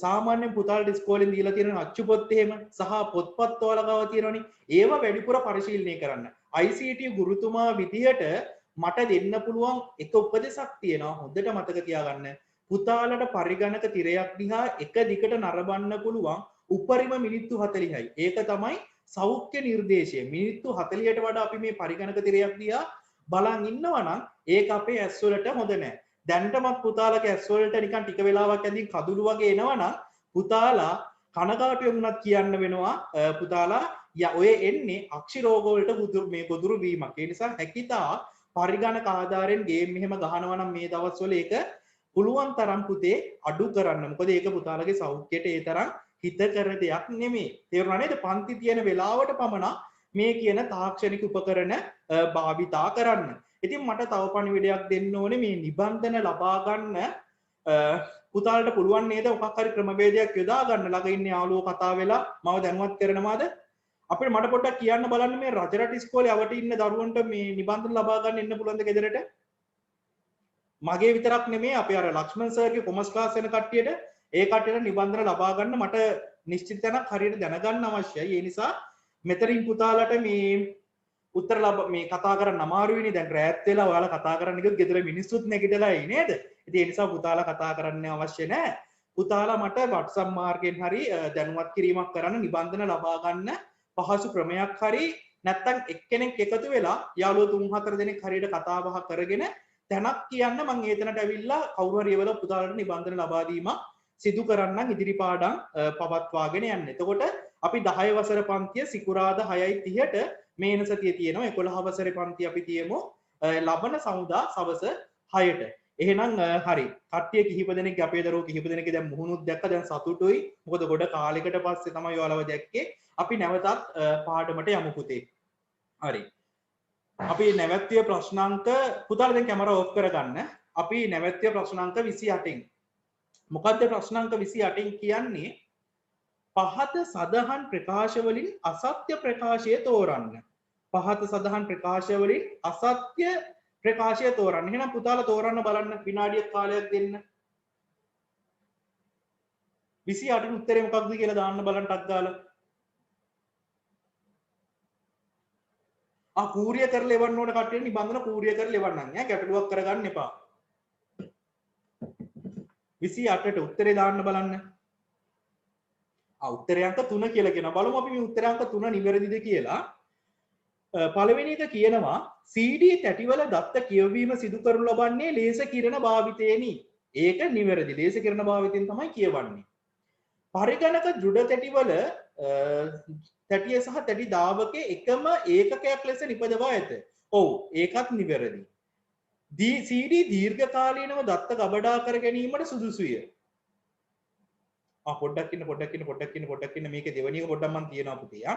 සාමාන්‍යයෙන් පුතාලට ඉස්කෝලෙන් දීලා තියෙන අච්චු පොත් එහෙම සහ පොත්පත් ඔයාලා ගාව තියෙනවනේ. ඒව වැඩිපුර පරිශීලනය කරන්න. ICT ගුරුතුමා විදියට මට දෙන්න පුළුවන් එක උපදෙසක් තියෙනවා. හොඳට මතක තියාගන්න. පුතාලට පරිගණක තිරයක් දිහා එක දිගට නරඹන්න පුළුවන් උපරිම මිනිත්තු 40යි. ඒක තමයි සෞඛ්‍ය නිර්දේශය. මිනිත්තු 40ට වඩා අපි මේ පරිගණක තිරයක් දිහා බලන් ඉන්නවා නම් ඒක අපේ ඇස් වලට හොඳ නැහැ. දැන්ටමත් පුතාලගේ ඇස් වලට නිකන් ටික වෙලාවක් ඇඳින් කඳුළු වගේ එනවා නම් පුතාලා කනගාටු වෙනුනත් කියන්න වෙනවා පුතාලා ඔය එන්නේ අක්ෂි රෝග වලට මේ ගොදුරු වීමක්. ඒ නිසා හැකිතා පරිගණක ආධාරයෙන් ගේම් මෙහෙම ගහනවා නම් මේ දවස්වල ඒක පුළුවන් තරම් පුතේ අඩු කරන්න. මොකද ඒක පුතාලගේ සෞඛ්‍යයට ඒ තරම් හිතකර දෙයක් නෙමෙයි. තේරුණා නේද? පන්ති තියෙන වෙලාවට පමණ මේ කියන තාක්ෂණික උපකරණ භාවිතා කරන්න. ඉතින් මට තව පණිවිඩයක් දෙන්න ඕනේ මේ නිබන්ධන ලබා ගන්න පුතාලට පුළුවන් නේද මොකක් හරි ක්‍රමවේදයක් යොදා ගන්න ළඟ ඉන්න යාළුවෝ කතා වෙලා මම දැනුවත් කරනවාද අපිට මට පොඩ්ඩක් කියන්න බලන්න මේ රජරට ඉස්කෝලේ අවට ඉන්න දරුවන්ට මේ නිබන්ධන ලබා ගන්න එන්න පුළුවන්ද ගෙදරට මගේ විතරක් නෙමෙයි අපේ අර ලක්ෂ්මන් සර්ගේ කොමර්ස් ක්ලාස් වෙන කට්ටියට ඒ කට්ටියට නිබන්ධන ලබා ගන්න මට නිශ්චිත තැනක් හරියට දැනගන්න අවශ්‍යයි ඒ නිසා මෙතරින් පුතාලට මේ උත්තර මේ කතා කරන්න අමාරුයිනේ දැන් රැත් වෙලා ඔයාලා කතා කරන්න ගියොත් ගෙදර මිනිස්සුත් නැගිටලා ඉන්නේ නේද ඉතින් ඒ නිසා පුතාලා කතා කරන්න අවශ්‍ය නැහැ පුතාලා මට WhatsApp මාර්ගයෙන් හරි දැනුවත් කිරීමක් කරන්න නිබන්ධන ලබා ගන්න පහසු ක්‍රමයක් හරි නැත්තම් එක්කෙනෙක් එකතු වෙලා යාළුවෝ 3-4 දෙනෙක් හරියට කතා බහ කරගෙන තැනක් කියන්න මම ඒතනට ඇවිල්ලා කවුරු හරි ඒවල පුතාලට නිබන්ධන ලබා දීමක් සිදු කරන්නම් ඉදිරි පාඩම් පවත්වාගෙන යන්න. එතකොට අපි 10 වසර පන්තිය සිකුරාදා 6:30ට මේන සතිය තියෙනවා 11 වසරේ පන්ති අපි තියමු ලබන සමුදා සවස 6ට. එහෙනම් හරි. කට්ටිය කිහිප දෙනෙක් අපේ දරුවෝ කිහිප දෙනෙක් දැන් මුහුණුත් දැක්ක දැන් සතුටුයි. මොකද ගොඩ කාලයකට පස්සේ තමයි ඔයාලව දැක්කේ. අපි නැවතත් පාඩමට යමු පුතේ. හරි. අපි නැවැත්විය ප්‍රශ්නාංක පුතාලා දැන් කැමරා ඔෆ් කරගන්න. අපි නැවැත්විය ප්‍රශ්නාංක 28න්. මොකද්ද ප්‍රශ්නාංක 28න් කියන්නේ? පහත සදහන් ප්‍රකාශ වලින් අසත්‍ය ප්‍රකාශය තෝරන්න. පහත සදහන් ප්‍රකාශ වලින් අසත්‍ය ප්‍රකාශය තෝරන්න. එහෙනම් පුතාලා තෝරන්න බලන්න විනාඩියක් කාලයක් දෙන්න. 28 උත්තරේ මොකක්ද කියලා දාන්න බලන්න ටක් ගාලා. කූරිය කරලා එවන්න ඕන කට්ටිය නිබන්ධන කූරිය කරලා එවන්නම් ඈ ගැටලුවක් කරගන්න එපා 28ට උත්තරේ දාන්න බලන්න උත්තරේ අංක 3 කියලා කියනවා බලමු අපි මේ උත්තරේ අංක 3 නිවැරදිද කියලා පළවෙනි එක කියනවා CD තැටිවල දත්ත කියවීම සිදු කරනු ලබන්නේ ලේස කිරණ භාවිතයෙනි ඒක නිවැරදි ලේස කිරණ භාවිතයෙන් තමයි කියවන්නේ පරිගණක දෘඩ තැටිවල තැටිය සහ තැටි දාවකේ එකම ඒකකයක් ලෙස නිපදවා ඇත. ඔව් ඒකත් නිවැරදි. CD දීර්ඝකාලීනව දත්ත ගබඩා කර ගැනීමට සුදුසුය. පොඩ්ඩක් ඉන්න මේකේ දෙවෙනි එක පොඩ්ඩක් මම තියනවා පුතේ.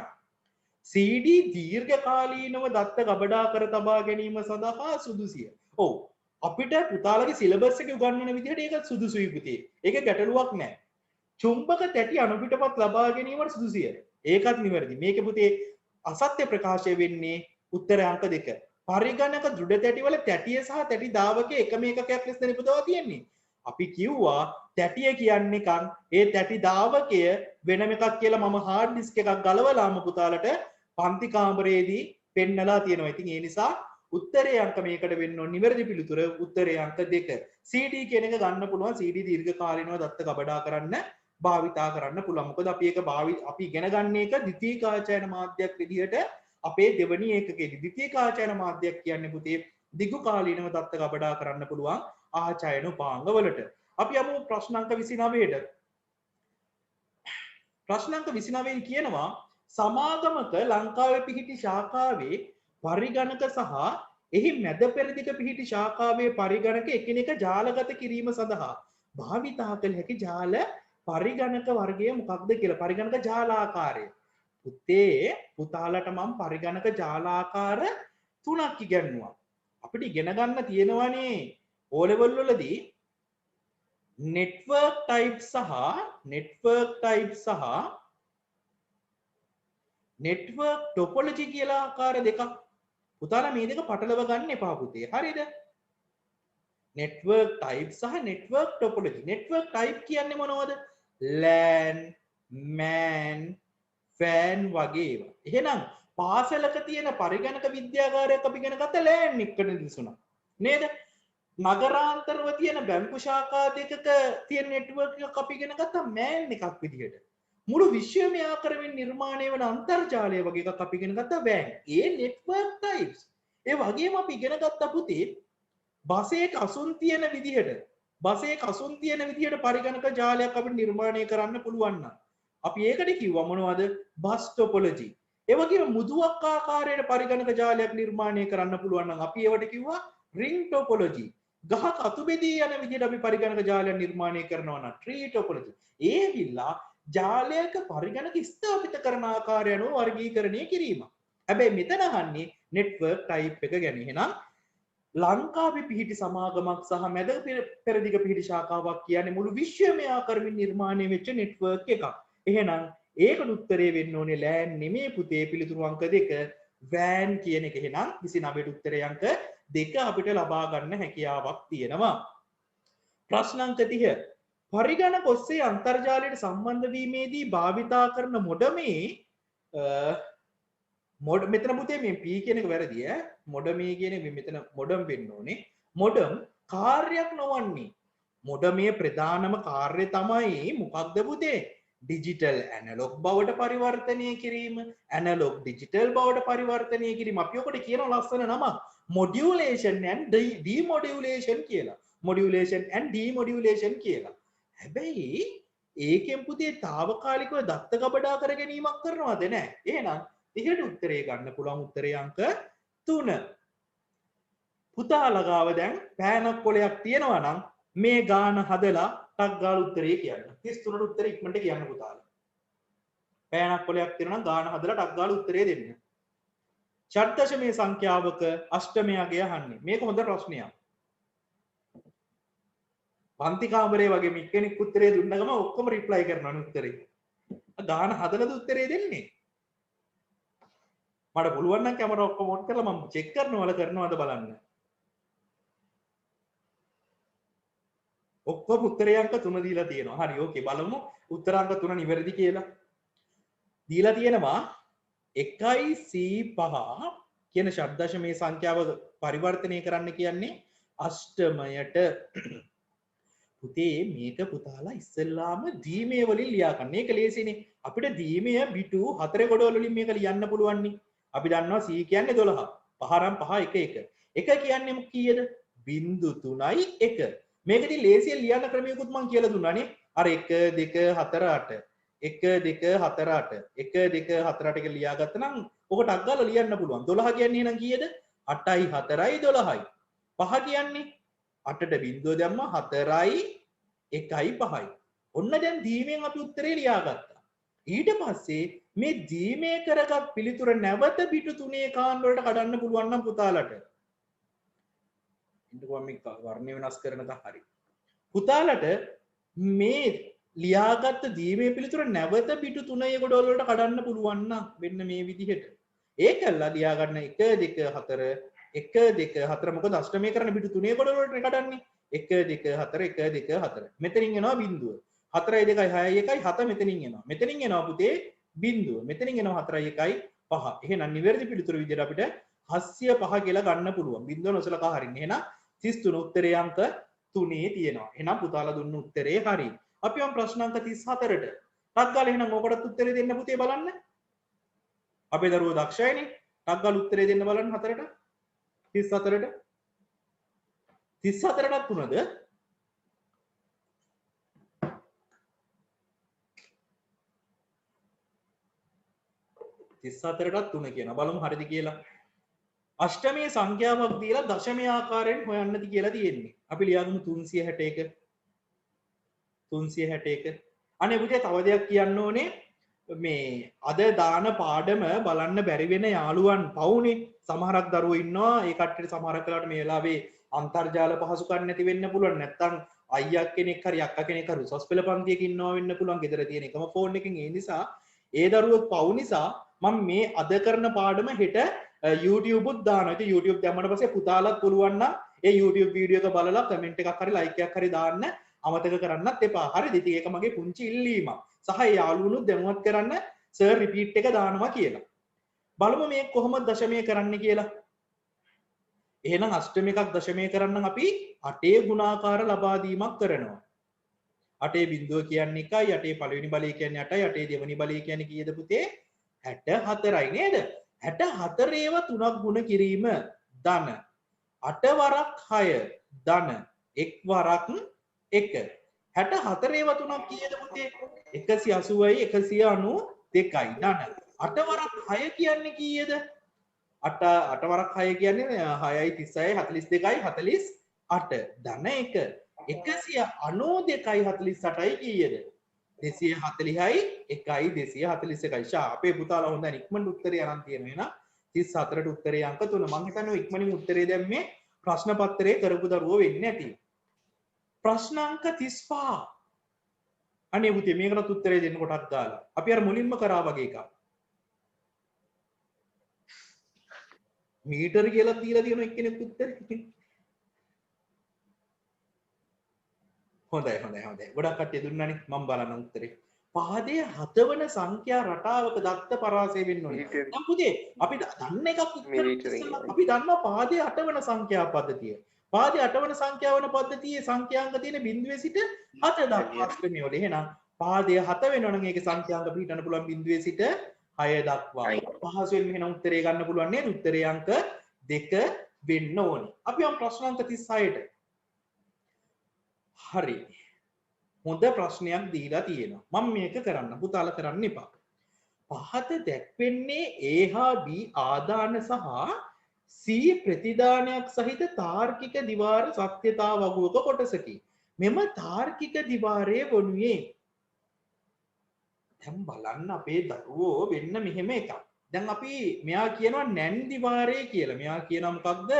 CD දීර්ඝකාලීනව දත්ත ගබඩා කර තබා ගැනීම සඳහා සුදුසුය. ඔව් අපිට පුතාලගේ සිලබස් එක උගන්වන විදිහට ඒක සුදුසුයි පුතේ. ඒක ගැටලුවක් නැහැ. චුම්බක තැටි අණුපිටපත් ලබා ගැනීමට සුදුසුය. ඒකත් නිවැරදි. මේක පුතේ අසත්‍ය ප්‍රකාශය වෙන්නේ උත්තර අංක 2. පරිගණක දෘඩ තැටිවල තැටිය සහ තැටි දාවකයේ එකම ඒකකයක් ලෙස නිපදවා තියෙන්නේ. අපි කිව්වා තැටිය කියන්නේ කන් ඒ තැටි දාවකය වෙනම එකක් කියලා මම හાર્ඩ් ඩිස්ක් එකක් ගලවලාම පුතාලට පන්ති කාමරයේදී පෙන්නලා තියෙනවා. ඉතින් ඒ නිසා උත්තරේ අංක මේකට වෙන්න ඕන නිවැරදි පිළිතුර උත්තරේ අංක 2. CD කියන එක ගන්න පුළුවන්. CD දීර්ඝ කාලිනව දත්ත ගබඩා කරන්න භාවිතා කරන්න පුළුවන්. මොකද අපි ඒක අපි ඉගෙන ගන්න එක ද්විතීයික ආචාර්ය මාධ්‍යයක් විදිහට අපේ දෙවනි ඒකකයේදී ද්විතීයික ආචාර්ය මාධ්‍යයක් කියන්නේ පුතේ දිගු කාලීනව දත්ත ගබඩා කරන්න පුළුවන් ආචාර්යන උපාංග වලට. අපි යමු ප්‍රශ්න අංක 29ට. ප්‍රශ්න අංක 29 කියනවා සමාගමක ලංකාවේ පිහිටි ශාඛාවේ පරිගණක සහ එහි මැද පෙරදිග පිහිටි ශාඛාවේ පරිගණක එකිනෙක ජාලගත කිරීම සඳහා භාවිතා කළ හැකි ජාල පරිගණක වර්ගය මොකක්ද කියලා. පරිගණක ජාලාකාරය. පුතේ පුතාලට මම පරිගණක ජාලාකාර 3ක් ඉගෙනුවා. අපිට ඉගෙන ගන්න තියෙනවානේ O level වලදී network type සහ network topology කියලා ආකාර දෙකක්. පුතාලා මේ දෙක පටලව ගන්න එපා පුතේ. හරිද? network type සහ network topology. network type කියන්නේ මොනවද? LAN, MAN, FAN වගේ ඒවා. එහෙනම් පාසලක තියෙන පරිගණක විද්‍යාගාරයක් අපි ඉගෙන ගත්ත LAN එකට දිසුණා. නේද? නගරාන්තරව තියෙන බැංකු ශාඛා දෙකක තියෙන network එකක් අපි ඉගෙන ගත්තා MAN එකක් විදිහට. මුළු විශ්වයම ආකාරයෙන් නිර්මාණය වන අන්තර්ජාලය වගේ එකක් අපි ඉගෙන ගත්තා WAN. ඒ network types. ඒ වගේම අපි ඉගෙන ගත්තා පුතේ බසයක අසුන් තියෙන විදිහට පරිගණක ජාලයක් අපිට නිර්මාණය කරන්න පුළුවන් නම් අපි ඒකට කිව්වා මොනවද? බස් ටොපොලොජි. ඒ වගේම මුදුවක් ආකාරයට පරිගණක ජාලයක් නිර්මාණය කරන්න පුළුවන් නම් අපි ඒවට කිව්වා රින් ටොපොලොජි. ගහක අතු බෙදී යන විදිහට අපි පරිගණක ජාලයක් නිර්මාණය කරනවා නම් ට්‍රී ටොපොලොජි. ඒ විලා ජාලයක පරිගණක ස්ථාපිත කරන ආකාරය අනුව වර්ගීකරණය කිරීම. හැබැයි මෙතන අහන්නේ network type එක ගැන. එහෙනම් ලංකාවේ පිහිටි සමාගමක් සහ මැද පෙරදිග පිහිටි ශාඛාවක් කියන්නේ මුළු විශ්වයම ආකාරයෙන් නිර්මාණය වෙච්ච network එකක්. එහෙනම් ඒකට උත්තරේ වෙන්න ඕනේ LAN නෙමේ පුතේ. පිළිතුරු අංක 2 WAN කියන එක. එහෙනම් 29ට උත්තරේ අංක 2 අපිට ලබා ගන්න හැකියාවක් තියෙනවා. ප්‍රශ්න අංක 30 පරිගණක ඔස්සේ අන්තර්ජාලයට සම්බන්ධ වීමේදී භාවිතා කරන මොඩමේ මෙතන පුතේ මේ P කියන එක වැරදි ඈ. මොඩමේ කියන එක මෙතන මොඩම් වෙන්න ඕනේ. මොඩම් කාර්යයක් නොවන්නේ. මොඩමේ ප්‍රධානම කාර්යය තමයි මොකක්ද පුතේ? ඩිජිටල් ඇනලොග් බවට පරිවර්තනය කිරීම. ඇනලොග් ඩිජිටල් බවට පරිවර්තනය කිරීම. අපි ඔකට කියන ලස්සන නමක් modulation and demodulation කියලා. modulation and demodulation කියලා. හැබැයි ඒකෙන් පුතේ తాවකාලිකව දත්ත ගබඩා කර ගැනීමක් කරනවද නැහැ. එහෙනම් ඉහළ උත්තරේ ගන්න පුළුවන් උත්තරේ අංක 3. පුතාලා ගාව දැන් පෑනක් කොලයක් තියෙනවා නම් මේ ගාන හදලා ටක් ගාලා උත්තරේ කියන්න. 33ට උත්තරේ ඉක්මනට කියන්න පුතාලා. පෑනක් කොලයක් තියෙනවා නම් ගාන හදලා ටක් ගාලා උත්තරේ දෙන්න. ෂඩ්දශමයේ සංඛ්‍යාවක අෂ්ටමයගේ අහන්නේ. මේක හොඳ ප්‍රශ්නයක්. පන්ති කාමරේ වගේ මික්කෙනෙක් උත්තරේ දුන්න ගම ඔක්කොම රිප්ලයි කරනවා උත්තරේ. ගාන හදලාද උත්තරේ දෙන්නේ? මට පුළුවන් නම් කැමරා ඔක්කොම ඔන් කරලා මම චෙක් කරනවද බලන්න. ඔක්කොම උත්තරේ අංක 3 දීලා තියෙනවා. හරි ඕකේ බලමු උත්තර අංක 3 නිවැරදි කියලා. දීලා තියෙනවා 1C5 කියන ෂඩ්දශමයේ සංඛ්‍යාව පරිවර්තනය කරන්න කියන්නේ අෂ්ටමයට. පුතේ මේක පුතාලා ඉස්සෙල්ලාම දීමේ වලින් ලියා ගන්න. මේක ලේසිනේ. අපිට දීමය පිටු 4 ගොඩවල වලින් මේක ලියන්න පුළුවන් නේ. අපි දන්නවා C කියන්නේ 12. 5 5 1 1. 1 කියන්නේ කීයද? 0.1. මේකදී ලේසියෙන් ලියන්න ක්‍රමයකුත් මම කියලා දුන්නානේ. අර 1 2 4 8. 1 2 4 8. 1 2 4 8 කියලා ලියාගත්තා නම් ඔකට අග්ගාලා ලියන්න පුළුවන්. 12 කියන්නේ එහෙනම් කීයද? 8යි 4යි 12යි. 5 කියන්නේ 8ට බිංදුව දැම්ම 4යි 1යි 5යි. ඔන්න දැන් දීමෙන් අපි උත්තරේ ලියාගත්තා. ඊට පස්සේ මේ දීමේ කරගත් පිළිතුර නැවත පිටු 3 කාන් වලට කඩන්න පුළුවන් නම් පුතාලට ඉන්නකෝ මම වර්ණය වෙනස් කරනක හරි. පුතාලට මේ ලියාගත්ත දීමේ පිළිතුර නැවත පිටු 3 ගොඩවල් වලට කඩන්න පුළුවන් නම් මෙන්න මේ විදිහට. ඒකල්ලා ලියා ගන්න 1 2 4 1 2 4 මොකද අෂ්ටමය කරන පිටු 3 ගොඩවල් වලට කඩන්නේ. 1 2 4 1 2 4. මෙතනින් එනවා බිඳුව. 4 2 6 1 7 මෙතනින් එනවා. මෙතනින් එනවා පුතේ බිඳුව. මෙතනින් එනවා 4 1 5. එහෙනම් නිවැරදි පිළිතුර විදිහට අපිට 705 කියලා ගන්න පුළුවන්. බිඳුව නොසලකා හරින්න. එහෙනම් 33 උත්තරේ අංක 3 තියෙනවා. එහෙනම් පුතාලා දුන්න උත්තරේ හරි. අපි යම් ප්‍රශ්න අංක 34ට. ටක් ගාලා එහෙනම් ඕකටත් උත්තරේ දෙන්න පුතේ බලන්න. අපේ දරුවෝ දක්ෂයිනේ. ටක් ගාලා උත්තරේ දෙන්න බලන්න 4ට. 34ට. 34ටත් තුනද? 34ටත් 3 කියනවා. බලමු හරිද කියලා. අෂ්ටමයේ සංඛ්‍යාවක් දීලා දශමයේ ආකාරයෙන් හොයන්නද කියලා තියෙන්නේ. අපි ලියාගමු 361. 361. අනේ පුතේ තව දෙයක් කියන්න ඕනේ. මේ අද දාන පාඩම බලන්න බැරි වෙන යාළුවන් පවුනේ. සමහරක් දරුවෝ ඉන්නවා. ඒ කට්ටියට සමහරක් වෙලාවට මේ වෙලාවේ අන්තර්ජාල පහසුකම් නැති වෙන්න පුළුවන්. නැත්තම් අයියා කෙනෙක් හරි අක්කා කෙනෙක් හරි උසස් පෙළ පන්තියක ඉන්නවා වෙන්න පුළුවන්. ගෙදර තියෙන එකම ෆෝන් එකකින් ඒ නිසා ඒ දරුවෝ පවු නිසා මම මේ අද කරන පාඩම හෙට YouTube උත් දානවා. ඉතින් YouTube දැම්මම පස්සේ පුතාලත් පුළුවන් නම් ඒ YouTube වීඩියෝ එක බලලා කමෙන්ට් එකක් හරි ලයික් එකක් හරි දාන්න අමතක කරන්නත් එපා. හරිද? ඉතින් ඒක මගේ පුංචි ඉල්ලීමක්. සහ ඒ යාළුවනුත් දැනුවත් කරන්න සර් රිපීට් එක දානවා කියලා. බලමු මේ කොහොමද දශමය කරන්න කියලා. එහෙනම් අෂ්ටම එකක් දශමය කරන්න අපි 8 ගුණාකාර ලබා දීමක් කරනවා. 8 බිඳුව කියන්නේ 1යි, 8 පළවෙනි බලය කියන්නේ 8යි, 8 දෙවෙනි බලය කියන්නේ කීයද පුතේ? 64යි නේද? 64 ඒවා 3ක් ගුණ කිරීම ධන 8 වරක් 6 ධන 1 වරක් 1 64 ඒවා 3ක් කීයද පුතේ? 180යි 192යි ධන 8 වරක් 6 කියන්නේ කීයද? 8 වරක් 6 කියන්නේ 6යි 36යි 42යි 48 ධන 1 192යි 48යි කීයද? 240යි 1යි 241යි. ෂා අපේ පුතාලා හොඳයි ඉක්මනට උත්තරේ අරන් තියෙනවා. එහෙනම් 34ට උත්තරේ අංක 3. මම හිතන්නේ ඉක්මනින් උත්තරේ දැම්මේ ප්‍රශ්න පත්‍රයේ කරපු දරුවෝ වෙන්නේ නැති. ප්‍රශ්න අංක 35. අනේ පුතේ මේකට උත්තරේ දෙන්න කොටක් දාලා. අපි අර මුලින්ම කරා වගේ එකක්. මීටර කියලා දීලා තියෙන එක්කෙනෙක් උත්තරේ. හොඳයි. ගොඩක් කට්ටිය දුන්නානේ. මම බලන්න උත්තරේ. පාදයේ 7 වන සංඛ්‍යා රටාවක දත්ත පරාසය වෙන්න ඕනේ. දැන් පුතේ අපි දන්න එකක් අපි දන්නවා පාදයේ 8 වන සංඛ්‍යා පද්ධතිය. පාදයේ 8 වන සංඛ්‍යා වන පද්ධතියේ සංඛ්‍යාංක තියෙන බිඳුවේ සිට 7 දක්වා අෂ්ටමයේ වල. එහෙනම් පාදයේ 7 වෙනවා නම් ඒකේ සංඛ්‍යාංක පිටන්න පුළුවන් බිඳුවේ සිට 6 දක්වා. පහසුවෙන් මෙහෙනම් උත්තරේ ගන්න පුළුවන් නේද? උත්තරේ අංක 2 වෙන්න ඕනේ. අපි යමු ප්‍රශ්න අංක 36ට. හරි. හොඳ ප්‍රශ්නයක් දීලා තියෙනවා. මම මේක කරන්න පුතාලා කරන්න එපා. පහත දැක්වෙන්නේ A හා B ආදාන සහ C ප්‍රතිදානයක් සහිත තාර්කික දිවාර සත්‍යතා වගුවක කොටසකි. මෙම තාර්කික දිවාරයේ වනුයේ දැන් බලන්න අපේ දරුවෝ වෙන්න මෙහෙම එකක්. දැන් අපි මෙයා කියනවා නැන් දිවාරය කියලා. මෙයා කියනවා මොකක්ද?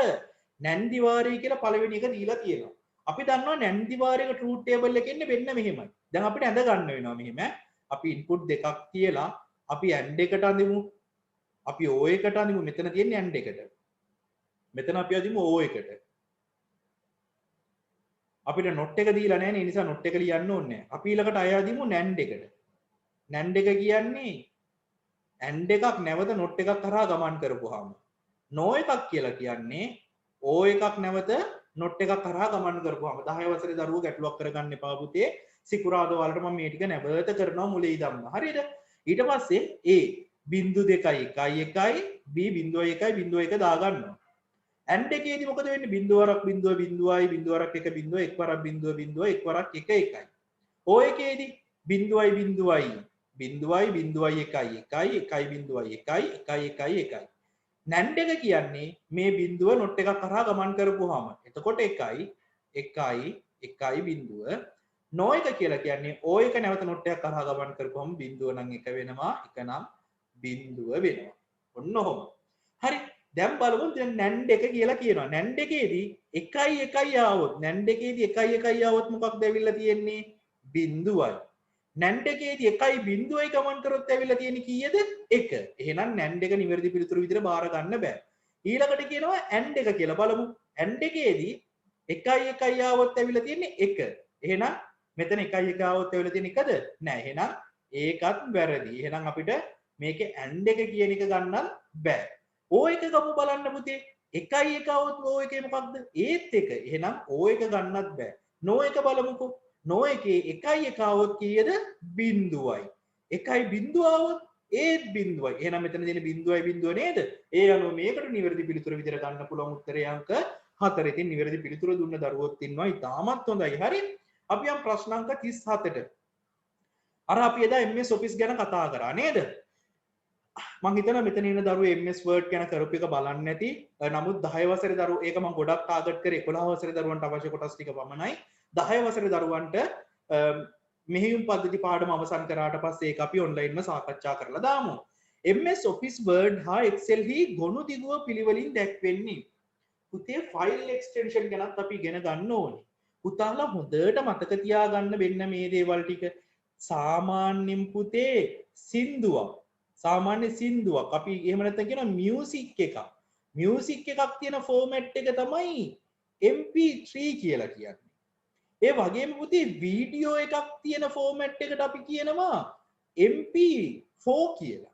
නැන් දිවාරය කියලා පළවෙනි එක දීලා තියෙනවා. අපි දන්නවා නැන් දිවාරයක ට්‍රූත් ටේබල් එකේ ඉන්නේ මෙන්න මෙහෙමයි. දැන් අපිට ඇඳ ගන්න වෙනවා මෙහෙම. අපි ඉන්පුට් දෙකක් තියලා අපි AND එකට අඳිමු. අපි O එකට අඳිමු. මෙතන තියෙන්නේ AND එකට. මෙතන අපි අඳිමු O එකට. අපිට නොට් එක දීලා නැහැ නේ. ඒ නිසා නොට් එක ලියන්න ඕනේ නැහැ. අපි ඊළඟට අය අඳිමු NAND එකට. NAND එක කියන්නේ AND එකක් නැවත නොට් එකක් කරා ගමන් කරපුවාම. NO එකක් කියලා කියන්නේ O එකක් නැවත නොට් එකක් කරා ගමන් කරපුවාම 10 වසරේ දරුවෝ ගැටලුවක් කරගන්න එපා පුතේ. සිකුරාදා වලට මම මේ ටික නැවත කරනවා මුලේ ඉඳන්ම. හරිද? ඊට පස්සේ A 0.2 1 1යි B 0.1 දා ගන්නවා. AND එකේදී මොකද වෙන්නේ? 0 වරක් 0 0යි 0 වරක් 1 0 1 වරක් 0 0 1 වරක් 1 1යි. O එකේදී 0යි 0යි 0යි 0යි 1යි 1යි 1යි 0යි 1යි 1යි 1යි 1යි. NAND එක කියන්නේ මේ බිඳුව නොට් එකක් කරා ගමන් කරපුවාම. එතකොට 1යි 1යි 1යි බිඳුව. NO එක කියලා කියන්නේ O එක නැවත නොට් එකක් කරා ගමන් කරපුවාම බිඳුව නම් 1 වෙනවා. 1 නම් බිඳුව වෙනවා. ඔන්න ඔහොම. හරි. දැන් බලමු දැන් NAND එක කියලා කියනවා. NAND එකේදී 1 1 ආවොත් NAND එකේදී 1 1 ආවොත් මොකක්ද ඇවිල්ලා තියෙන්නේ? බිඳුවයි. NAND එකේදී 1.0යි කමෙන්ට් කරොත් ඇවිල්ලා තියෙන්නේ කීයද? 1. එහෙනම් NAND එක නිවැරදි පිළිතුරු විදිහට බාර ගන්න බෑ. ඊළඟට කියනවා AND එක කියලා. බලමු. AND එකේදී 1 1 ආවොත් ඇවිල්ලා තියෙන්නේ 1. එහෙනම් මෙතන 1 1 ආවොත් ඇවිල්ලා තියෙන්නේ 1ද? නෑ. එහෙනම් ඒකත් වැරදි. එහෙනම් අපිට මේකේ AND එක කියන එක ගන්නත් බෑ. O එක ගමු බලන්න පුතේ. 1 1 આવොත් O එකේ මොකක්ද? ඒත් 1. එහෙනම් O එක ගන්නත් බෑ. No එක බලමුකෝ. No එකේ 1 1 આવොත් කීයද? බිඳුවයි. 1.0 આવොත් ඒත් බිඳුවයි. එහෙනම් මෙතන තියෙන බිඳුවයි බිඳුව නේද? ඒ අනුව මේකට නිවැරදි පිළිතුර විදිහට ගන්න පුළුවන් උත්තරේ අංක 4. ඉතින් නිවැරදි පිළිතුර දුන්න දරුවොත් ඉන්නවා. ඉතාමත් හොඳයි. හරි. අපි යම් ප්‍රශ්න අංක 37ට. අර අපි එදා MS Office ගැන කතා කරා නේද? මං හිතනවා මෙතන ඉන්න දරුවෝ MS Word ගැන කරපු එක බලන්නේ නැති. නමුත් 10 වසරේ දරුවෝ ඒක මම ගොඩක් ටාගට් කරේ 11 වසරේ දරුවන්ට අවශ්‍ය කොටස් ටික පමණයි. 10 වසරේ දරුවන්ට මෙහෙයුම් පද්ධති පාඩම අවසන් කරාට පස්සේ ඒක අපි ඔන්ලයින්ම සාකච්ඡා කරලා දාමු. MS Office Word හා Excel හි ගොනු දිගුව පිළිවෙලින් දැක්වෙන්නේ. පුතේ ෆයිල් එක්ස්ටෙන්ෂන් ගැනත් අපි ඉගෙන ගන්න ඕනේ. පුතාලා හොඳට මතක තියාගන්න වෙන්න මේ දේවල් ටික. සාමාන්‍යයෙන් පුතේ සින්දුවක් සාමාන්‍ය සින්දුවක් අපි එහෙම නැත්නම් කියනවා මියුසික් එකක්. මියුසික් එකක් තියෙන ෆෝමැට් එක තමයි MP3 කියලා කියන්නේ. ඒ වගේම පුතේ වීඩියෝ එකක් තියෙන ෆෝමැට් එකට අපි කියනවා MP4 කියලා.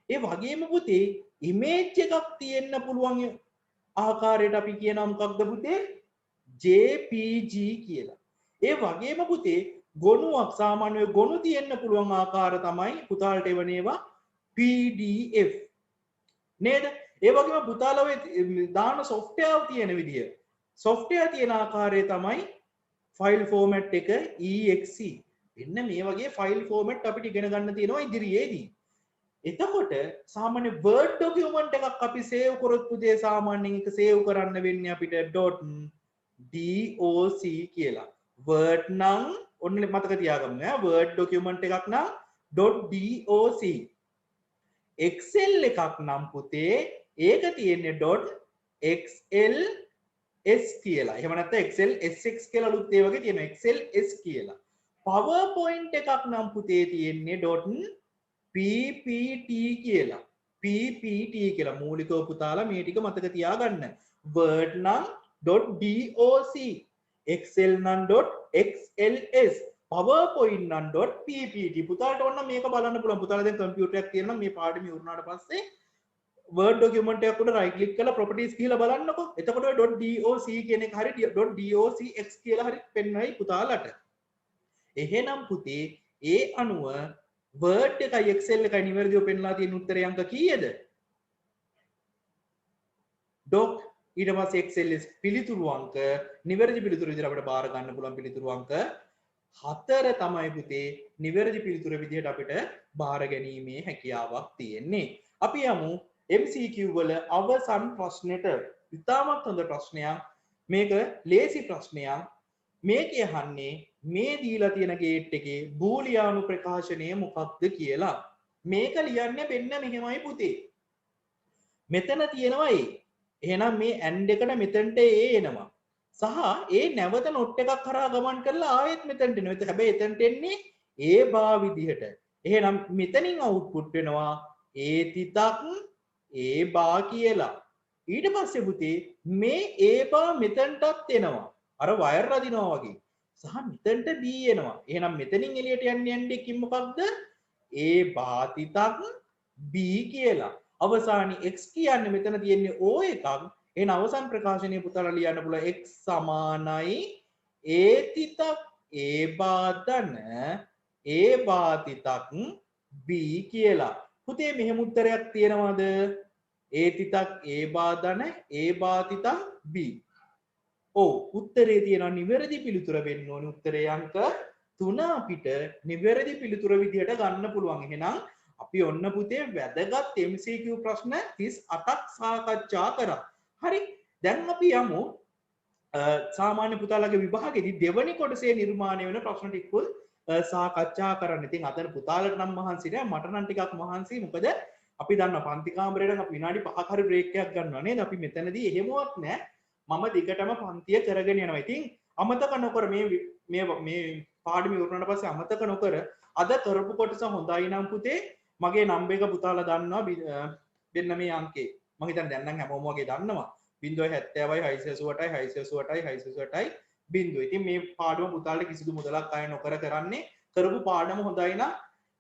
ඒ වගේම පුතේ ඉමේජ් එකක් තියෙන්න පුළුවන් ආකාරයට අපි කියනවා මොකක්ද පුතේ? JPG කියලා. ඒ වගේම පුතේ ගොනුවක් සාමාන්‍ය ගොනු තියෙන්න පුළුවන් ආකාර තමයි පුතාලට එවනේවා PDF නේද? ඒ වගේම පුතාලා ඔය දාන software තියෙන විදිය software තියෙන ආකාරය තමයි file format එක exe. එන්න මේ වගේ file format අපිට ඉගෙන ගන්න තියෙනවා ඉදිරියේදී. එතකොට සාමාන්‍ය Word document එකක් අපි save කරොත් පුතේ සාමාන්‍යයෙන් ඒක save කරන්න වෙන්නේ අපිට .doc කියලා. Word නම් ඔන්න මතක තියාගන්න ඈ. Word document එකක් නම් .doc. Excel එකක් නම් පුතේ ඒක තියෙන්නේ .xls කියලා. එහෙම නැත්නම් Excel SX කියලා අලුත් ඒ වගේ තියෙනවා. Excel S කියලා. PowerPoint එකක් නම් පුතේ තියෙන්නේ .ppt කියලා. ppt කියලා. මූලිකව පුතාලා මේ ටික මතක තියාගන්න. Word නම් .doc. Excel නම් .xls. PowerPoint නම් .ppt. පුතාලට ඕන මේක බලන්න පුළුවන්. පුතාලා දැන් කම්පියුටර් එකක් තියෙනවා මේ පාඩම ඉවරනාට පස්සේ Word document එකක් උඩ right click කරලා properties කියලා බලන්නකෝ. එතකොට ඔය .doc කියන එක හරි .docx කියලා හරි පෙන්වයි පුතාලට. එහෙනම් පුතේ ඒ අනුව Word එකයි Excel එකයි නිවැරදිව පෙන්ලා තියෙන උත්තරේ අංක කීයද? doc ඊට පස්සේ XLS පිළිතුරු අංක නිවැරදි පිළිතුරු විදිහට අපිට බාර ගන්න පුළුවන් පිළිතුරු අංක 4 තමයි පුතේ නිවැරදි පිළිතුර විදිහට අපිට බාර ගැනීමේ හැකියාවක් තියෙන්නේ. අපි යමු MCQ වල අවසන් ප්‍රශ්නෙට. ඉතාමත් හොඳ ප්‍රශ්නයක්. මේක ලේසි ප්‍රශ්නයක්. මේක යහන්නේ මේ දීලා තියෙන ගේට් එකේ බූලියානු ප්‍රකාශනය මොකක්ද කියලා. මේක ලියන්නේ මෙන්න මෙහෙමයි පුතේ. මෙතන තියෙනවා A. එහෙනම් මේ AND එකට මෙතනට A එනවා. සහ ඒ නැවත නොට් එකක් කරා ගමන් කරලා ආයෙත් මෙතනට එනවා. හැබැයි එතනට එන්නේ A බා විදිහට. එහෙනම් මෙතනින් අවුට්පුට් වෙනවා A තිතක් A බා කියලා. ඊට පස්සේ පුතේ මේ A බා මෙතනටත් එනවා. අර වයර් රදිනවා වගේ. සහ මෙතනට B එනවා. එහෙනම් මෙතනින් එළියට යන්නේ AND එකකින් මොකක්ද? A බා තිතක් B කියලා. අවසානයේ x කියන්නේ මෙතන තියෙන්නේ O එකක්. එහෙනම් අවසන් ප්‍රකාශනයේ පුතාලා ලියන්න පුළුවන් x සමානයි a තිතක් a බාධන a බාතිතක් b කියලා. පුතේ මෙහෙම උත්තරයක් තියෙනවද? a තිතක් a බාධන a බාතිතක් b. ඔව් උත්තරේ තියෙනවා නිවැරදි පිළිතුර වෙන්න ඕනේ. උත්තරේ අංක 3 අපිට නිවැරදි පිළිතුර විදිහට ගන්න පුළුවන්. එහෙනම් අපි ඔන්න පුතේ වැදගත් MCQ ප්‍රශ්න 38ක් සාකච්ඡා කරා. හරි. දැන් අපි යමු සාමාන්‍ය පුතාලගේ විභාගෙදී දෙවනි කොටසේ නිර්මාණය වෙන ප්‍රශ්න ටිකකුත් සාකච්ඡා කරන්න. ඉතින් අතන පුතාලට නම් මහන්සි නෑ මට නම් ටිකක් මහන්සි. මොකද අපි දන්න පන්ති කාමරේට අපි විනාඩි 5ක් හරි බ්‍රේක් එකක් ගන්නවා නේද? අපි මෙතනදී එහෙමවත් නැහැ. මම දිගටම පන්තිය කරගෙන යනවා. ඉතින් අමතක නොකර මේ පාඩම ඉවරනට පස්සේ අමතක නොකර අද කරපු කොටස හොඳයි නම් පුතේ මගේ නම්බර් එක පුතාලා දන්නවා දෙන්න මේ අංකේ. මම හිතන්නේ දැන් නම් හැමෝම වගේ දන්නවා. 070යි 688යි 688යි 688යි බිංදුව. ඉතින් මේ පාඩම පුතාලට කිසිදු මුදලක් අය නොකර කරන්නේ. කරපු පාඩම හොඳයි නම්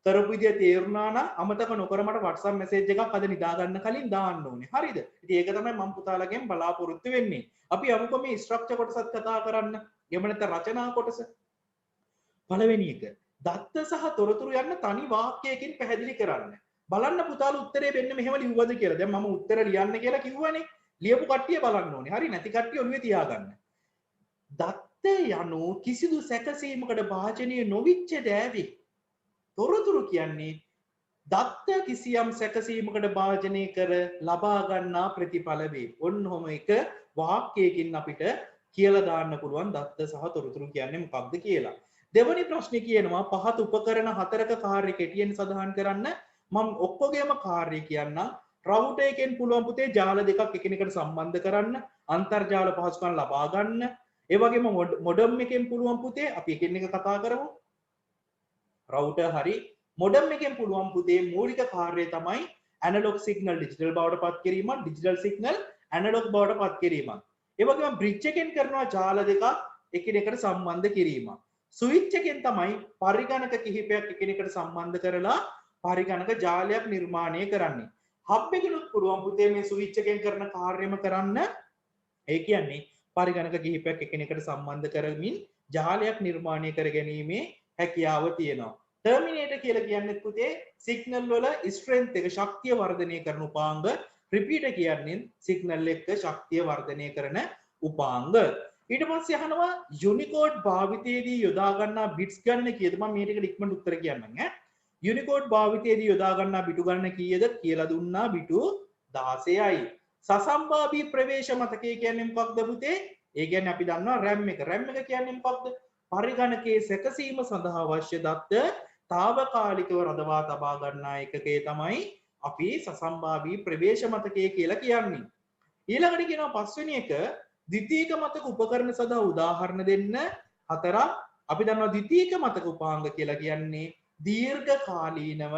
කරපු විදිය තේරුණා නම් අමතක නොකර මට WhatsApp message එකක් අද නිදා ගන්න කලින් දාන්න ඕනේ. හරිද? ඉතින් ඒක තමයි මම පුතාලගෙන් බලාපොරොත්තු වෙන්නේ. අපි යමුකෝ මේ ස්ට්‍රක්චර් කොටසත් කතා කරන්න. එහෙම නැත්නම් රචනා කොටස. පළවෙනි එක දත්ත සහ තොරතුරු යන්න තනි වාක්‍යයකින් පැහැදිලි කරන්න. බලන්න පුතාලා උත්තරේ වෙන්න මෙහෙම ලිව්වද කියලා. දැන් මම උත්තර ලියන්න කියලා කිව්වනේ. ලියපු කට්ටිය බලන්න ඕනේ. හරි නැති කට්ටිය ඔළුවේ තියාගන්න. දත්ත යනු කිසිදු සැකසීමකට භාජනීය නොවිච්ච දෑවි. තොරතුරු කියන්නේ දත්ත කිසියම් සැකසීමකට භාජනය කර ලබා ගන්නා ප්‍රතිඵල වේ. ඔන්නෝම එක වාක්‍යයකින් අපිට කියලා දාන්න පුළුවන් දත්ත සහ තොරතුරු කියන්නේ මොකක්ද කියලා. දෙවැනි ප්‍රශ්නේ කියනවා පහත උපකරණ හතරක කාර්ය කෙටියෙන් සඳහන් කරන්න. මම ඔක්කොගේම කාර්ය කියන්නම්. රවුටර් එකෙන් පුළුවන් පුතේ ජාල දෙකක් එකිනෙකට සම්බන්ධ කරන්න, අන්තර්ජාල පහසුකම් ලබා ගන්න. ඒ වගේම මොඩම් එකෙන් පුළුවන් පුතේ අපි එකින් එක කතා කරමු. රවුටර් හරි මොඩම් එකෙන් පුළුවන් පුතේ මූලික කාර්යය තමයි ඇනලොග් සිග්නල් ඩිජිටල් බවට පත් කිරීම, ඩිජිටල් සිග්නල් ඇනලොග් බවට පත් කිරීම. ඒ වගේම බ්‍රිජ් එකෙන් කරනවා ජාල දෙකක් එකිනෙකට සම්බන්ධ කිරීම. ස්විච් එකෙන් තමයි පරිගණක කිහිපයක් එකිනෙකට සම්බන්ධ කරලා පරිගණක ජාලයක් නිර්මාණය කරන්නේ. හබ් එකෙනුත් පුළුවන් පුතේ මේ ස්විච් එකෙන් කරන කාර්යම කරන්න. ඒ කියන්නේ පරිගණක කිහිපයක් එකිනෙකට සම්බන්ධ කරමින් ජාලයක් නිර්මාණය කර ගැනීමේ හැකියාව තියෙනවා. ටර්මිනේටර් කියලා කියන්නේ පුතේ සිග්නල් වල ස්ට්‍රෙන්ත් එක ශක්තිය වර්ධනය කරන උපාංග. රිපීටර් කියන්නේ සිග්නල් එක ශක්තිය වර්ධනය කරන උපාංග. ඊට පස්සේ අහනවා යුනිකෝඩ් භාවිතයේදී යොදා ගන්නා බිට්ස් ගණන කීයද? මම මේ ටිකට ඉක්මනට උත්තර කියන්නම් ඈ. යුනිකෝඩ් භාවිතයේදී යොදා ගන්නා බිටු ගණන කීයද කියලා දුන්නා බිටු 16යි. සසම්භාවී ප්‍රවේශ මතකය කියන්නේ මොකක්ද පුතේ? ඒ කියන්නේ අපි දන්නවා RAM එක. RAM එක කියන්නේ මොකක්ද? පරිගණකයේ සැකසීම සඳහා අවශ්‍ය දත්ත తాවකාලිකව රඳවා තබා ගන්නා එකකේ තමයි අපි සසම්භාවී ප්‍රවේශ මතකය කියලා කියන්නේ. ඊළඟට කියනවා පස්වෙනි එක ද්විතීක මතක උපකරණ සඳහා උදාහරණ දෙන්න හතරක්. අපි දන්නවා ද්විතීක මතක උපාංග කියලා කියන්නේ දීර්ඝ කාලීනව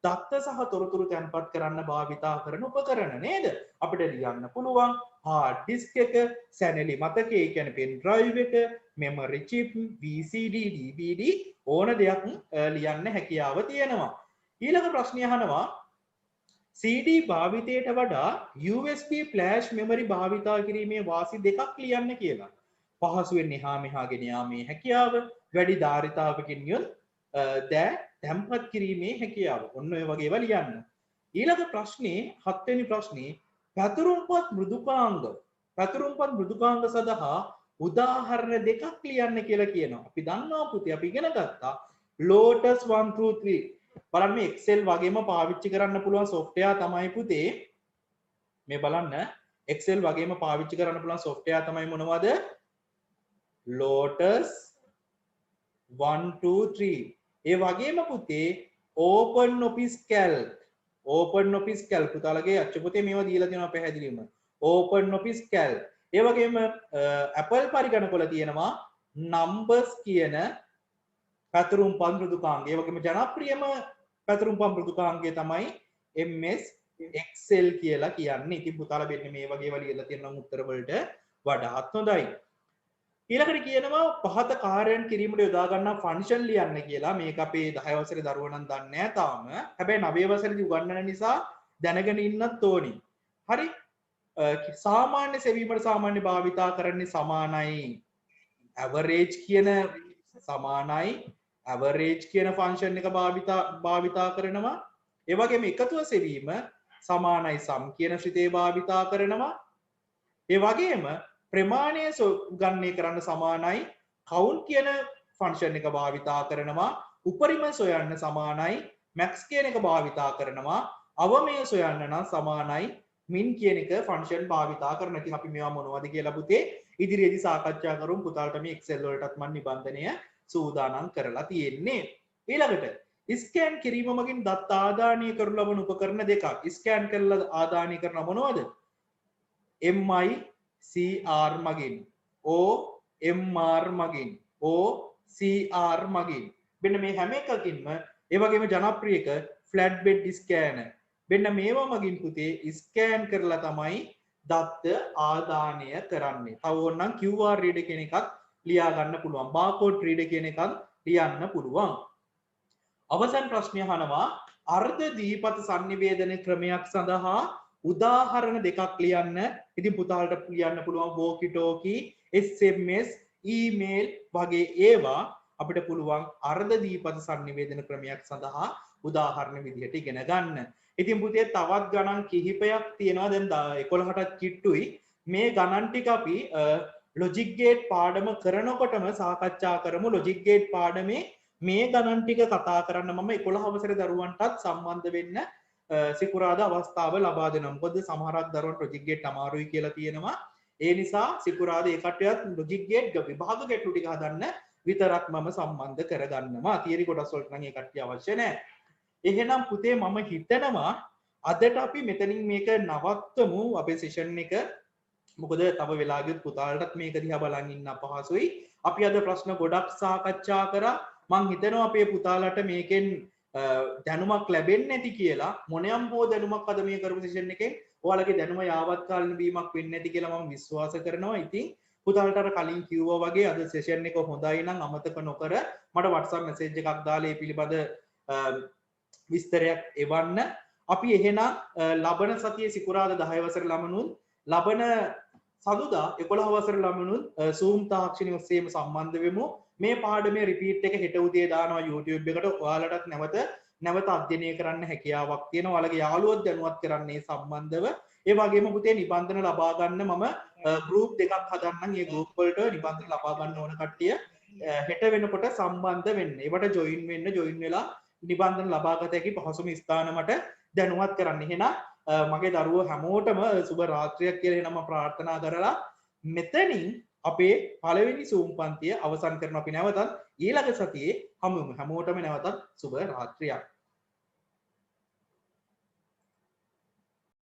දත්ත සහ තොරතුරු තැන්පත් කරන්න භාවිතා කරන උපකරණ නේද? අපිට ලියන්න පුළුවන් hard disk එක, සැනලි මතකය කියන්නේ pen drive එක, memory chip, VCD, DVD ඕන දෙයක් ලියන්න හැකියාව තියෙනවා. ඊළඟ ප්‍රශ්නය අහනවා CD භාවිතයට වඩා USB flash memory භාවිතා කිරීමේ වාසි දෙකක් ලියන්න කියලා. පහසුවෙන් එහා මෙහා ගෙන යාමේ හැකියාව, වැඩි ධාරිතාවකින් යුත් දෑ තැම්පත් කිරීමේ හැකියාව. ඔන්න ඔය වගේ ඒවා ලියන්න. ඊළඟ ප්‍රශ්නේ 7 වෙනි ප්‍රශ්නේ පැතුරුම්පත් මෘදුකාංග. පැතුරුම්පත් මෘදුකාංග සඳහා උදාහරණ දෙකක් ලියන්න කියලා කියනවා. අපි දන්නවා පුතේ අපි ඉගෙන ගත්තා Lotus 1 2 3. බලන්න මේ Excel වගේම පාවිච්චි කරන්න පුළුවන් software තමයි පුතේ. මේ බලන්න Excel වගේම පාවිච්චි කරන්න පුළුවන් software තමයි මොනවද? Lotus 1 2 3. ඒ වගේම පුතේ OpenOffice Calc. OpenOffice Calc පුතාලගේ අච්චු පුතේ මේවා දීලා තියෙනවා පැහැදිලිවම. OpenOffice Calc. ඒ වගේම Apple පරිගණකවල තියෙනවා Numbers කියන පැතුරුම්පත් මෘදුකාංගය. ඒ වගේම ජනප්‍රියම පැතුරුම්පත් මෘදුකාංගය තමයි MS Excel කියලා කියන්නේ. ඉතින් පුතාලා මෙන්න මේ වගේ ඒවා ලියලා තියෙනවා උත්තර වලට වඩාත් හොඳයි. ඊළඟට කියනවා පහත කාර්යයන් කිරීමට යොදා ගන්නා ෆන්ක්ෂන් ලියන්න කියලා. මේක අපේ 10 වසරේ දරුවෝ නම් දන්නේ නැහැ තාම. හැබැයි 9 වසරේදී උගන්වන නිසා දැනගෙන ඉන්නත් ඕනි. හරි. සාමාන්‍ය සෙවීමට සාමාන්‍ය භාවිතා කරන්නේ සමානයි average කියන සමානයි average කියන ෆන්ක්ෂන් එක භාවිතා කරනවා. ඒ වගේම එකතුව සෙවීම සමානයි sum කියන ශ්‍රිතේ භාවිතා කරනවා. ඒ වගේම ප්‍රමාණය ගණනය කරන්න සමානයි count කියන ෆන්ක්ෂන් එක භාවිතා කරනවා. උපරිම සොයන්න සමානයි max කියන එක භාවිතා කරනවා. අවමය සොයන්න නම් සමානයි min කියන එක ෆන්ක්ෂන් භාවිතා කරනවා. ඉතින් අපි මේවා මොනවද කියලා පුතේ ඉදිරියේදී සාකච්ඡා කරමු. පුතාලට මේ Excel වලටත් මම නිබන්ධනය සූදානම් කරලා තියෙන්නේ. ඊළඟට ස්කෑන් කිරීම මගින් දත් ආදානය කරනු ලබන උපකරණ දෙකක්. ස්කෑන් කරලා ආදානය කරන මොනවද? MICR මගින් OMR මගින් OCR මගින්. මෙන්න මේ හැම එකකින්ම ඒ වගේම ජනප්‍රිය එක ෆ්ලැට් බෙඩ් ස්කෑනර්. මෙන්න මේවා මගින් පුතේ ස්කෑන් කරලා තමයි දත්ත ආදානය කරන්නේ. තව ඕනනම් QR රීඩර් කියන එකත් ලියා ගන්න පුළුවන්. බාකෝඩ් රීඩර් කියන එකත් ලියන්න පුළුවන්. අවසන් ප්‍රශ්නය අහනවා අර්ධ දීපත sannivedana ක්‍රමයක් සඳහා උදාහරණ දෙකක් ලියන්න. ඉතින් පුතාලට ලියන්න පුළුවන් walkie talkie, SMS, email වගේ ඒවා අපිට පුළුවන් අර්ධ දීපත sannivedana ක්‍රමයක් සඳහා උදාහරණ විදිහට ඉගෙන ගන්න. ඉතින් පුතේ තවත් ගණන් කිහිපයක් තියෙනවා. දැන් 11ටත් කිට්ටුයි. මේ ගණන් ටික අපි logic gate පාඩම කරනකොටම සාකච්ඡා කරමු. logic gate පාඩමේ මේ ගණන් ටික කතා කරන්න මම 11 වසරේ දරුවන්ටත් සම්බන්ධ වෙන්න සිකුරාදා අවස්ථාව ලබා දෙනවා. මොකද සමහරක් දරුවන්ට logic gate අමාරුයි කියලා තියෙනවා. ඒ නිසා සිකුරාදා ඒ කට්ටියත් logic gate විභාග ගැටලු ටික හදන්න විතරක් මම සම්බන්ධ කරගන්නවා. තියරි කොටස් වලට නම් ඒ කට්ටිය අවශ්‍ය නැහැ. එහෙනම් පුතේ මම හිතනවා අදට අපි මෙතනින් මේක නවත්තමු අපේ සෙෂන් එක. මොකද තව වෙලා ගියොත් පුතාලටත් මේක දිහා බලන් ඉන්න අපහසුයි. අපි අද ප්‍රශ්න ගොඩක් සාකච්ඡා කරා. මං හිතනවා අපේ පුතාලට මේකෙන් දැනුමක් ලැබෙන්නේ නැති කියලා. මොනියම් හෝ දැනුමක් අද මේ කරපු සෙෂන් එකෙන් ඔයාලගේ දැනුම යාවත්කාලින වීමක් වෙන්නේ නැති කියලා මම විශ්වාස කරනවා. ඉතින් පුතාලට අර කලින් කිව්වා වගේ අද සෙෂන් එක හොඳයි නම් අමතක නොකර මට WhatsApp message එකක් දාලා මේ පිළිබඳ විස්තරයක් එවන්න. අපි එහෙනම් ලබන සතියේ සිකුරාදා 10 වසර ළමනුත් ලබන සඳුදා 11 වසර ළමනුත් Zoom තාක්ෂණය ඔස්සේම සම්බන්ධ වෙමු. මේ පාඩමේ රිපීට් එක හෙට උදේ දානවා YouTube එකට. ඔයාලටත් නැවත අධ්‍යයනය කරන්න හැකියාවක් තියෙනවා. ඔයාලගේ යාළුවොත් දැනුවත් කරන්නේ සම්බන්ධව. ඒ වගේම පුතේ නිබන්ධන ලබා ගන්න මම group දෙකක් හදන්නම්. මේ group වලට නිබන්ධන ලබා ගන්න ඕන කට්ටිය හෙට වෙනකොට සම්බන්ධ වෙන්න. ඒවට join වෙලා නිබන්ධන ලබාගත හැකි පහසුම ස්ථාන මට දැනුවත් කරන්න. එහෙනම් මගේ දරුවෝ හැමෝටම සුබ රාත්‍රියක් කියලා එහෙනම් මම ප්‍රාර්ථනා කරලා මෙතනින් අපේ පළවෙනි Zoom පන්තිය අවසන් කරන අපි නැවතත් ඊළඟ සතියේ හමු වෙමු. හැමෝටම නැවතත් සුබ රාත්‍රියක්.